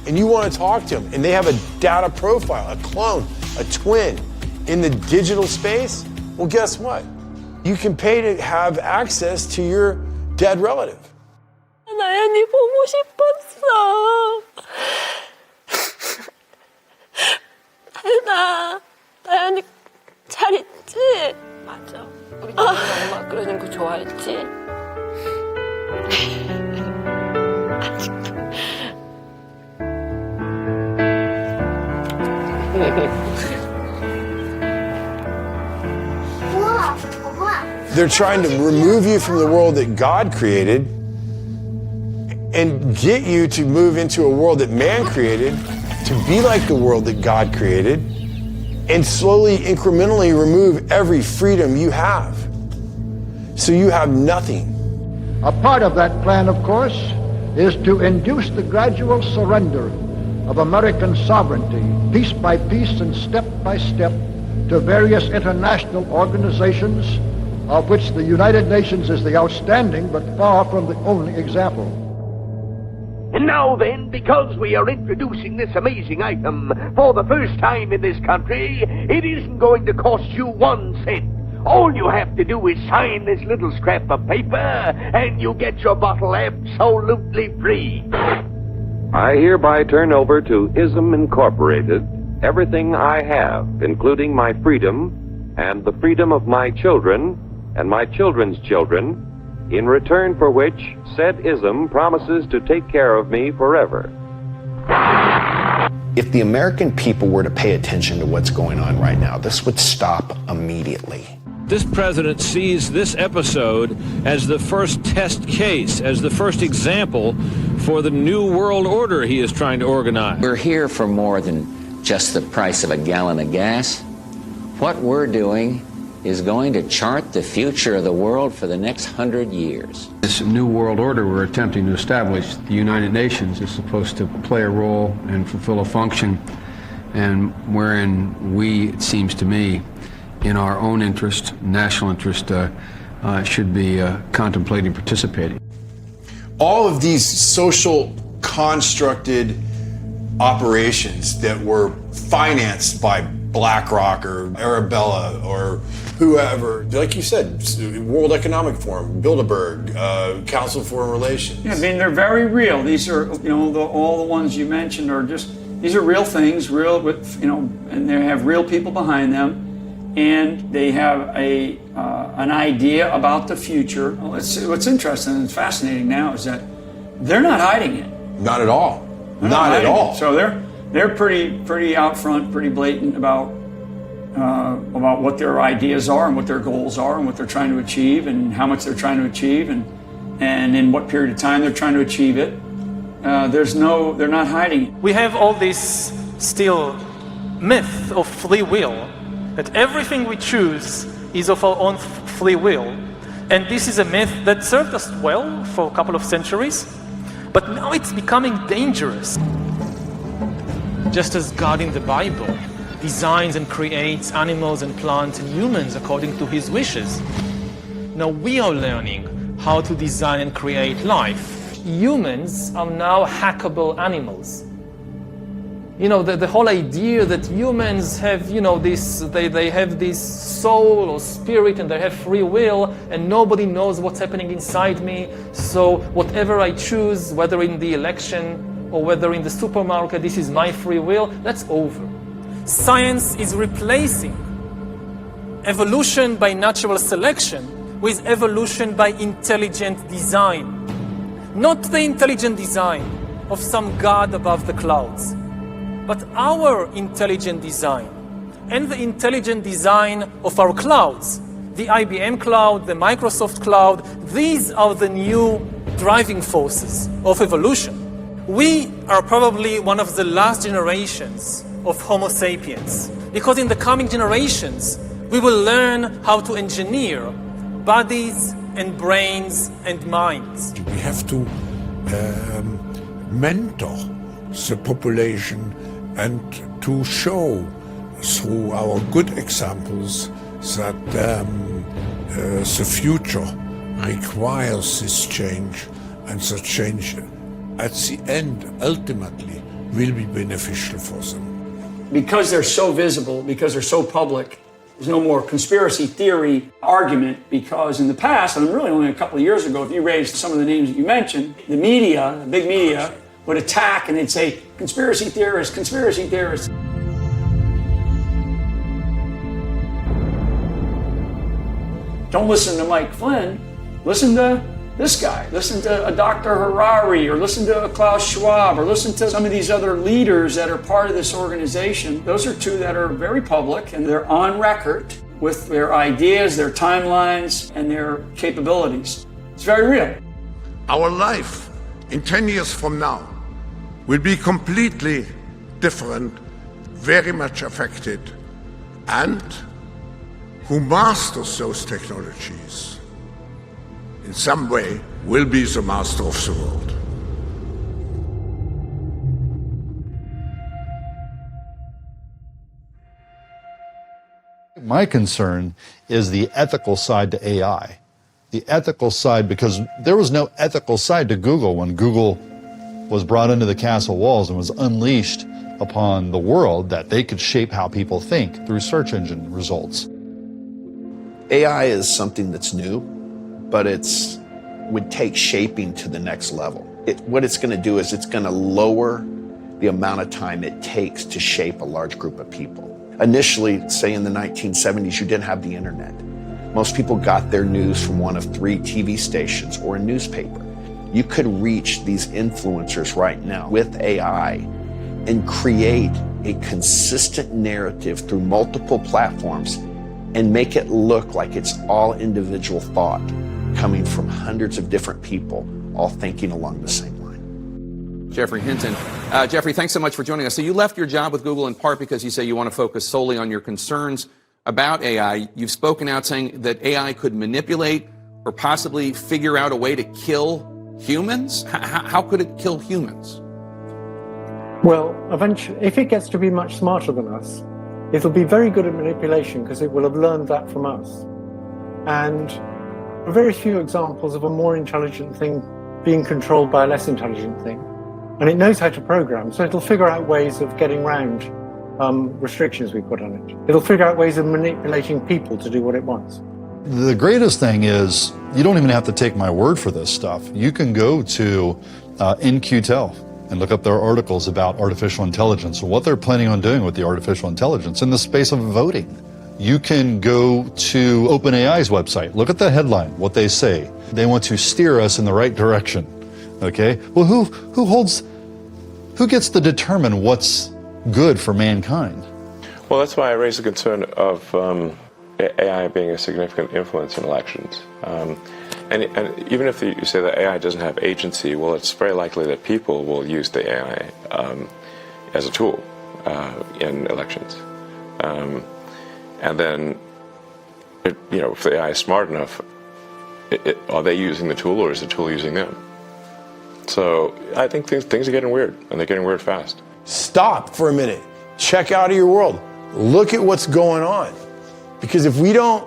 and you want to talk to them, and they have a data profile, a clone, a twin in the digital space, well, guess what? You can pay to have access to your dead relative. 나연이 보고 싶었어. 나연이 잘 있지? 맞아. 우리 엄마 그러는 거 좋아했지? They're trying to remove you from the world that God created and get you to move into a world that man created, to be like the world that God created, and slowly, incrementally remove every freedom you have. So you have nothing. A part of that plan, of course, is to induce the gradual surrender of American sovereignty, piece by piece and step by step, to various international organizations, of which the United Nations is the outstanding but far from the only example. And now then, because we are introducing this amazing item for the first time in this country, it isn't going to cost you 1 cent. All you have to do is sign this little scrap of paper, and you get your bottle absolutely free. I hereby turn over to ISM Incorporated everything I have, including my freedom and the freedom of my children and my children's children, in return for which said ISM promises to take care of me forever. If the American people were to pay attention to what's going on right now, this would stop immediately. This president sees this episode as the first test case, as the first example for the new world order he is trying to organize. We're here for more than just the price of a gallon of gas. What we're doing is going to chart the future of the world for the next 100 years. This new world order we're attempting to establish, the United Nations, is supposed to play a role and fulfill a function, and wherein we, it seems to me, in our own interest, national interest, should be contemplating participating. All of these social constructed operations that were financed by BlackRock or Arabella or whoever, like you said, World Economic Forum, Bilderberg, Council on Foreign Relations. Yeah, I mean, they're very real. These are, all the ones you mentioned are just, these are real things, real with, and they have real people behind them. And they have an idea about the future. What's interesting and fascinating now is that they're not hiding it. Not at all. Not at all. So they're pretty out front, pretty blatant about what their ideas are and what their goals are and what they're trying to achieve and how much they're trying to achieve and in what period of time they're trying to achieve it. They're not hiding it. We have all this still myth of free will, that everything we choose is of our own free will. And this is a myth that served us well for a couple of centuries, but now it's becoming dangerous. Just as God in the Bible designs and creates animals and plants and humans according to his wishes, now we are learning how to design and create life. Humans are now hackable animals. The whole idea that humans have, they have this soul or spirit and they have free will and nobody knows what's happening inside me. So whatever I choose, whether in the election or whether in the supermarket, this is my free will, that's over. Science is replacing evolution by natural selection with evolution by intelligent design. Not the intelligent design of some god above the clouds, but our intelligent design and the intelligent design of our clouds, the IBM cloud, the Microsoft cloud, these are the new driving forces of evolution. We are probably one of the last generations of Homo sapiens, because in the coming generations, we will learn how to engineer bodies and brains and minds. We have to mentor the population and to show through our good examples that the future requires this change, and the change at the end ultimately will be beneficial for them. Because they're so visible, because they're so public, there's no more conspiracy theory argument, because in the past, and really only a couple of years ago, if you raised some of the names that you mentioned, the media, the big media, would attack and they'd say, conspiracy theorists, conspiracy theorists. Don't listen to Mike Flynn, listen to this guy, listen to a Dr. Harari, or listen to a Klaus Schwab, or listen to some of these other leaders that are part of this organization. Those are two that are very public and they're on record with their ideas, their timelines, and their capabilities. It's very real. Our life in 10 years from now will be completely different, very much affected, and who masters those technologies in some way will be the master of the world. My concern is the ethical side to AI. The ethical side, because there was no ethical side to Google when Google was brought into the castle walls and was unleashed upon the world, that they could shape how people think through search engine results. AI is something that's new, but would take shaping to the next level. What it's going to do is it's going to lower the amount of time it takes to shape a large group of people. Initially, say in the 1970s, you didn't have the internet. Most people got their news from one of 3 TV stations or a newspaper. You could reach these influencers right now with AI and create a consistent narrative through multiple platforms and make it look like it's all individual thought coming from hundreds of different people, all thinking along the same line. Jeffrey Hinton. Jeffrey, thanks so much for joining us. So you left your job with Google in part because you say you want to focus solely on your concerns about AI. You've spoken out saying that AI could manipulate or possibly figure out a way to kill humans. How could it kill humans? Well, eventually, if it gets to be much smarter than us, it'll be very good at manipulation because it will have learned that from us. And there are very few examples of a more intelligent thing being controlled by a less intelligent thing. And it knows how to program, so it'll figure out ways of getting around restrictions we put on it. It'll figure out ways of manipulating people to do what it wants. The greatest thing is you don't even have to take my word for this stuff. You can go to In-Q-Tel and look up their articles about artificial intelligence and what they're planning on doing with the artificial intelligence in the space of voting. You can go to OpenAI's website, look at the headline, what they say. They want to steer us in the right direction, okay? Well, who gets to determine what's good for mankind? Well, that's why I raised the concern of AI being a significant influence in elections. And even if you say that AI doesn't have agency, well, it's very likely that people will use the AI as a tool in elections. And then, if the AI is smart enough, are they using the tool or is the tool using them? So I think things are getting weird, and they're getting weird fast. Stop for a minute. Check out of your world. Look at what's going on. Because if we don't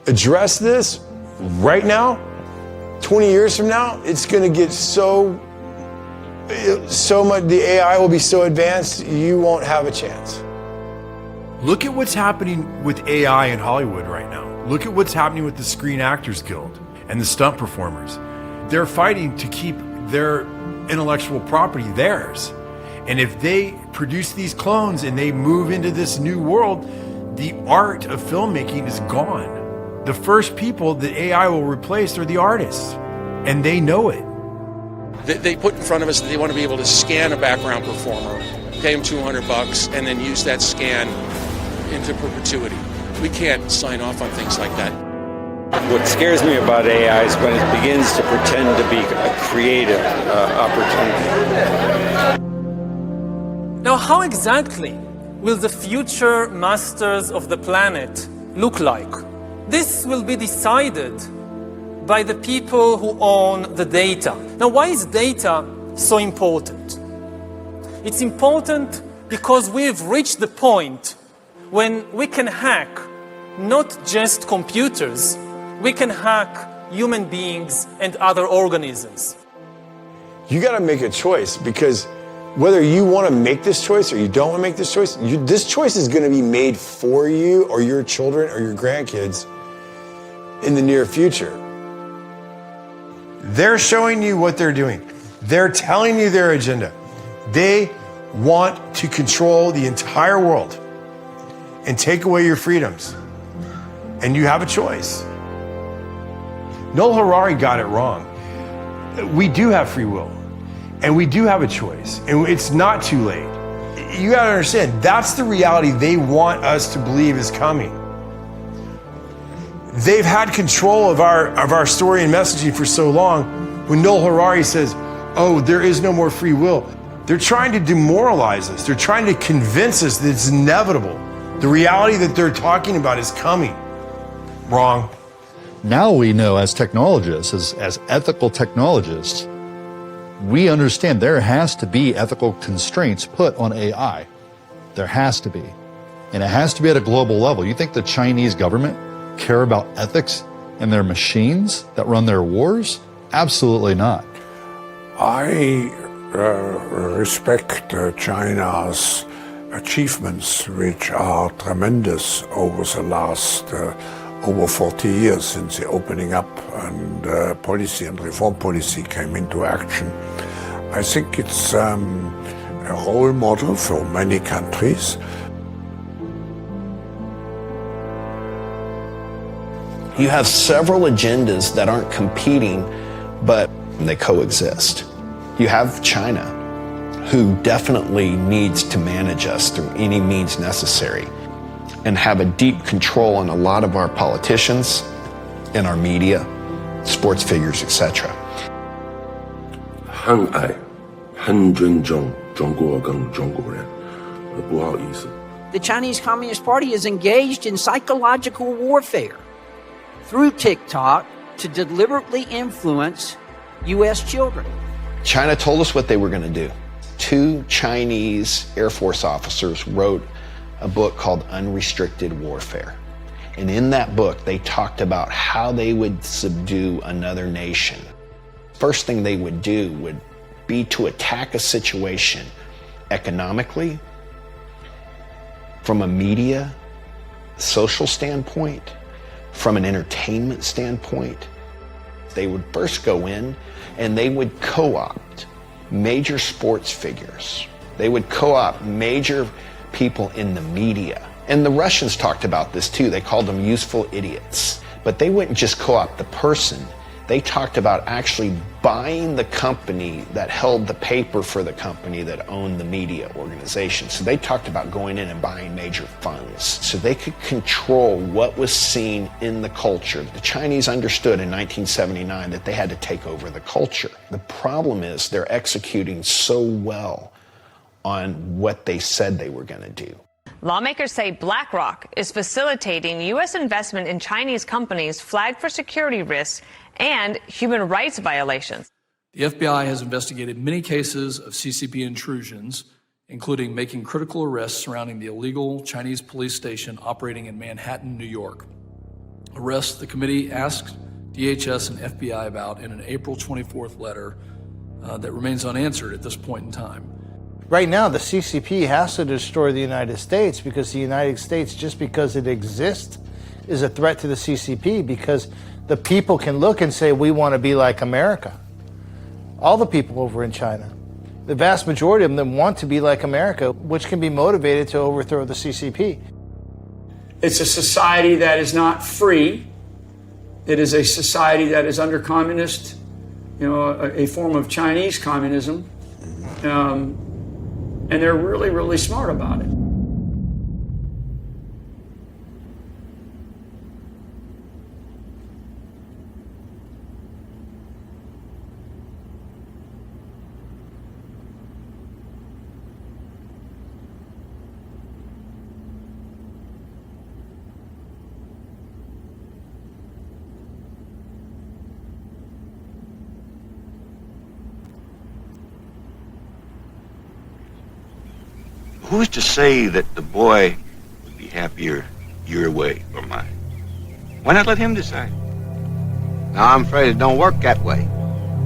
address this right now, 20 years from now, it's going to get so much, the AI will be so advanced, you won't have a chance. Look at what's happening with AI in Hollywood right now. Look at what's happening with the Screen Actors Guild and the stunt performers. They're fighting to keep their intellectual property theirs. And if they produce these clones and they move into this new world, the art of filmmaking is gone. The first people that AI will replace are the artists, and they know it. They put in front of us that they want to be able to scan a background performer, pay them $200, and then use that scan into perpetuity. We can't sign off on things like that. What scares me about AI is when it begins to pretend to be a creative opportunity. Now, how exactly will the future masters of the planet look like? This will be decided by the people who own the data. Now, why is data so important? It's important because we've reached the point when we can hack not just computers, we can hack human beings and other organisms. You got to make a choice, because whether you want to make this choice or you don't want to make this choice, this choice is going to be made for you or your children or your grandkids in the near future. They're showing you what they're doing. They're telling you their agenda. They want to control the entire world and take away your freedoms. And you have a choice. Noel Harari got it wrong. We do have free will, and we do have a choice, and it's not too late. You gotta understand, that's the reality they want us to believe is coming. They've had control of our story and messaging for so long. When Noel Harari says, oh, there is no more free will, they're trying to demoralize us. They're trying to convince us that it's inevitable. The reality that they're talking about is coming. Wrong. Now we know as technologists, as ethical technologists, we understand there has to be ethical constraints put on AI. There has to be. And it has to be at a global level. You think the Chinese government care about ethics and their machines that run their wars? Absolutely not. I respect China's achievements, which are tremendous over the last over 40 years since the opening up and policy and reform policy came into action. I think it's a role model for many countries. You have several agendas that aren't competing, but they coexist. You have China, who definitely needs to manage us through any means necessary. and have a deep control on a lot of our politicians and our media, sports figures, etc. 很爱、很尊重中国跟中国人，不好意思。The Chinese Communist Party is engaged in psychological warfare through TikTok to deliberately influence U.S. children. China told us what they were going to do. 2 Chinese Air Force officers wrote a book called Unrestricted Warfare. And in that book, they talked about how they would subdue another nation. First thing they would do would be to attack a situation economically, from a media, social standpoint, from an entertainment standpoint. They would first go in and they would co-opt major sports figures. They would co-opt major people in the media. And the Russians talked about this too. They called them useful idiots. But they wouldn't just co-opt the person. They talked about actually buying the company that held the paper for the company that owned the media organization. So they talked about going in and buying major funds so they could control what was seen in the culture. The Chinese understood in 1979 that they had to take over the culture. The problem is they're executing so well on what they said they were going to do. Lawmakers say BlackRock is facilitating U.S. investment in Chinese companies flagged for security risks and human rights violations. The FBI has investigated many cases of CCP intrusions, including making critical arrests surrounding the illegal Chinese police station operating in Manhattan, New York. Arrests the committee asked DHS and FBI about in an April 24th letter that remains unanswered at this point in time. Right now, the CCP has to destroy the United States because the United States, just because it exists, is a threat to the CCP because the people can look and say, we want to be like America. All the people over in China, the vast majority of them want to be like America, which can be motivated to overthrow the CCP. It's a society that is not free. It is a society that is under communist, a form of Chinese communism. And they're really, really smart about it. Who's to say that the boy would be happier your way or mine? Why not let him decide? Now, I'm afraid it don't work that way.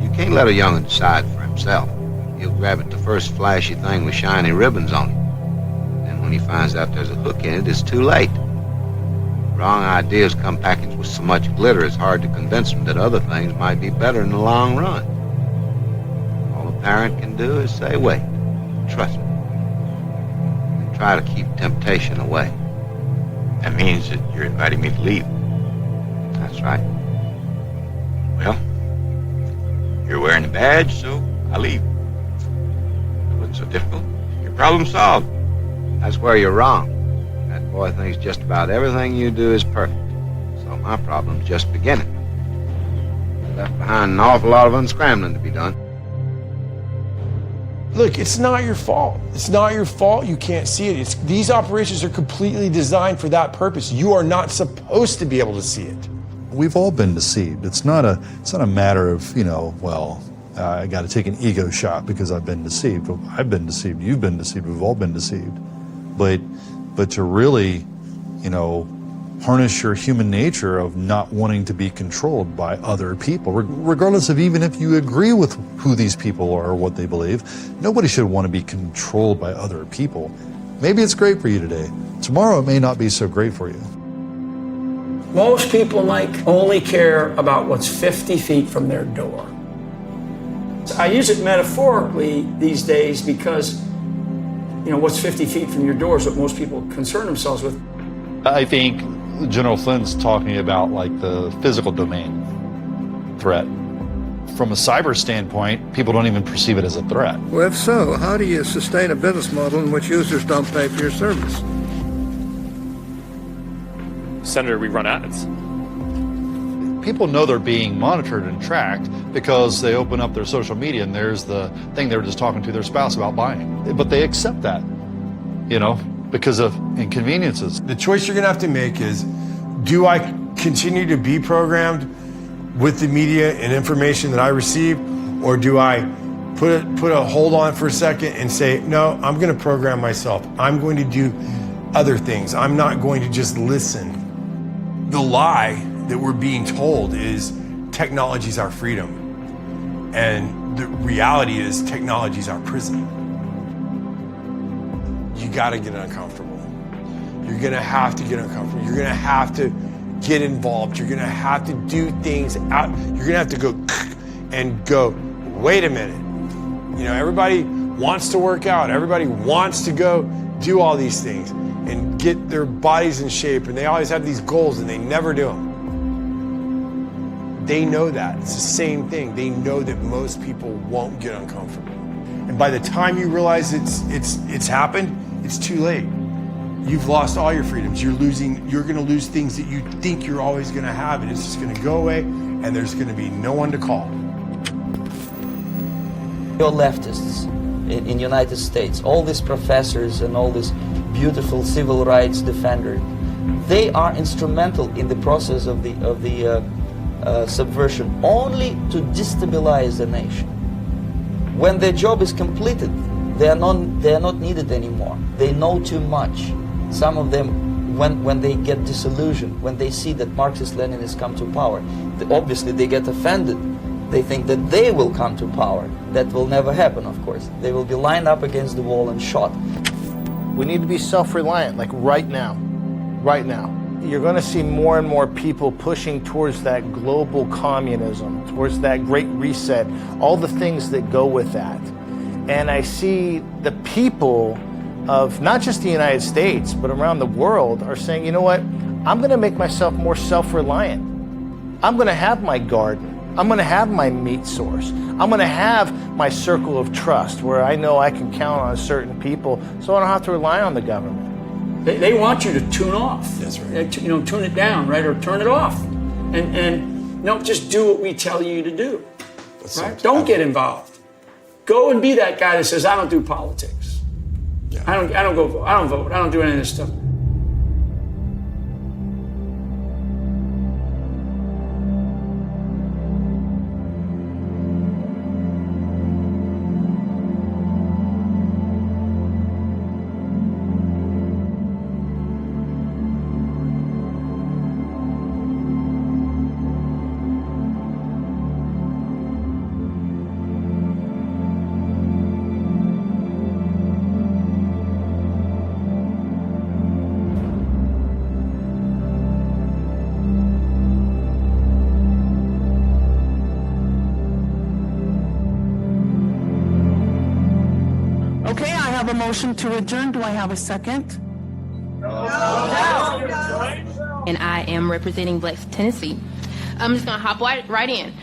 You can't let a young'un decide for himself. He'll grab at the first flashy thing with shiny ribbons on it. Then when he finds out there's a hook in it, it's too late. Wrong ideas come packaged with so much glitter, it's hard to convince him that other things might be better in the long run. All a parent can do is say, wait, trust me. Try to keep temptation away. That means that you're inviting me to leave. That's right. Well, you're wearing the badge, so I leave. It wasn't so difficult. Your problem solved. That's where you're wrong. That boy thinks just about everything you do is perfect. So my problem's just beginning. Left behind an awful lot of unscrambling to be done. Look, it's not your fault. It's not your fault you can't see it. These operations are completely designed for that purpose. You are not supposed to be able to see it. We've all been deceived. It's not a matter of, I got to take an ego shot because I've been deceived. Well, I've been deceived. You've been deceived. We've all been deceived. But to really, harness your human nature of not wanting to be controlled by other people, regardless of even if you agree with who these people are or what they believe. Nobody should want to be controlled by other people. Maybe it's great for you today. Tomorrow it may not be so great for you. Most people, Mike, only care about what's 50 feet from their door. I use it metaphorically these days because, what's 50 feet from your door is what most people concern themselves with. I think General Flynn's talking about the physical domain threat. From a cyber standpoint, people don't even perceive it as a threat. Well, if so, how do you sustain a business model in which users don't pay for your service? Senator, we run ads. People know they're being monitored and tracked because they open up their social media and there's the thing they were just talking to their spouse about buying. But they accept that, you know, because of inconveniences. The choice you're gonna have to make is, do I continue to be programmed with the media and information that I receive, or do I put a hold on for a second and say, no, I'm gonna program myself. I'm going to do other things. I'm not going to just listen. The lie that we're being told is technology's our freedom. And the reality is technology's our prison. You gotta get uncomfortable. You're gonna have to get uncomfortable. You're gonna have to get involved. You're gonna have to do things out. You're gonna have to go and go, wait a minute. You know, everybody wants to work out. Everybody wants to go do all these things and get their bodies in shape. And they always have these goals and they never do them. They know that. It's the same thing. They know that most people won't get uncomfortable. And by the time you realize it's happened, it's too late. You've lost all your freedoms. You're gonna lose things that you think you're always gonna have, and it's just gonna go away, and there's gonna be no one to call. Your leftists in the United States, all these professors and all these beautiful civil rights defenders, they are instrumental in the process of the subversion only to destabilize the nation. When their job is completed, they are not needed anymore. They know too much. Some of them, when they get disillusioned, when they see that Marxist-Leninists come to power, obviously they get offended. They think that they will come to power. That will never happen, of course. They will be lined up against the wall and shot. We need to be self-reliant, like right now. Right now. You're going to see more and more people pushing towards that global communism, towards that great reset, all the things that go with that. And I see the people of not just the United States, but around the world are saying, you know what, I'm going to make myself more self-reliant. I'm going to have my garden. I'm going to have my meat source. I'm going to have my circle of trust where I know I can count on certain people so I don't have to rely on the government. They want you to tune off. That's right. Tune it down, right, or turn it off, and just do what we tell you to do. Right? Don't get involved. Go and be that guy that says, I don't do politics. Yeah. I don't vote. I don't do any of this stuff. have a motion to adjourn. Do I have a second? No. And I am representing Black Tennessee. I'm just gonna hop right in.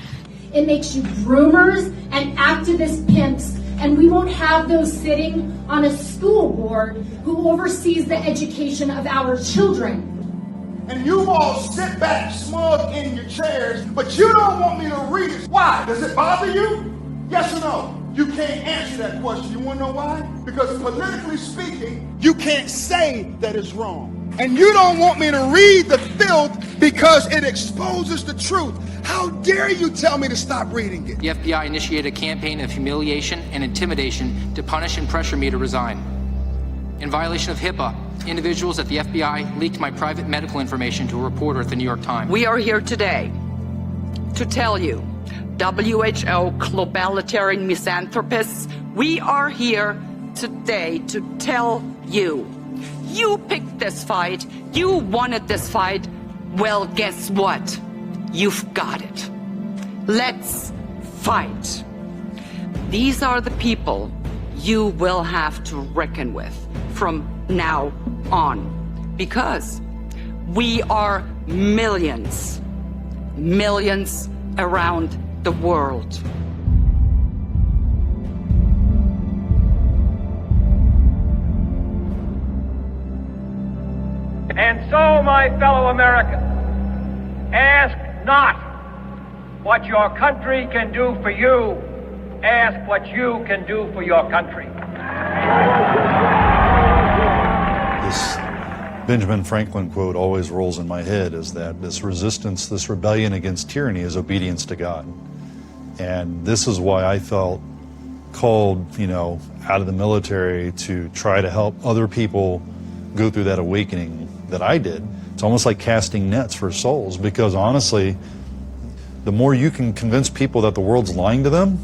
It makes you groomers and activist pimps, and we won't have those sitting on a school board who oversees the education of our children. And you all sit back smug in your chairs, but you don't want me to read it. Why? Does it bother you? Yes or no? You can't answer that question. You want to know why? Because politically speaking, you can't say that it's wrong. And you don't want me to read the filth because it exposes the truth. How dare you tell me to stop reading it? The FBI initiated a campaign of humiliation and intimidation to punish and pressure me to resign. In violation of HIPAA, individuals at the FBI leaked my private medical information to a reporter at the New York Times. We are here today to tell you, WHO globalitarian misanthropists, we are here today to tell you, you picked this fight, you wanted this fight, well, guess what? You've got it. Let's fight. These are the people you will have to reckon with from now on, because we are millions around the world. And so, my fellow Americans, ask not what your country can do for you, ask what you can do for your country. This Benjamin Franklin quote always rolls in my head, is that this resistance, this rebellion against tyranny is obedience to God. And this is why I felt called, out of the military to try to help other people go through that awakening that I did. It's almost like casting nets for souls, because honestly, the more you can convince people that the world's lying to them,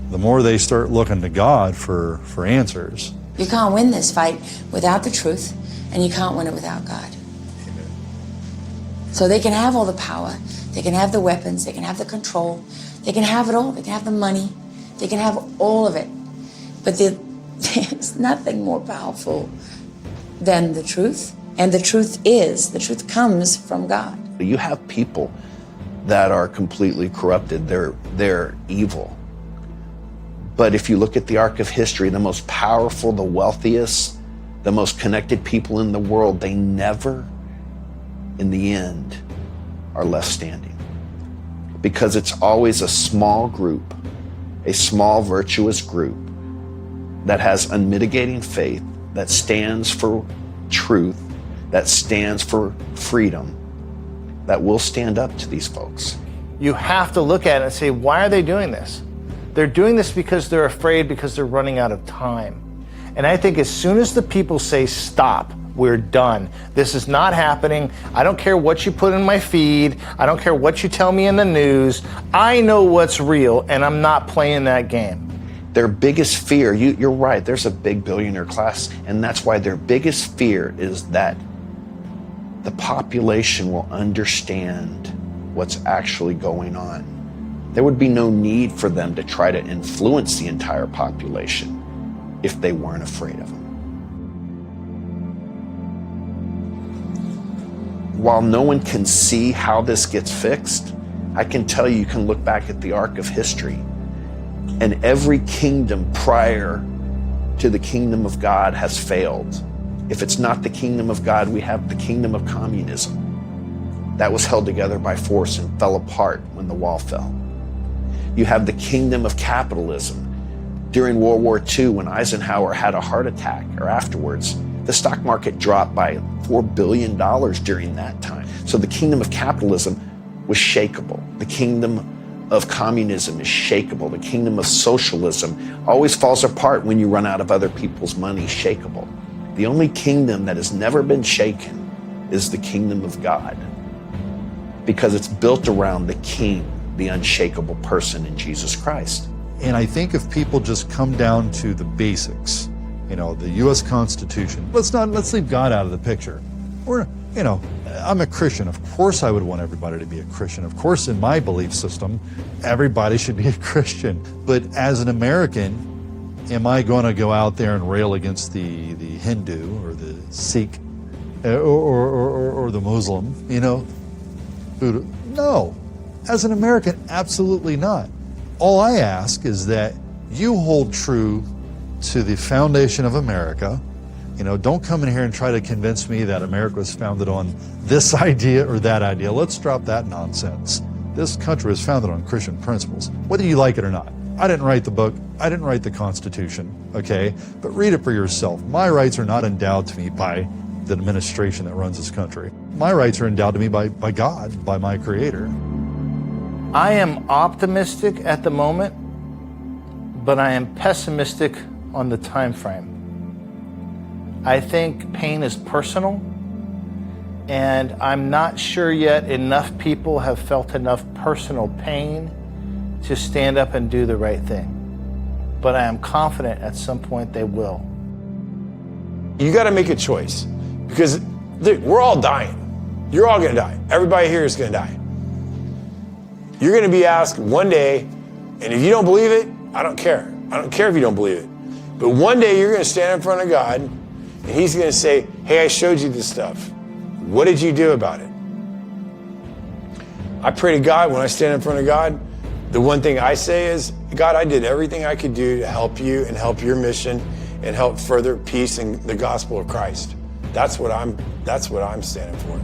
the more they start looking to God for answers. You can't win this fight without the truth, and you can't win it without God. So they can have all the power, they can have the weapons, they can have the control, they can have it all, they can have the money, they can have all of it. But there's nothing more powerful than the truth. And the truth comes from God. You have people that are completely corrupted, they're evil. But if you look at the arc of history, the most powerful, the wealthiest, the most connected people in the world, they never, in the end, are left standing. Because it's always a small group, a small virtuous group that has unmitigating faith, that stands for truth, that stands for freedom, that will stand up to these folks. You have to look at it and say, why are they doing this? They're doing this because they're afraid, because they're running out of time. And I think as soon as the people say, stop, we're done. This is not happening. I don't care what you put in my feed. I don't care what you tell me in the news. I know what's real, and I'm not playing that game. Their biggest fear, you're right, there's a big billionaire class, and that's why their biggest fear is that the population will understand what's actually going on. There would be no need for them to try to influence the entire population if they weren't afraid of them. While no one can see how this gets fixed, I can tell you can look back at the arc of history, and every kingdom prior to the kingdom of God has failed. If it's not the kingdom of God, we have the kingdom of communism. That was held together by force and fell apart when the wall fell. You have the kingdom of capitalism. During World War II, when Eisenhower had a heart attack, or afterwards, the stock market dropped by $4 billion during that time. So the kingdom of capitalism was shakeable. The kingdom of communism is shakeable. The kingdom of socialism always falls apart when you run out of other people's money, shakeable. The only kingdom that has never been shaken is the kingdom of God, because it's built around the king, the unshakable person in Jesus Christ. And I think if people just come down to the basics, the U.S. Constitution, let's leave God out of the picture. I'm a Christian. Of course I would want everybody to be a Christian. Of course, in my belief system, everybody should be a Christian. But as an American, am I going to go out there and rail against the Hindu or the Sikh or the Muslim, Buddha? No. As an American, absolutely not. All I ask is that you hold true to the foundation of America. Don't come in here and try to convince me that America was founded on this idea or that idea. Let's drop that nonsense. This country was founded on Christian principles, whether you like it or not. I didn't write the book. I didn't write the Constitution, okay? But read it for yourself. My rights are not endowed to me by the administration that runs this country. My rights are endowed to me by God, by my Creator. I am optimistic at the moment, but I am pessimistic on the time frame. I think pain is personal, and I'm not sure yet enough people have felt enough personal pain to stand up and do the right thing. But I am confident at some point they will. You got to make a choice, because we're all dying. You're all going to die. Everybody here is going to die. You're going to be asked one day, and if you don't believe it, I don't care. I don't care if you don't believe it. But one day you're going to stand in front of God, and He's going to say, hey, I showed you this stuff. What did you do about it? I pray to God when I stand in front of God. The one thing I say is, God, I did everything I could do to help you and help your mission and help further peace and the gospel of Christ. That's what I'm standing for.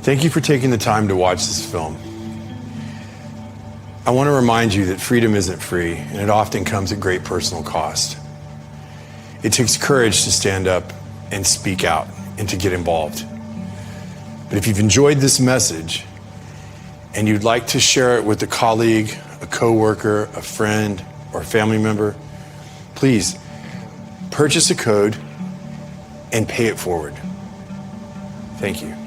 Thank you for taking the time to watch this film. I want to remind you that freedom isn't free, and it often comes at great personal cost. It takes courage to stand up and speak out and to get involved. But if you've enjoyed this message and you'd like to share it with a colleague, a coworker, a friend, or a family member, please purchase a code and pay it forward. Thank you.